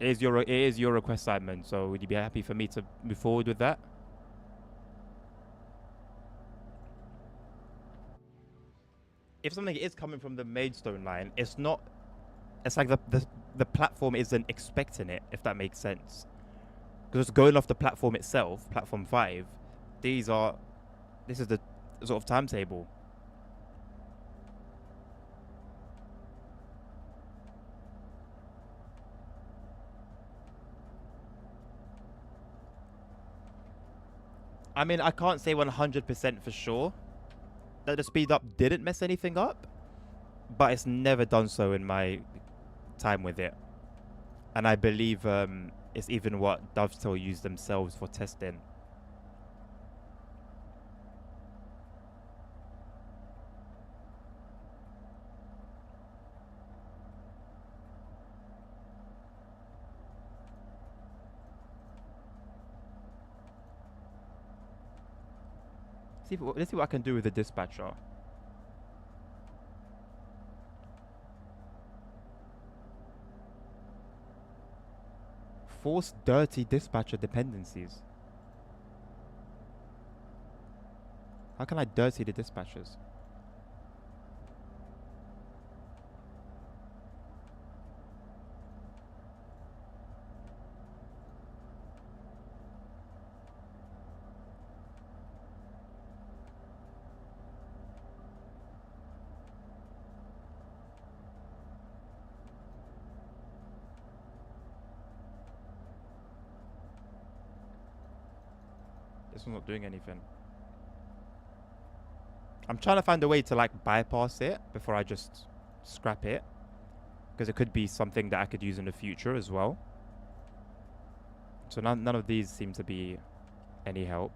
It is your request, Simon. So would you be happy for me to move forward with that? If something is coming from the Maidstone line, it's not. It's like the platform isn't expecting it, if that makes sense. Because going off the platform itself, platform 5, this is the sort of timetable. I mean, I can't say 100% for sure that the speed up didn't mess anything up, but it's never done so in my time with it. And I believe it's even what Dovetail used themselves for testing. Let's see what I can do with the dispatcher. Force dirty dispatcher dependencies. How can I dirty the dispatchers? This one's not doing anything. I'm trying to find a way to like bypass it before I just scrap it, because it could be something that I could use in the future as well. So none of these seem to be any help.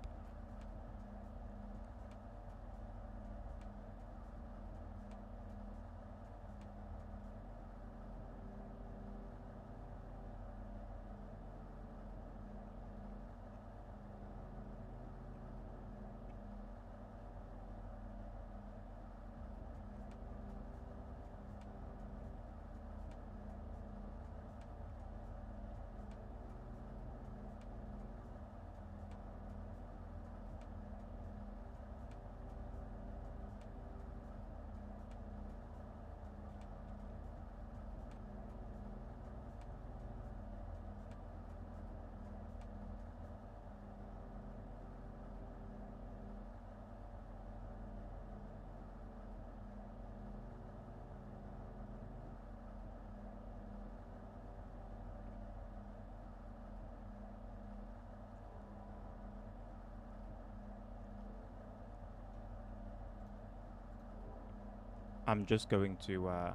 I'm just going to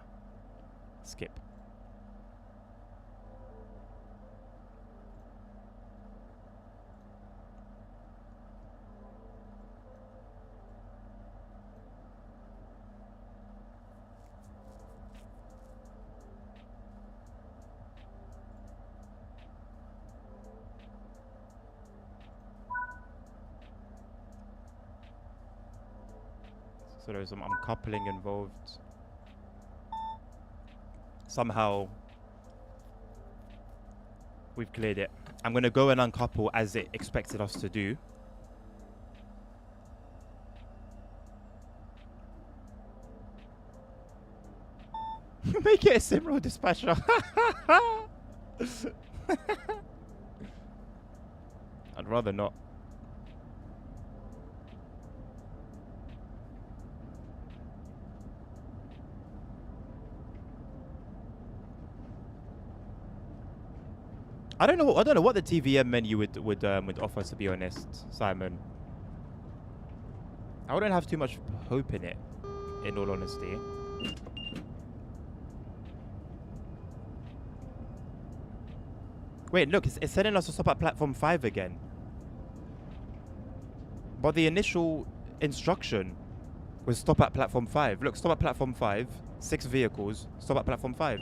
skip. So there's some uncoupling involved. Somehow we've cleared it. I'm going to go and uncouple as it expected us to do. make it a Simro dispatcher. I'd rather not. I don't know what the TVM menu would offer, to be honest, Simon. I wouldn't have too much hope in it, in all honesty. Wait, look, it's sending us to stop at platform 5 again. But the initial instruction was stop at platform 5. Look, stop at platform 5, 6 vehicles, stop at platform 5.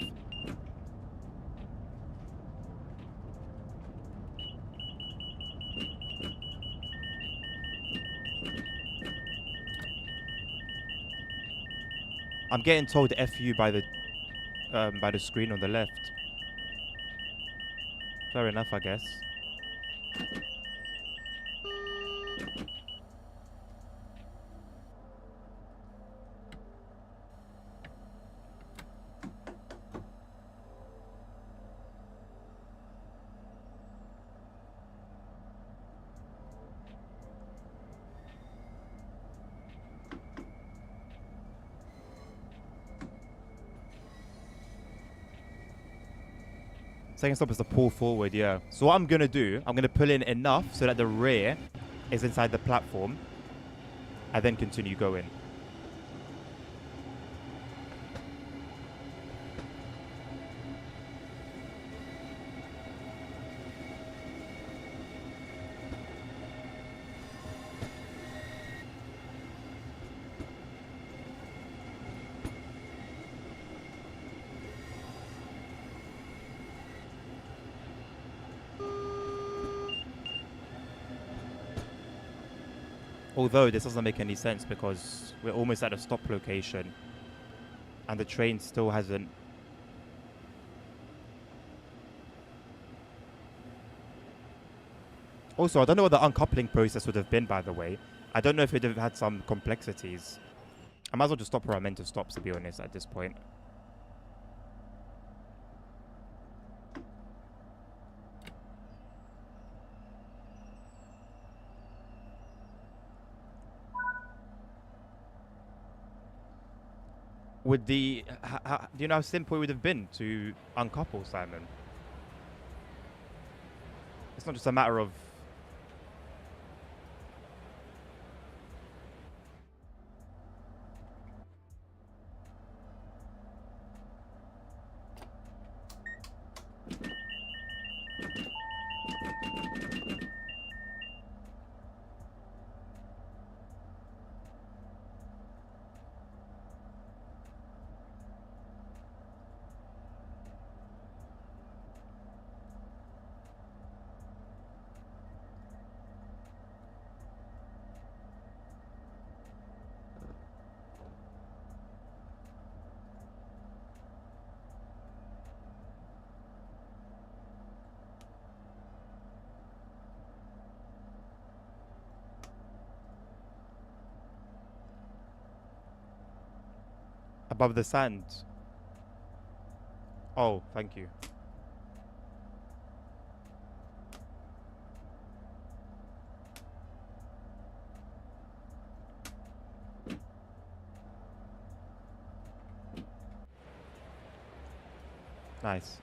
I'm getting told FU by the screen on the left. Fair enough, I guess. Second stop is to pull forward, yeah. So what I'm going to do, I'm going to pull in enough so that the rear is inside the platform and then continue going. Although this doesn't make any sense because we're almost at a stop location and the train still hasn't. Also, I don't know what the uncoupling process would have been, by the way. I don't know if it would have had some complexities. I might as well just stop where I meant to stop, to be honest, at this point. Would the... do you know how simple it would have been to uncouple, Simon? It's not just a matter of... above the sand. Oh, thank you. Nice.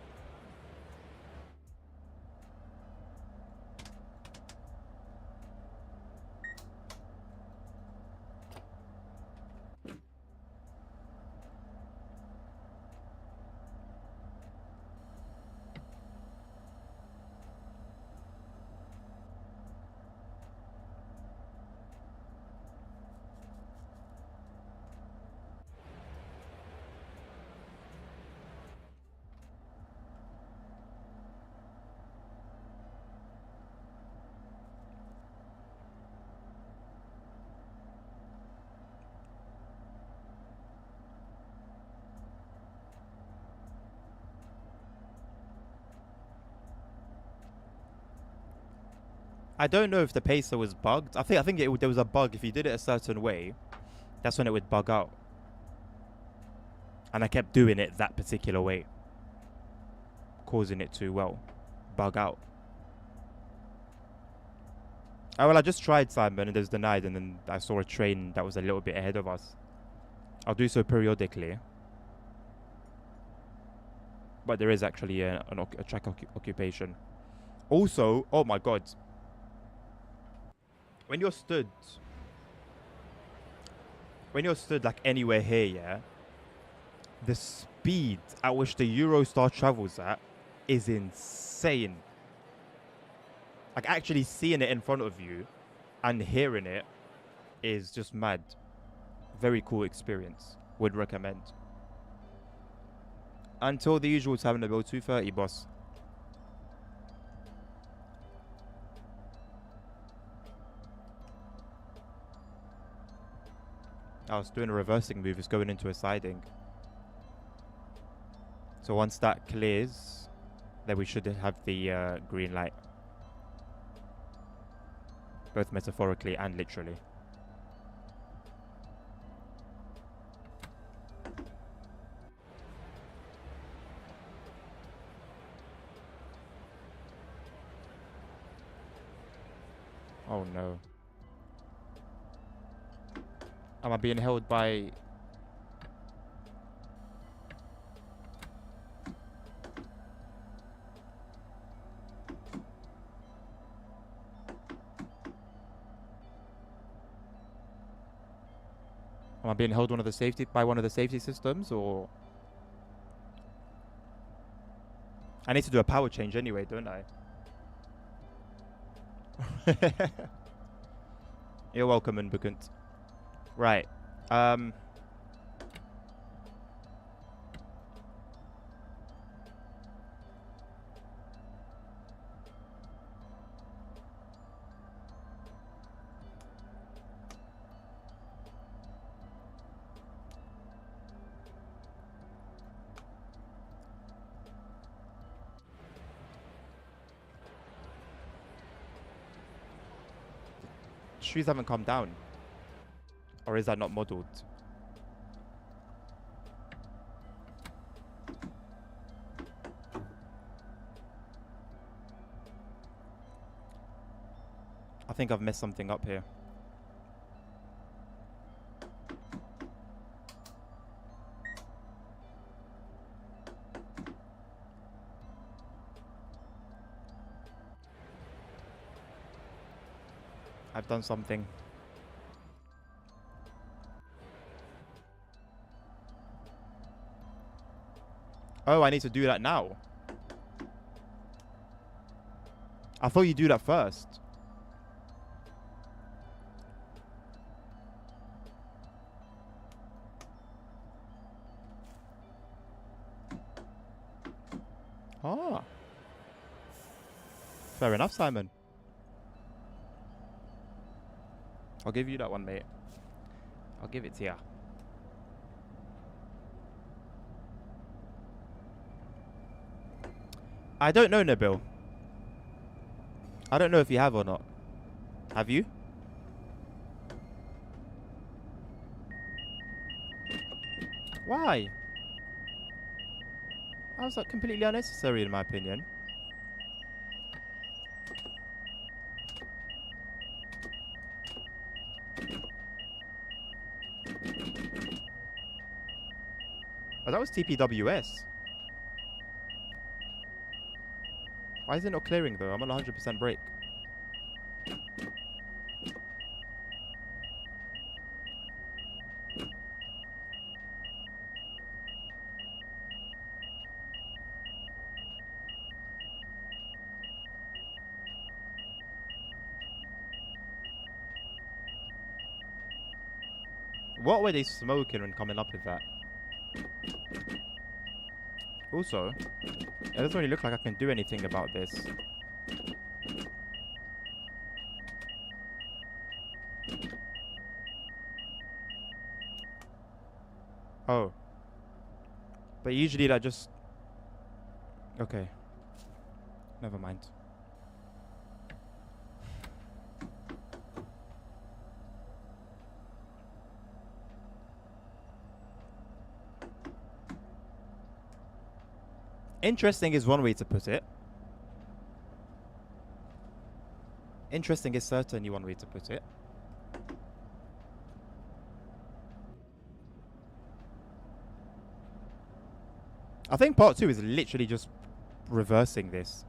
I don't know if the pacer was bugged. I think there was a bug. If you did it a certain way, that's when it would bug out. And I kept doing it that particular way, causing it to, well, bug out. Oh, well, I just tried, Simon, and it was denied, and then I saw a train that was a little bit ahead of us. I'll do so periodically. But there is actually a track occupation. Also, oh my god. When you're stood like anywhere here, yeah, the speed at which the Eurostar travels at is insane. Like actually seeing it in front of you and hearing it is just mad. Very cool experience. Would recommend. Until the usual time to go 2:30, boss. I was doing a reversing move. It's going into a siding. So once that clears, then we should have the green light. Both metaphorically and literally. Oh no. Am I being held by... Am I being held by one of the safety systems, or... I need to do a power change anyway, don't I? You're welcome, Unbekant. Right. Shoes haven't come down. Or is that not modeled? I think I've messed something up here. I've done something. Oh, I need to do that now. I thought you do that first. Ah. Fair enough, Simon. I'll give you that one, mate. I'll give it to you. I don't know, Nabil. I don't know if you have or not. Have you? Why? How was that completely unnecessary in my opinion? Oh, that was TPWS. Why is it not clearing though? I'm on 100% brake. What were they smoking when coming up with that? Also, it doesn't really look like I can do anything about this. Oh. But usually that just... Okay. Never mind. Interesting is one way to put it. Interesting is certainly one way to put it. I think part 2 is literally just reversing this.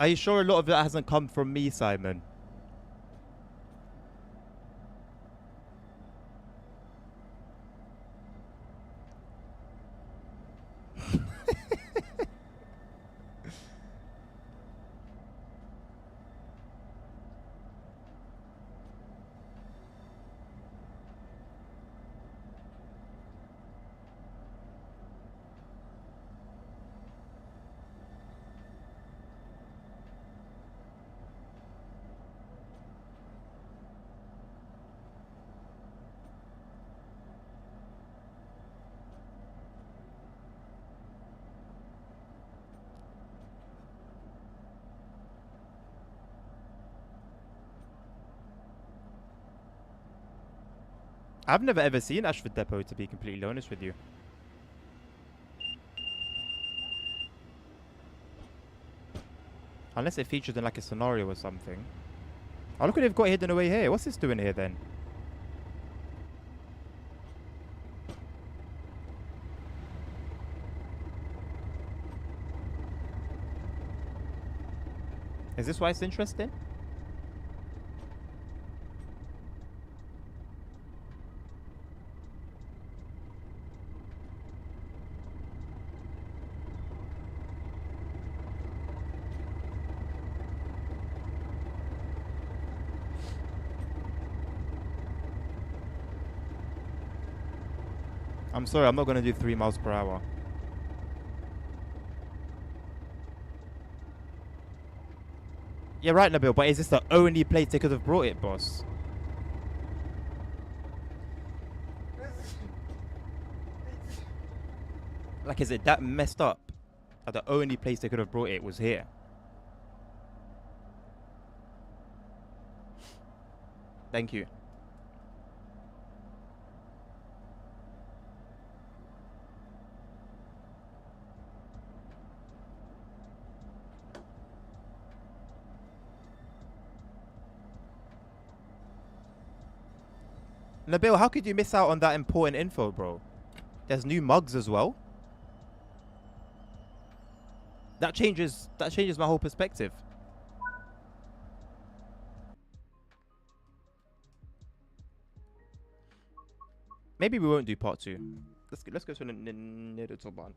Are you sure a lot of that hasn't come from me, Simon? I've never ever seen Ashford Depot, to be completely honest with you. Unless it featured in like a scenario or something. Oh, look what they've got hidden away here. What's this doing here then? Is this why it's interesting? I'm sorry, I'm not going to do 3 miles per hour. You're right, Nabil, but is this the only place they could have brought it, boss? Like, is it that messed up that the only place they could have brought it was here? Thank you. Nabil, how could you miss out on that important info, bro? There's new mugs as well. That changes my whole perspective. Maybe we won't do part 2. Let's go to the Nidotobahn.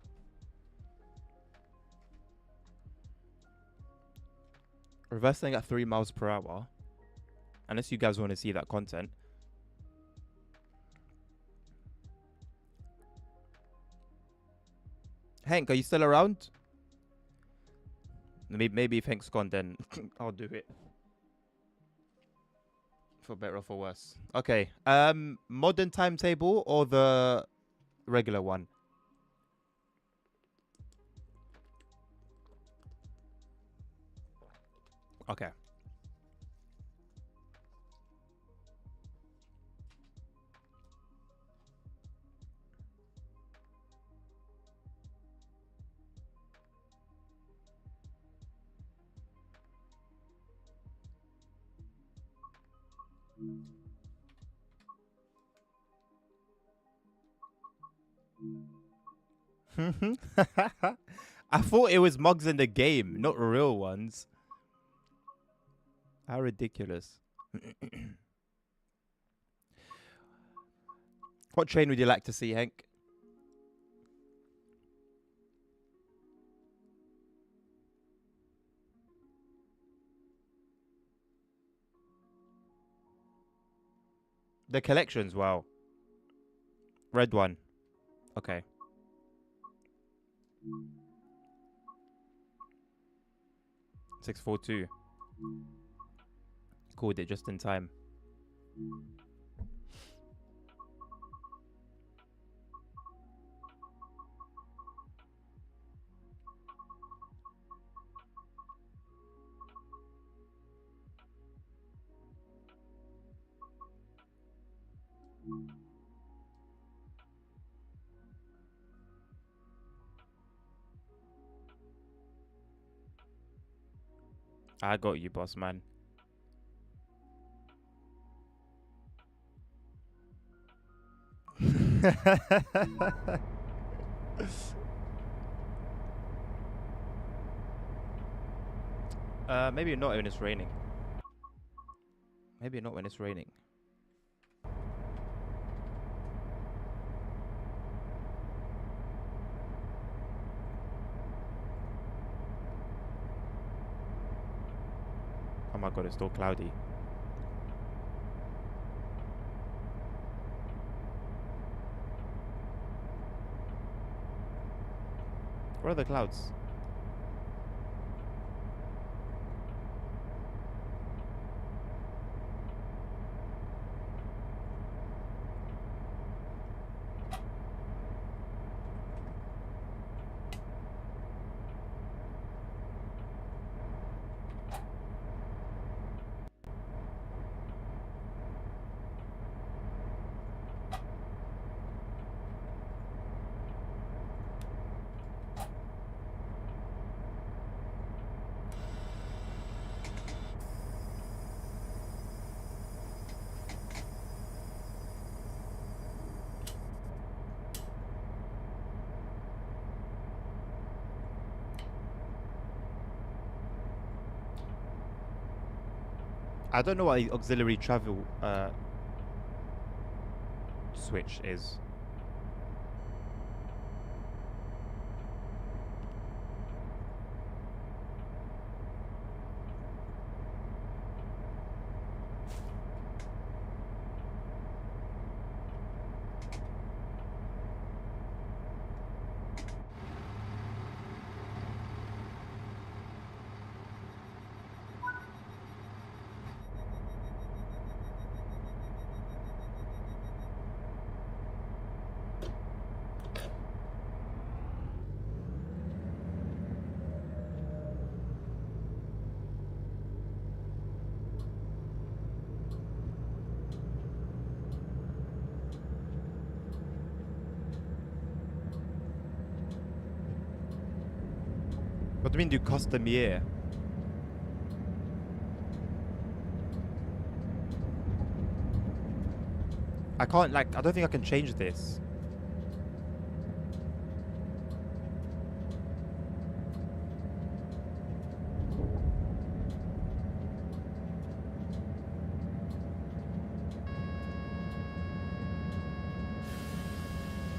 Reversing at 3 miles per hour. Unless you guys want to see that content. Hank, are you still around? Maybe if Hank's gone, then I'll do it. For better or for worse. Okay. Modern timetable or the regular one? Okay. I thought it was mugs in the game, not real ones. How ridiculous. What train would you like to see, Hank? The collections, wow. Red one. Okay. Six 4 2. Called it just in time. I got you, boss man. Maybe not when it's raining. Maybe not when it's raining. Oh my god, it's still cloudy. Where are the clouds? I don't know what the auxiliary travel switch is. What do you mean do custom year? I can't, like, I don't think I can change this.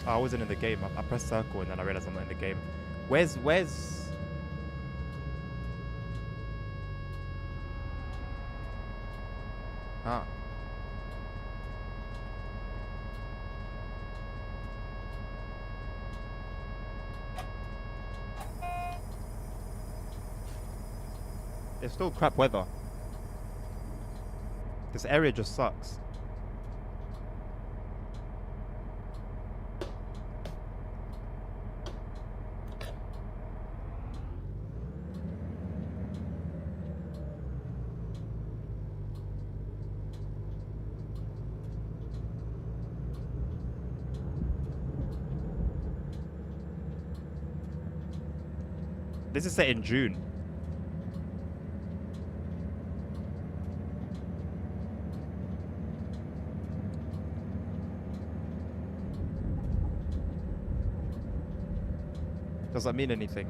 Oh, I wasn't in the game. I pressed circle and then I realized I'm not in the game. Where's... Ah. It's still crap weather. This area just sucks. This is set in June. Does that mean anything?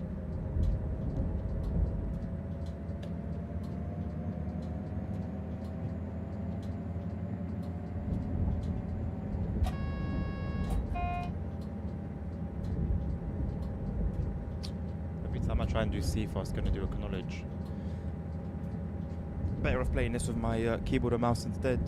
Every time I try and do C4, it's going to do acknowledge. Better off playing this with my keyboard and mouse instead.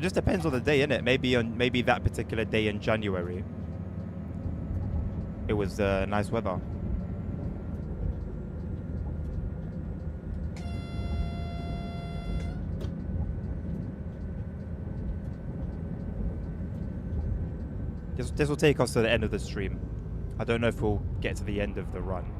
just depends on the day, innit? Maybe that particular day in January, it was nice weather. This will take us to the end of the stream. I don't know if we'll get to the end of the run.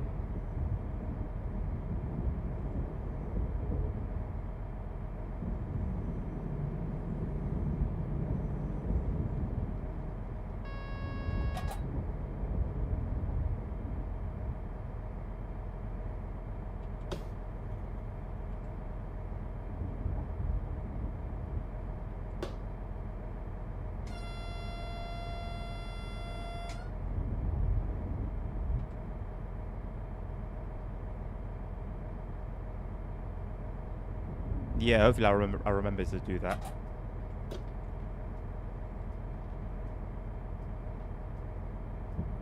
Yeah, hopefully I remember to do that.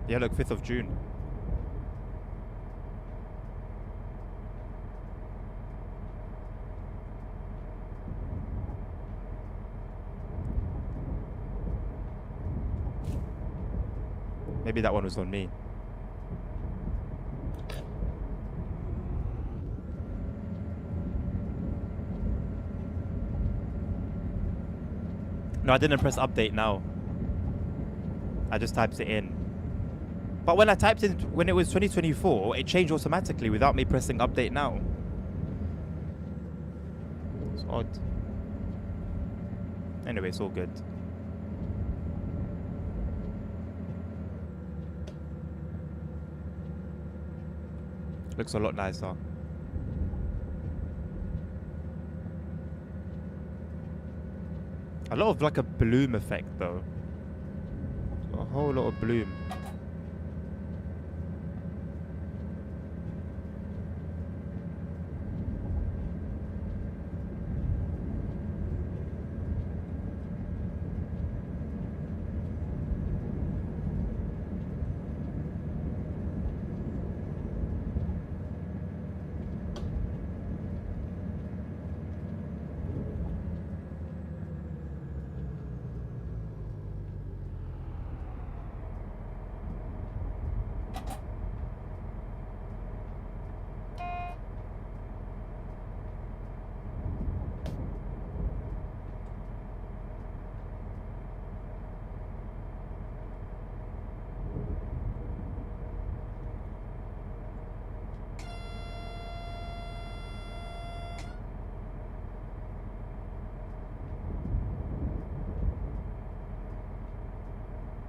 Yeah, look, 5th of June. Maybe that one was on me. No, I didn't press update now. I just typed it in. But when I typed in, when it was 2024, it changed automatically without me pressing update now. It's odd. Anyway, it's all good. Looks a lot nicer. A lot of like a bloom effect though. A whole lot of bloom.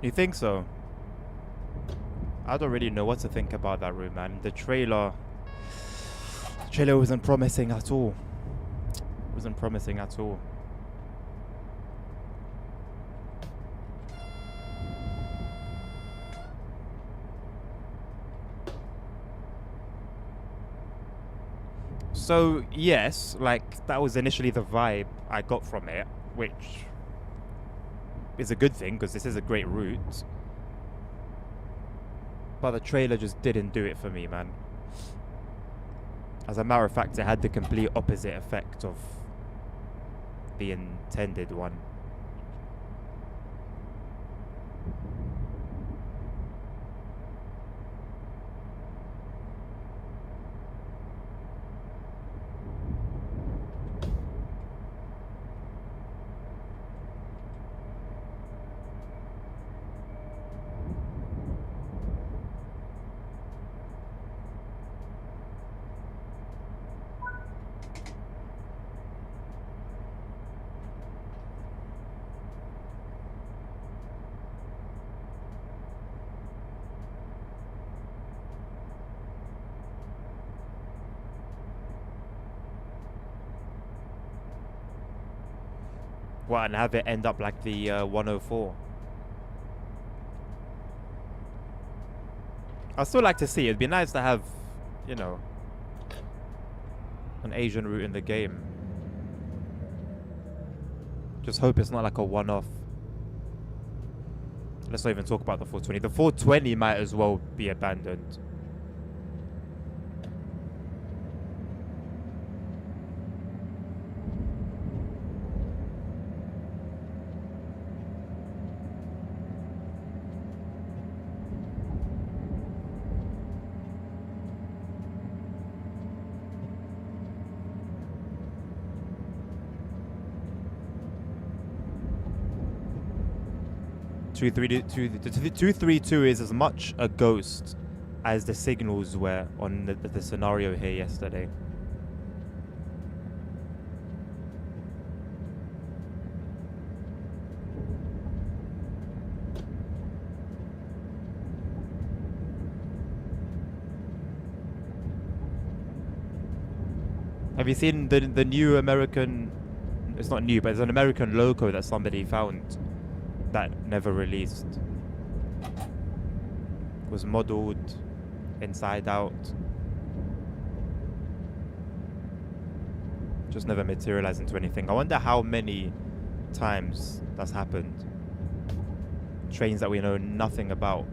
You think so? I don't really know what to think about that room, man. The trailer wasn't promising at all. Wasn't promising at all. So yes, like that was initially the vibe I got from it, which is a good thing because this is a great route. But the trailer just didn't do it for me, man. As a matter of fact, it had the complete opposite effect of the intended one. What, and have it end up like the 104? I'd still like to see. It'd be nice to have, you know, an Asian route in the game. Just hope it's not like a one-off. Let's not even talk about the 420. The 420 might as well be abandoned. The 232 is as much a ghost as the signals were on the scenario here yesterday. Have you seen the new American? It's not new, but it's an American logo that somebody found that never released. It was modeled inside out. Just never materialized into anything. I wonder how many times that's happened. Trains that we know nothing about.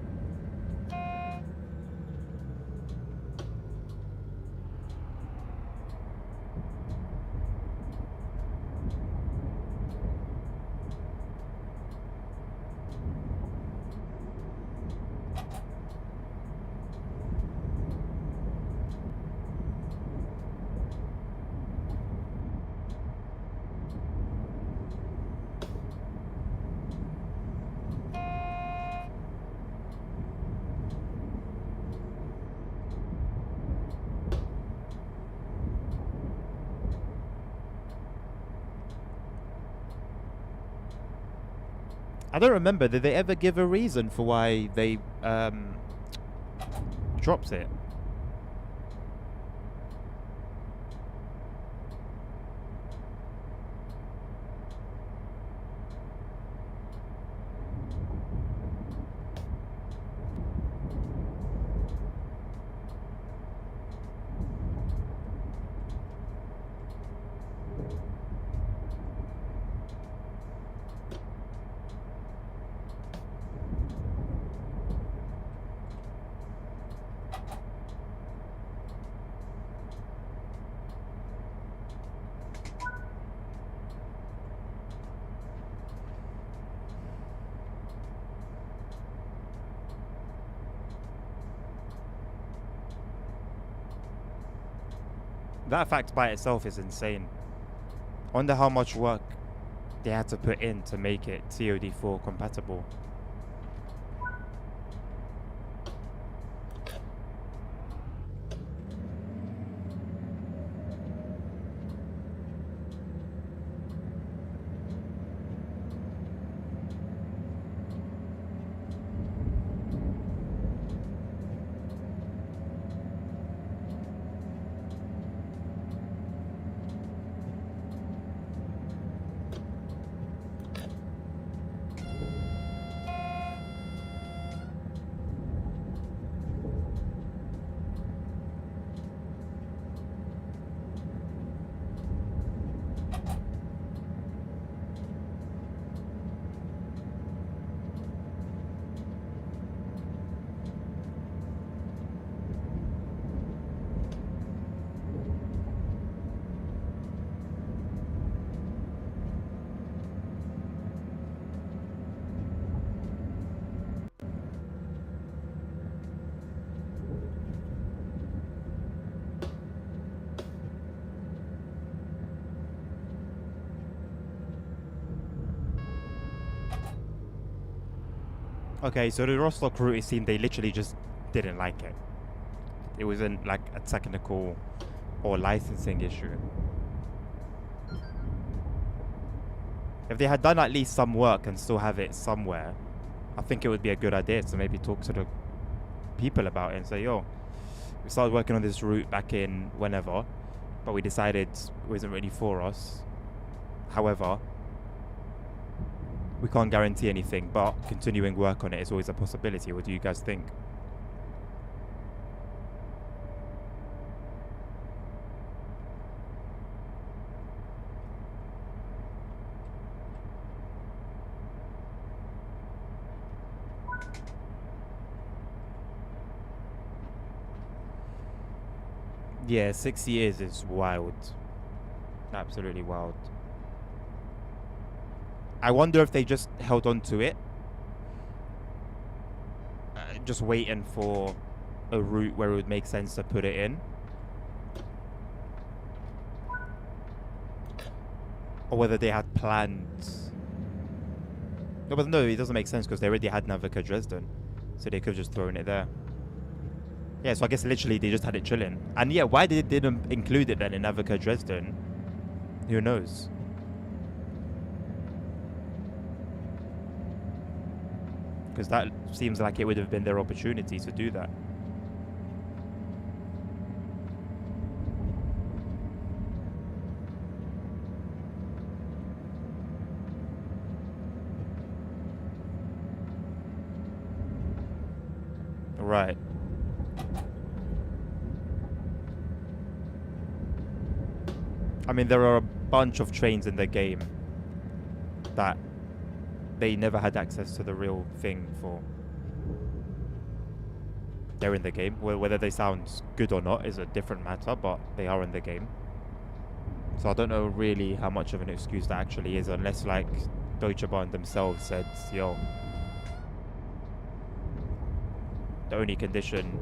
I don't remember. Did they ever give a reason for why they dropped it? That fact by itself is insane. I wonder how much work they had to put in to make it COD4 compatible. Okay, so the Rostock route, it seemed they literally just didn't like it. It wasn't like a technical or licensing issue. If they had done at least some work and still have it somewhere, I think it would be a good idea to maybe talk to the people about it and say, yo, we started working on this route back in whenever, but we decided it wasn't really for us. However, we can't guarantee anything, but continuing work on it is always a possibility. What do you guys think? Yeah, 6 years is wild. Absolutely wild. I wonder if they just held on to it, just waiting for a route where it would make sense to put it in. Or whether they had planned No, but no, it doesn't make sense because they already had Navica Dresden. So they could have just thrown it there. Yeah, so I guess literally they just had it chilling. And yeah, why they didn't include it then in Navica Dresden? Who knows? Because that seems like it would have been their opportunity to do that. Right. I mean, there are a bunch of trains in the game that they never had access to the real thing for. They're in the game. Whether they sound good or not is a different matter, but they are in the game. So I don't know really how much of an excuse that actually is, unless like Deutsche Bahn themselves said, yo, the only condition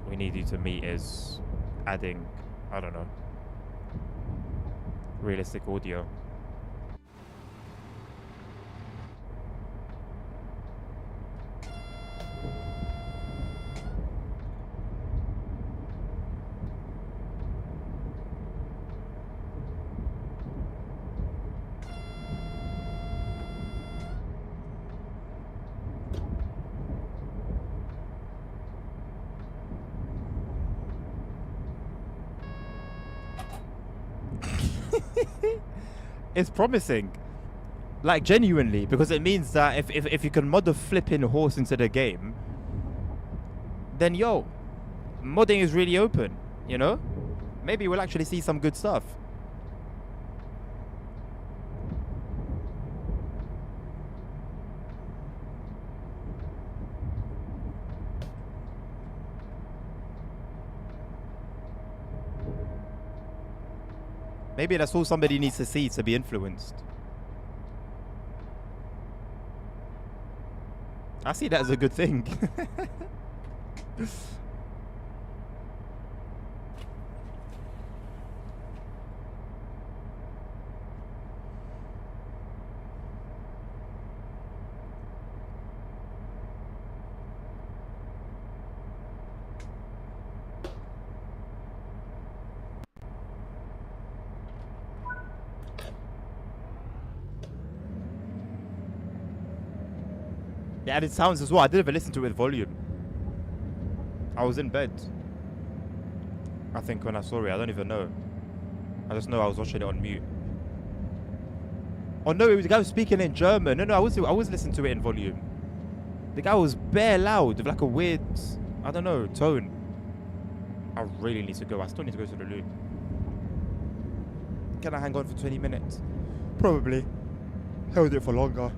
we need you to meet is adding, I don't know, realistic audio. It's promising, like genuinely, because it means that if you can mod a flipping horse into the game, then yo, modding is really open, you know? Maybe we'll actually see some good stuff. Maybe that's all somebody needs to see to be influenced. I see that as a good thing. Yeah, and it sounds as well. I didn't even listen to it with volume. I was in bed, I think, when I saw it. I don't even know. I just know I was watching it on mute. Oh no, the guy was speaking in German. No, I was listening to it in volume. The guy was bare loud with like a weird, I don't know, tone. I really need to go. I still need to go to the loo. Can I hang on for 20 minutes? Probably. Held it for longer.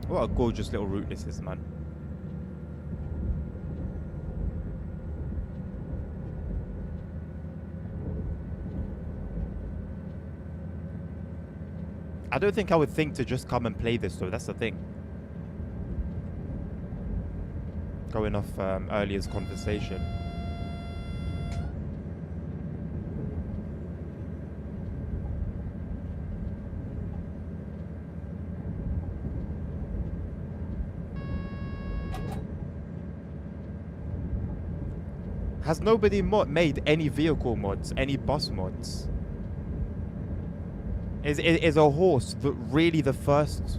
What a gorgeous little route this is, man. I don't think I would think to just come and play this though, that's the thing. Going off earlier's conversation. Has nobody made any vehicle mods, any bus mods? Is a horse really the first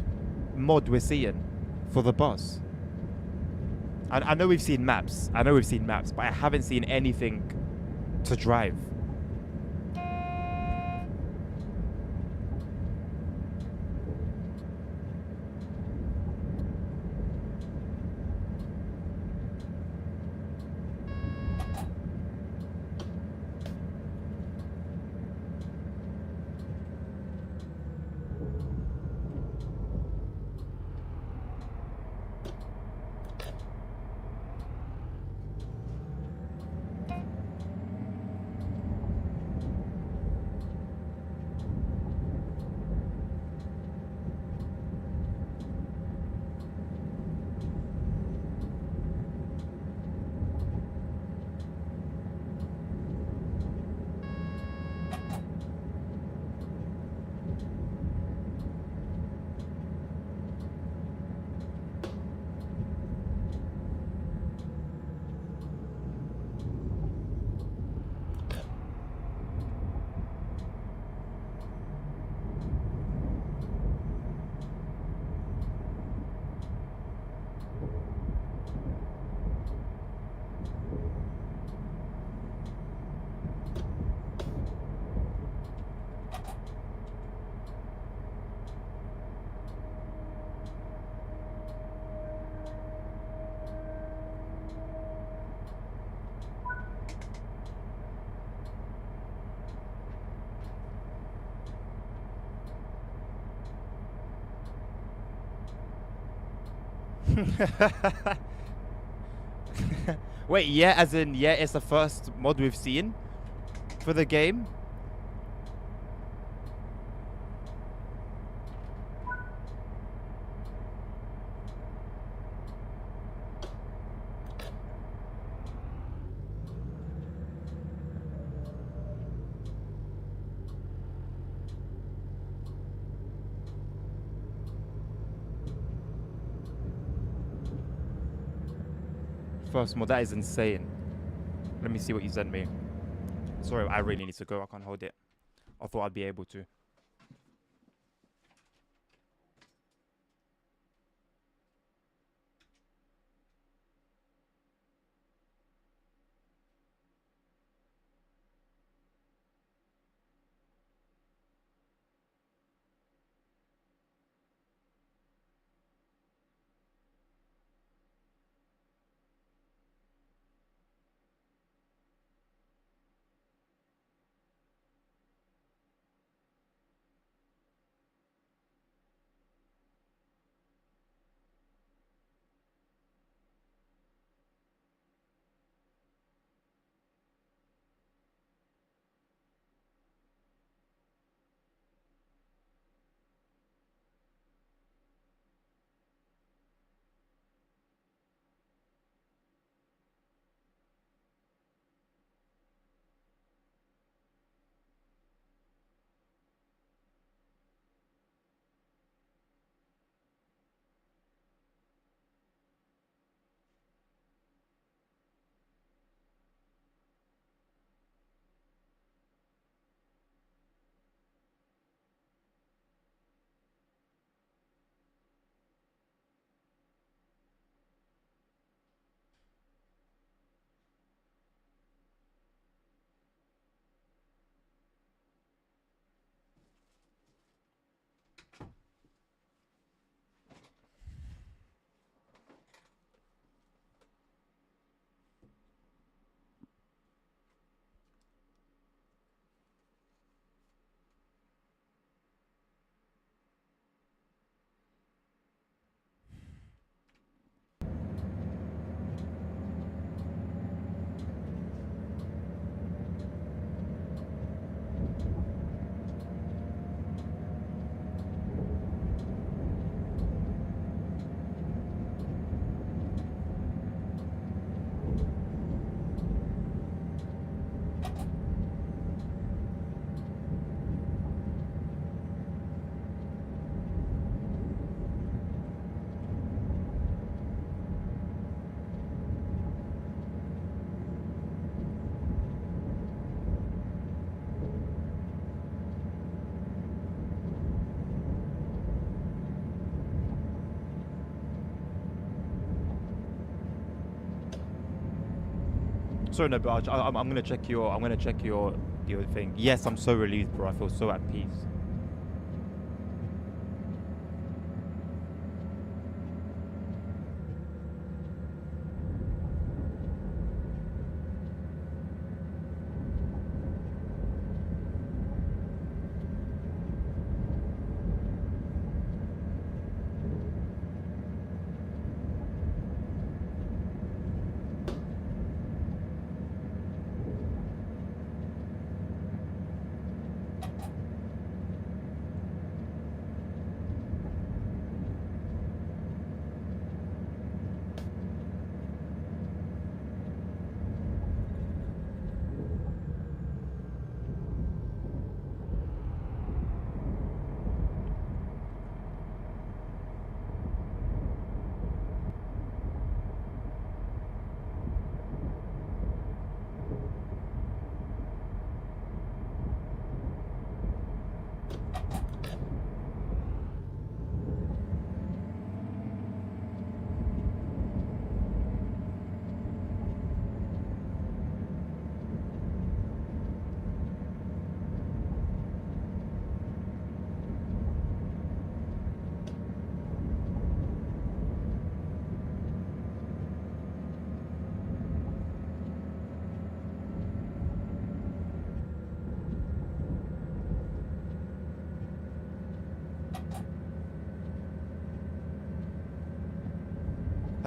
mod we're seeing for the bus? I know we've seen maps. But I haven't seen anything to drive. Wait, yeah, as in, yeah, it's the first mod we've seen for the game. First mod, that is insane. Let me see what you sent me. Sorry, I really need to go. I can't hold it. I thought I'd be able to. Sorry, no, but I'm gonna check your. I'm gonna check your thing. Yes, I'm so relieved, bro. I feel so at peace.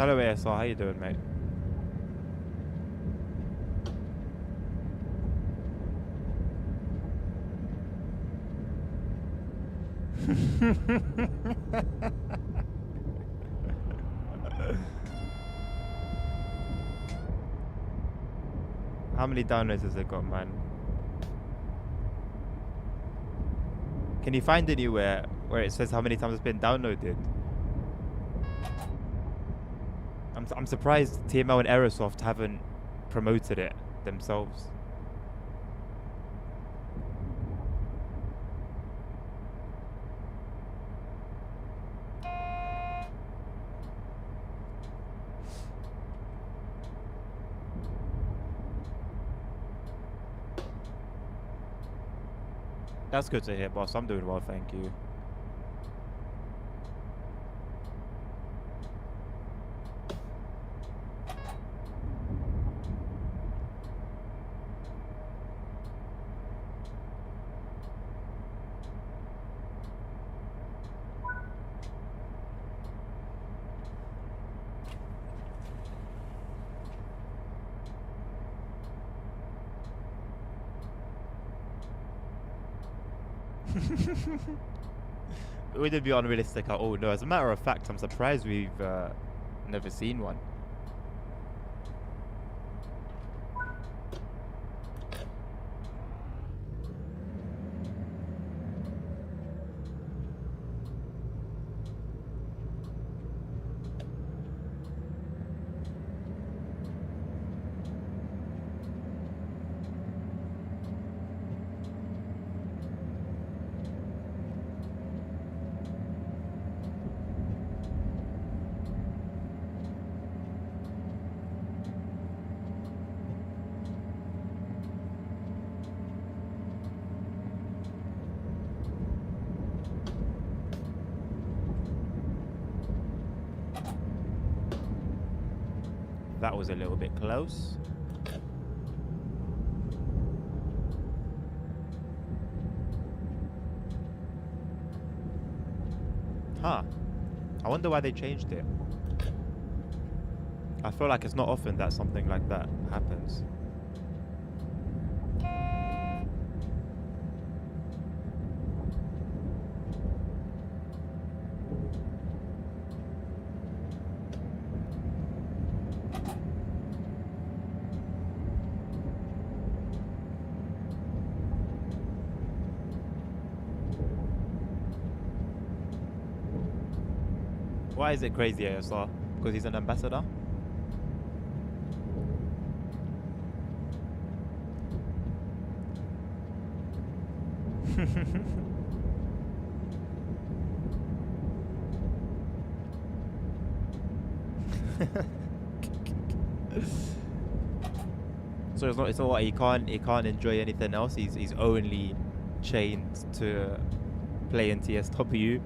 Hello ASR, how you doing, mate? How many downloads has it got, man? Can you find anywhere where it says how many times it's been downloaded? I'm surprised TML and Aerosoft haven't promoted it themselves. That's good to hear, boss. I'm doing well, thank you. It wouldn't be unrealistic at all. No, as a matter of fact, I'm surprised we've never seen one. That was a little bit close. Huh. I wonder why they changed it. I feel like it's not often that something like that happens. Why is it crazy, ASR? Because he's an ambassador? So it's not what he can't enjoy anything else. He's only chained to play in TSW.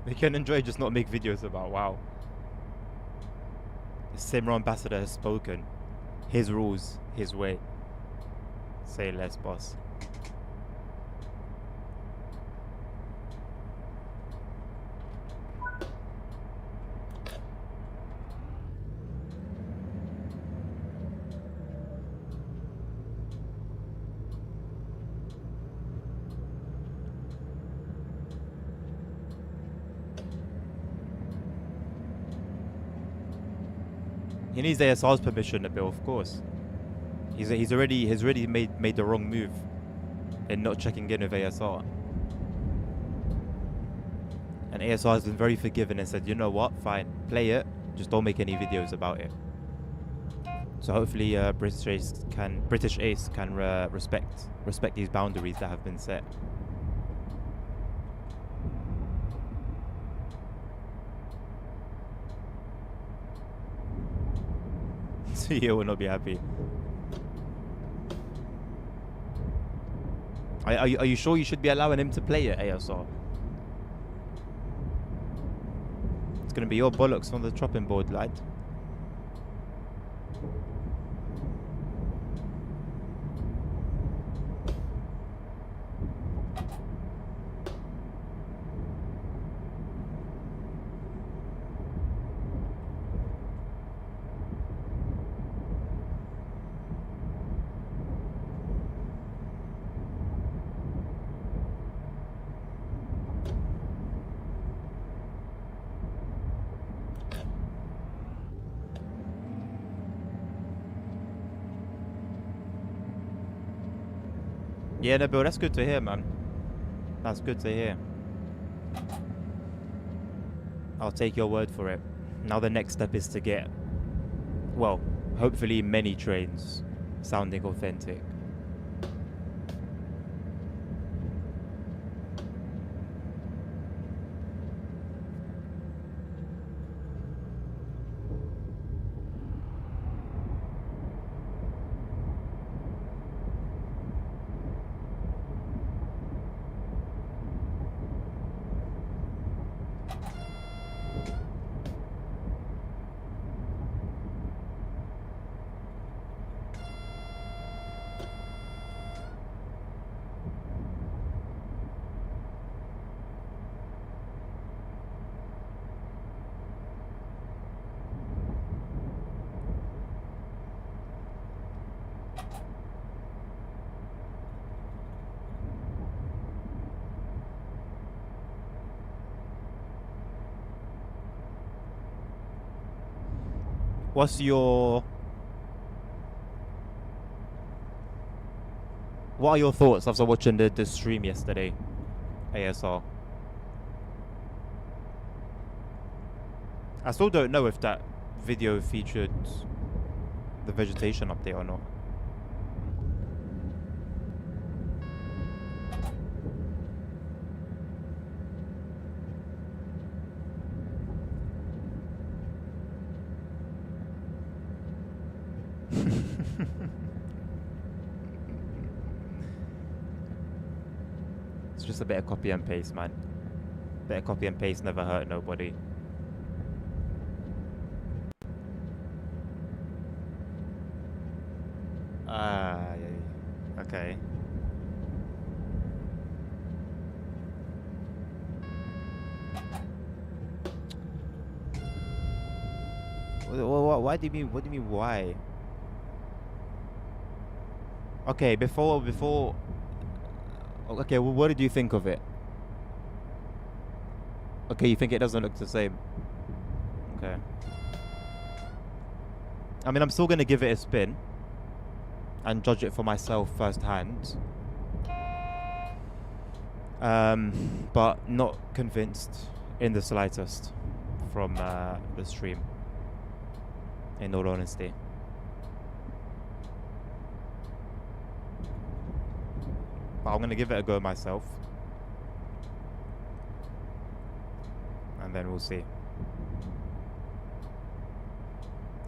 He can enjoy, just not make videos about. Wow. The Simra ambassador has spoken. His rules, his way. Say less, boss. He needs ASR's permission to bill, of course. He's already made the wrong move in not checking in with ASR. And ASR has been very forgiving and said, you know what, fine, play it, just don't make any videos about it. So hopefully British Ace can respect these boundaries that have been set. CEO will not be happy. Are you sure you should be allowing him to play it, ASR? It's gonna be your bollocks on the chopping board, lad. Yeah, Nabil, that's good to hear, man. That's good to hear. I'll take your word for it. Now the next step is to get, well, hopefully many trains sounding authentic. What are your thoughts after watching the stream yesterday, ASR? I still don't know if that video featured the vegetation update or not. It's just a bit of copy and paste, man. Bit of copy and paste never hurt nobody. Yeah. Okay. Why do you mean? What do you mean? Why? Okay, before. Okay, well, what did you think of it? Okay, you think it doesn't look the same? Okay. I mean, I'm still gonna give it a spin and judge it for myself firsthand. But not convinced in the slightest from the stream, in all honesty. But I'm gonna give it a go myself, and then we'll see.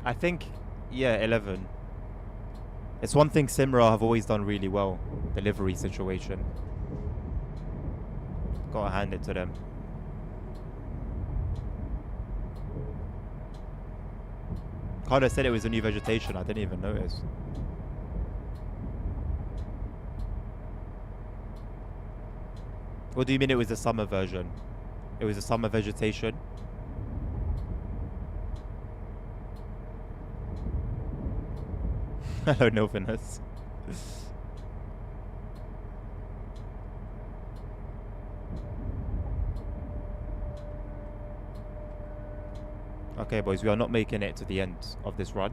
I think, yeah, 11. It's one thing Simra have always done really well, delivery situation. Gotta hand it to them. Carter said it was a new vegetation, I didn't even notice. What do you mean it was a summer version? It was a summer vegetation? Hello, Nilfinus. Okay, boys, we are not making it to the end of this run.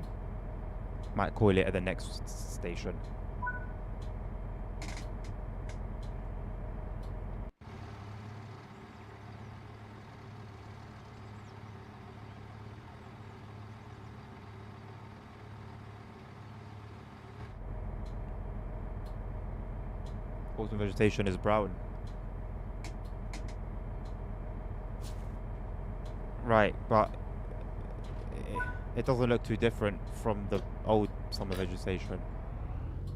Might call it at the next station. Autumn vegetation is brown. Right, but it doesn't look too different from the old summer vegetation.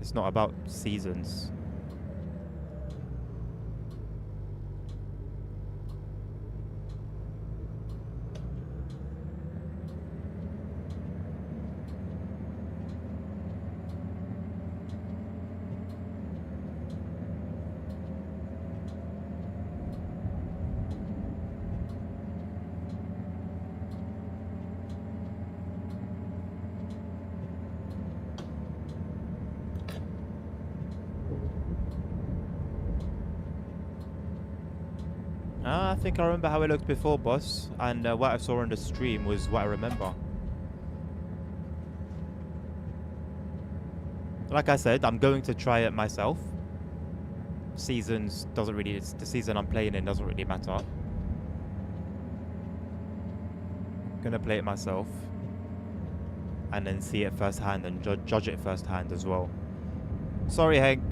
It's not about seasons. I think I remember how it looked before, boss, and what I saw on the stream was what I remember. Like I said, I'm going to try it myself. Seasons doesn't really. It's the season I'm playing in doesn't really matter. Gonna play it myself, and then see it firsthand and judge it firsthand as well. Sorry, Hank.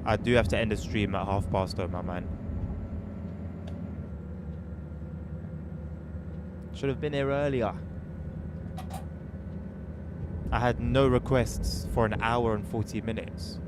I do have to end the stream at past though, my man. Should have been here earlier. I had no requests for an hour and 40 minutes.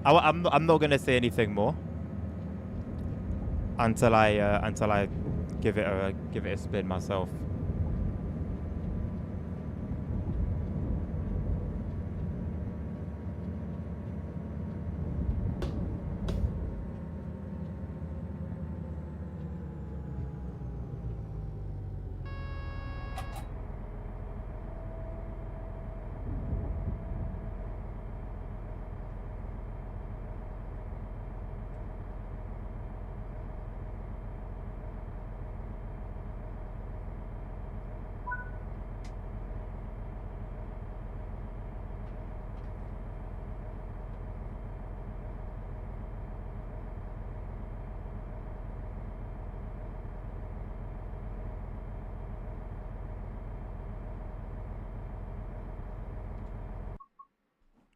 I'm not gonna say anything more until I give it a spin myself.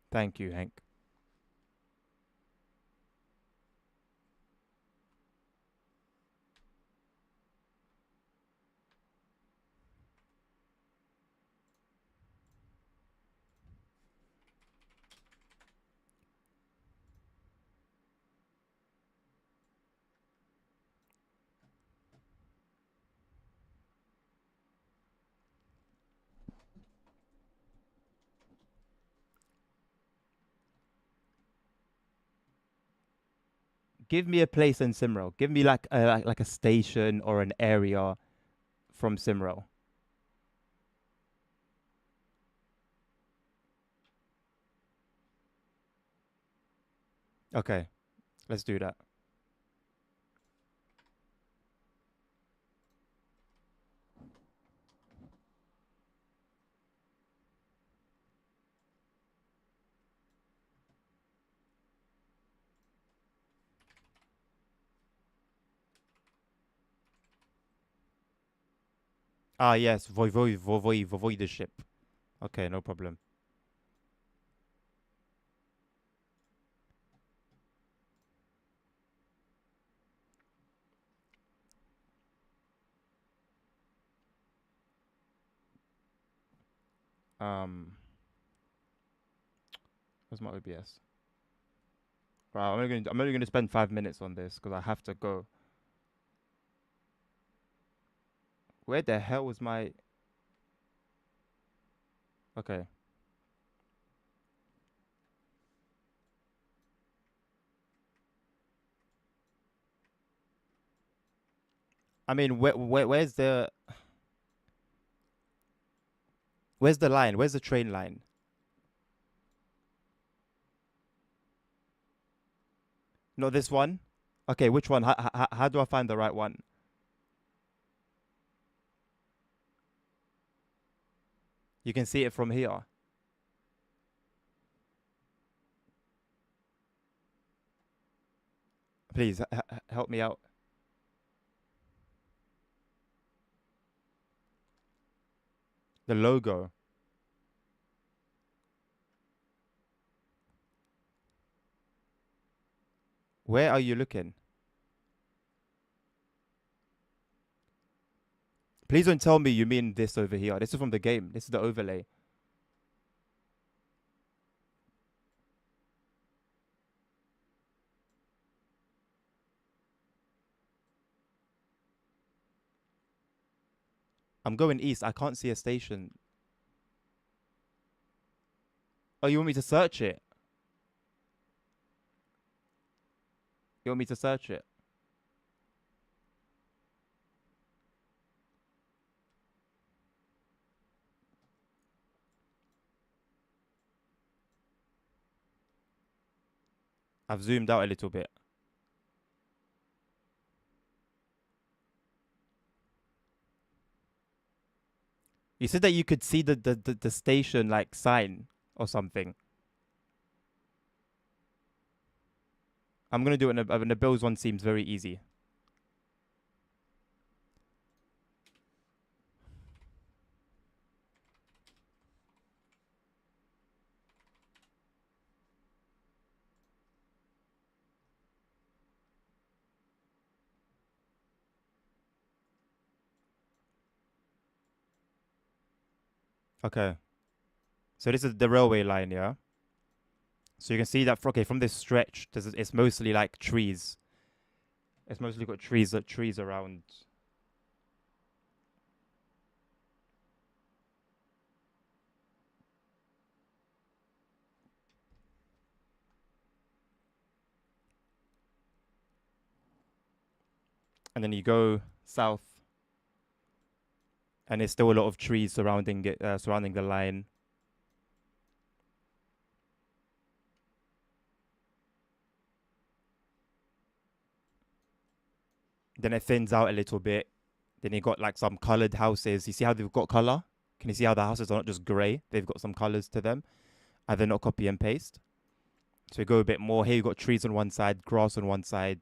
Thank you, Hank. Give me a place in Simrel. Give me like a station or an area from Simrel. Okay, let's do that. Ah, yes, voivodeship. Okay, no problem. Um, where's my OBS? Right, I'm only gonna spend 5 minutes on this because I have to go. Where the hell was my? Okay. I mean, where's the line? Where's the train line? Not this one. Okay, which one? How do I find the right one? You can see it from here. Please help me out. The logo. Where are you looking? Please don't tell me you mean this over here. This is from the game. This is the overlay. I'm going east. I can't see a station. Oh, you want me to search it? You want me to search it? I've zoomed out a little bit. You said that you could see the station like sign or something. I'm gonna do it in the Bills one seems very easy. Okay. So this is the railway line, yeah? So you can see that okay, from this stretch, it's mostly like trees. It's mostly got trees around. And then you go south, and there's still a lot of trees surrounding it, surrounding the line. Then it thins out a little bit. Then you got like some colored houses. You see how they've got color? Can you see how the houses are not just grey? They've got some colors to them, and they're not copy and paste. So you go a bit more. Here you got trees on one side, grass on one side.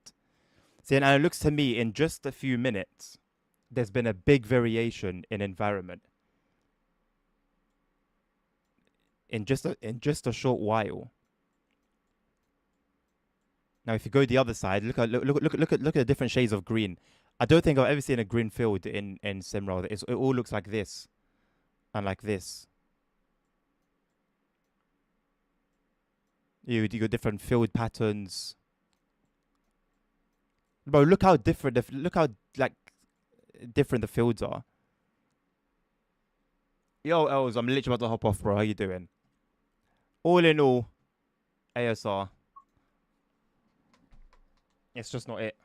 See, and it looks to me in just a few minutes, there's been a big variation in environment. In just a short while. Now, if you go the other side, look at the different shades of green. I don't think I've ever seen a green field in Simrel. It all looks like this and like this. You got different field patterns. Bro, look how different. Look how like different the fields are. Yo, Els, I'm literally about to hop off, bro. How you doing? All in all, ASR. It's just not it.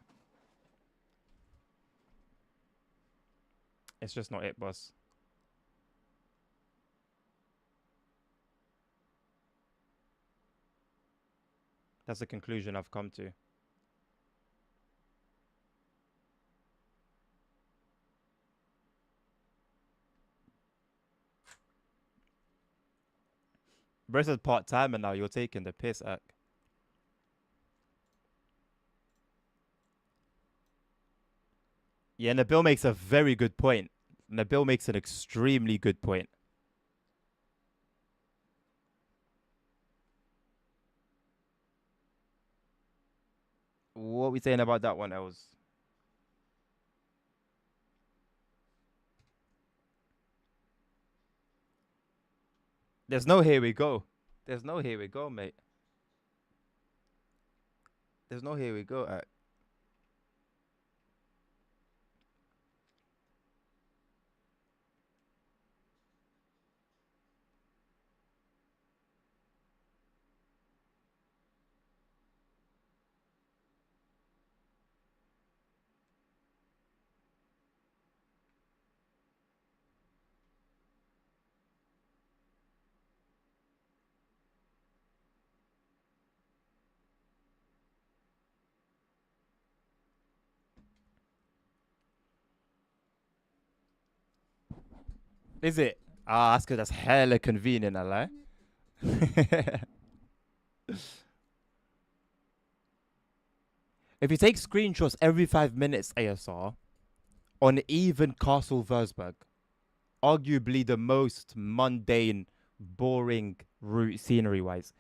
It's just not it, boss. That's the conclusion I've come to. Bro said part time and now you're taking the piss, Ack. Yeah, Nabil makes a very good point. Nabil makes an extremely good point. What are we saying about that one, Els? There's no here we go. There's no here we go, mate. There's no here we go, Ack. Is it? Ah, that's good. That's hella convenient, I lie. If you take screenshots every 5 minutes, ASR, on even Castle Versberg, arguably the most mundane, boring route scenery wise,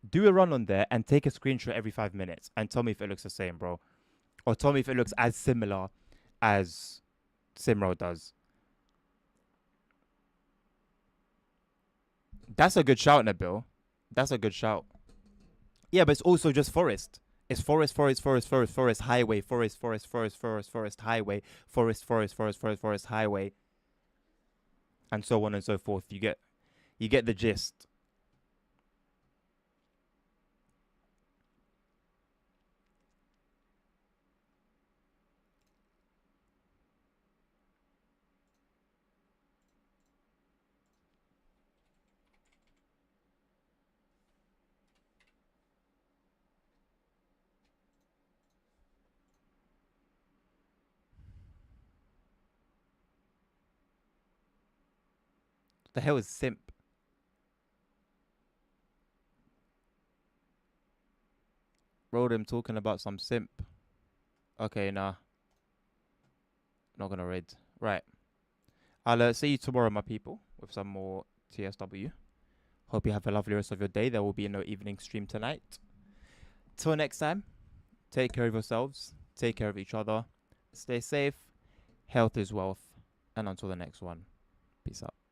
do a run on there and take a screenshot every 5 minutes and tell me if it looks the same, bro. Or tell me if it looks as similar as Simro does. That's a good shout, Nabil. That's a good shout. Yeah, but it's also just forest. It's forest, highway, forest, highway, forest, highway. and so on and so forth. You get the gist. The hell is simp? Bro, them talking about some simp. Okay, nah, not gonna raid. Right. I'll see you tomorrow, my people, with some more TSW. Hope you have a lovely rest of your day. There will be no evening stream tonight. Till next time, take care of yourselves, take care of each other, stay safe. Health is wealth. And until the next one, peace out.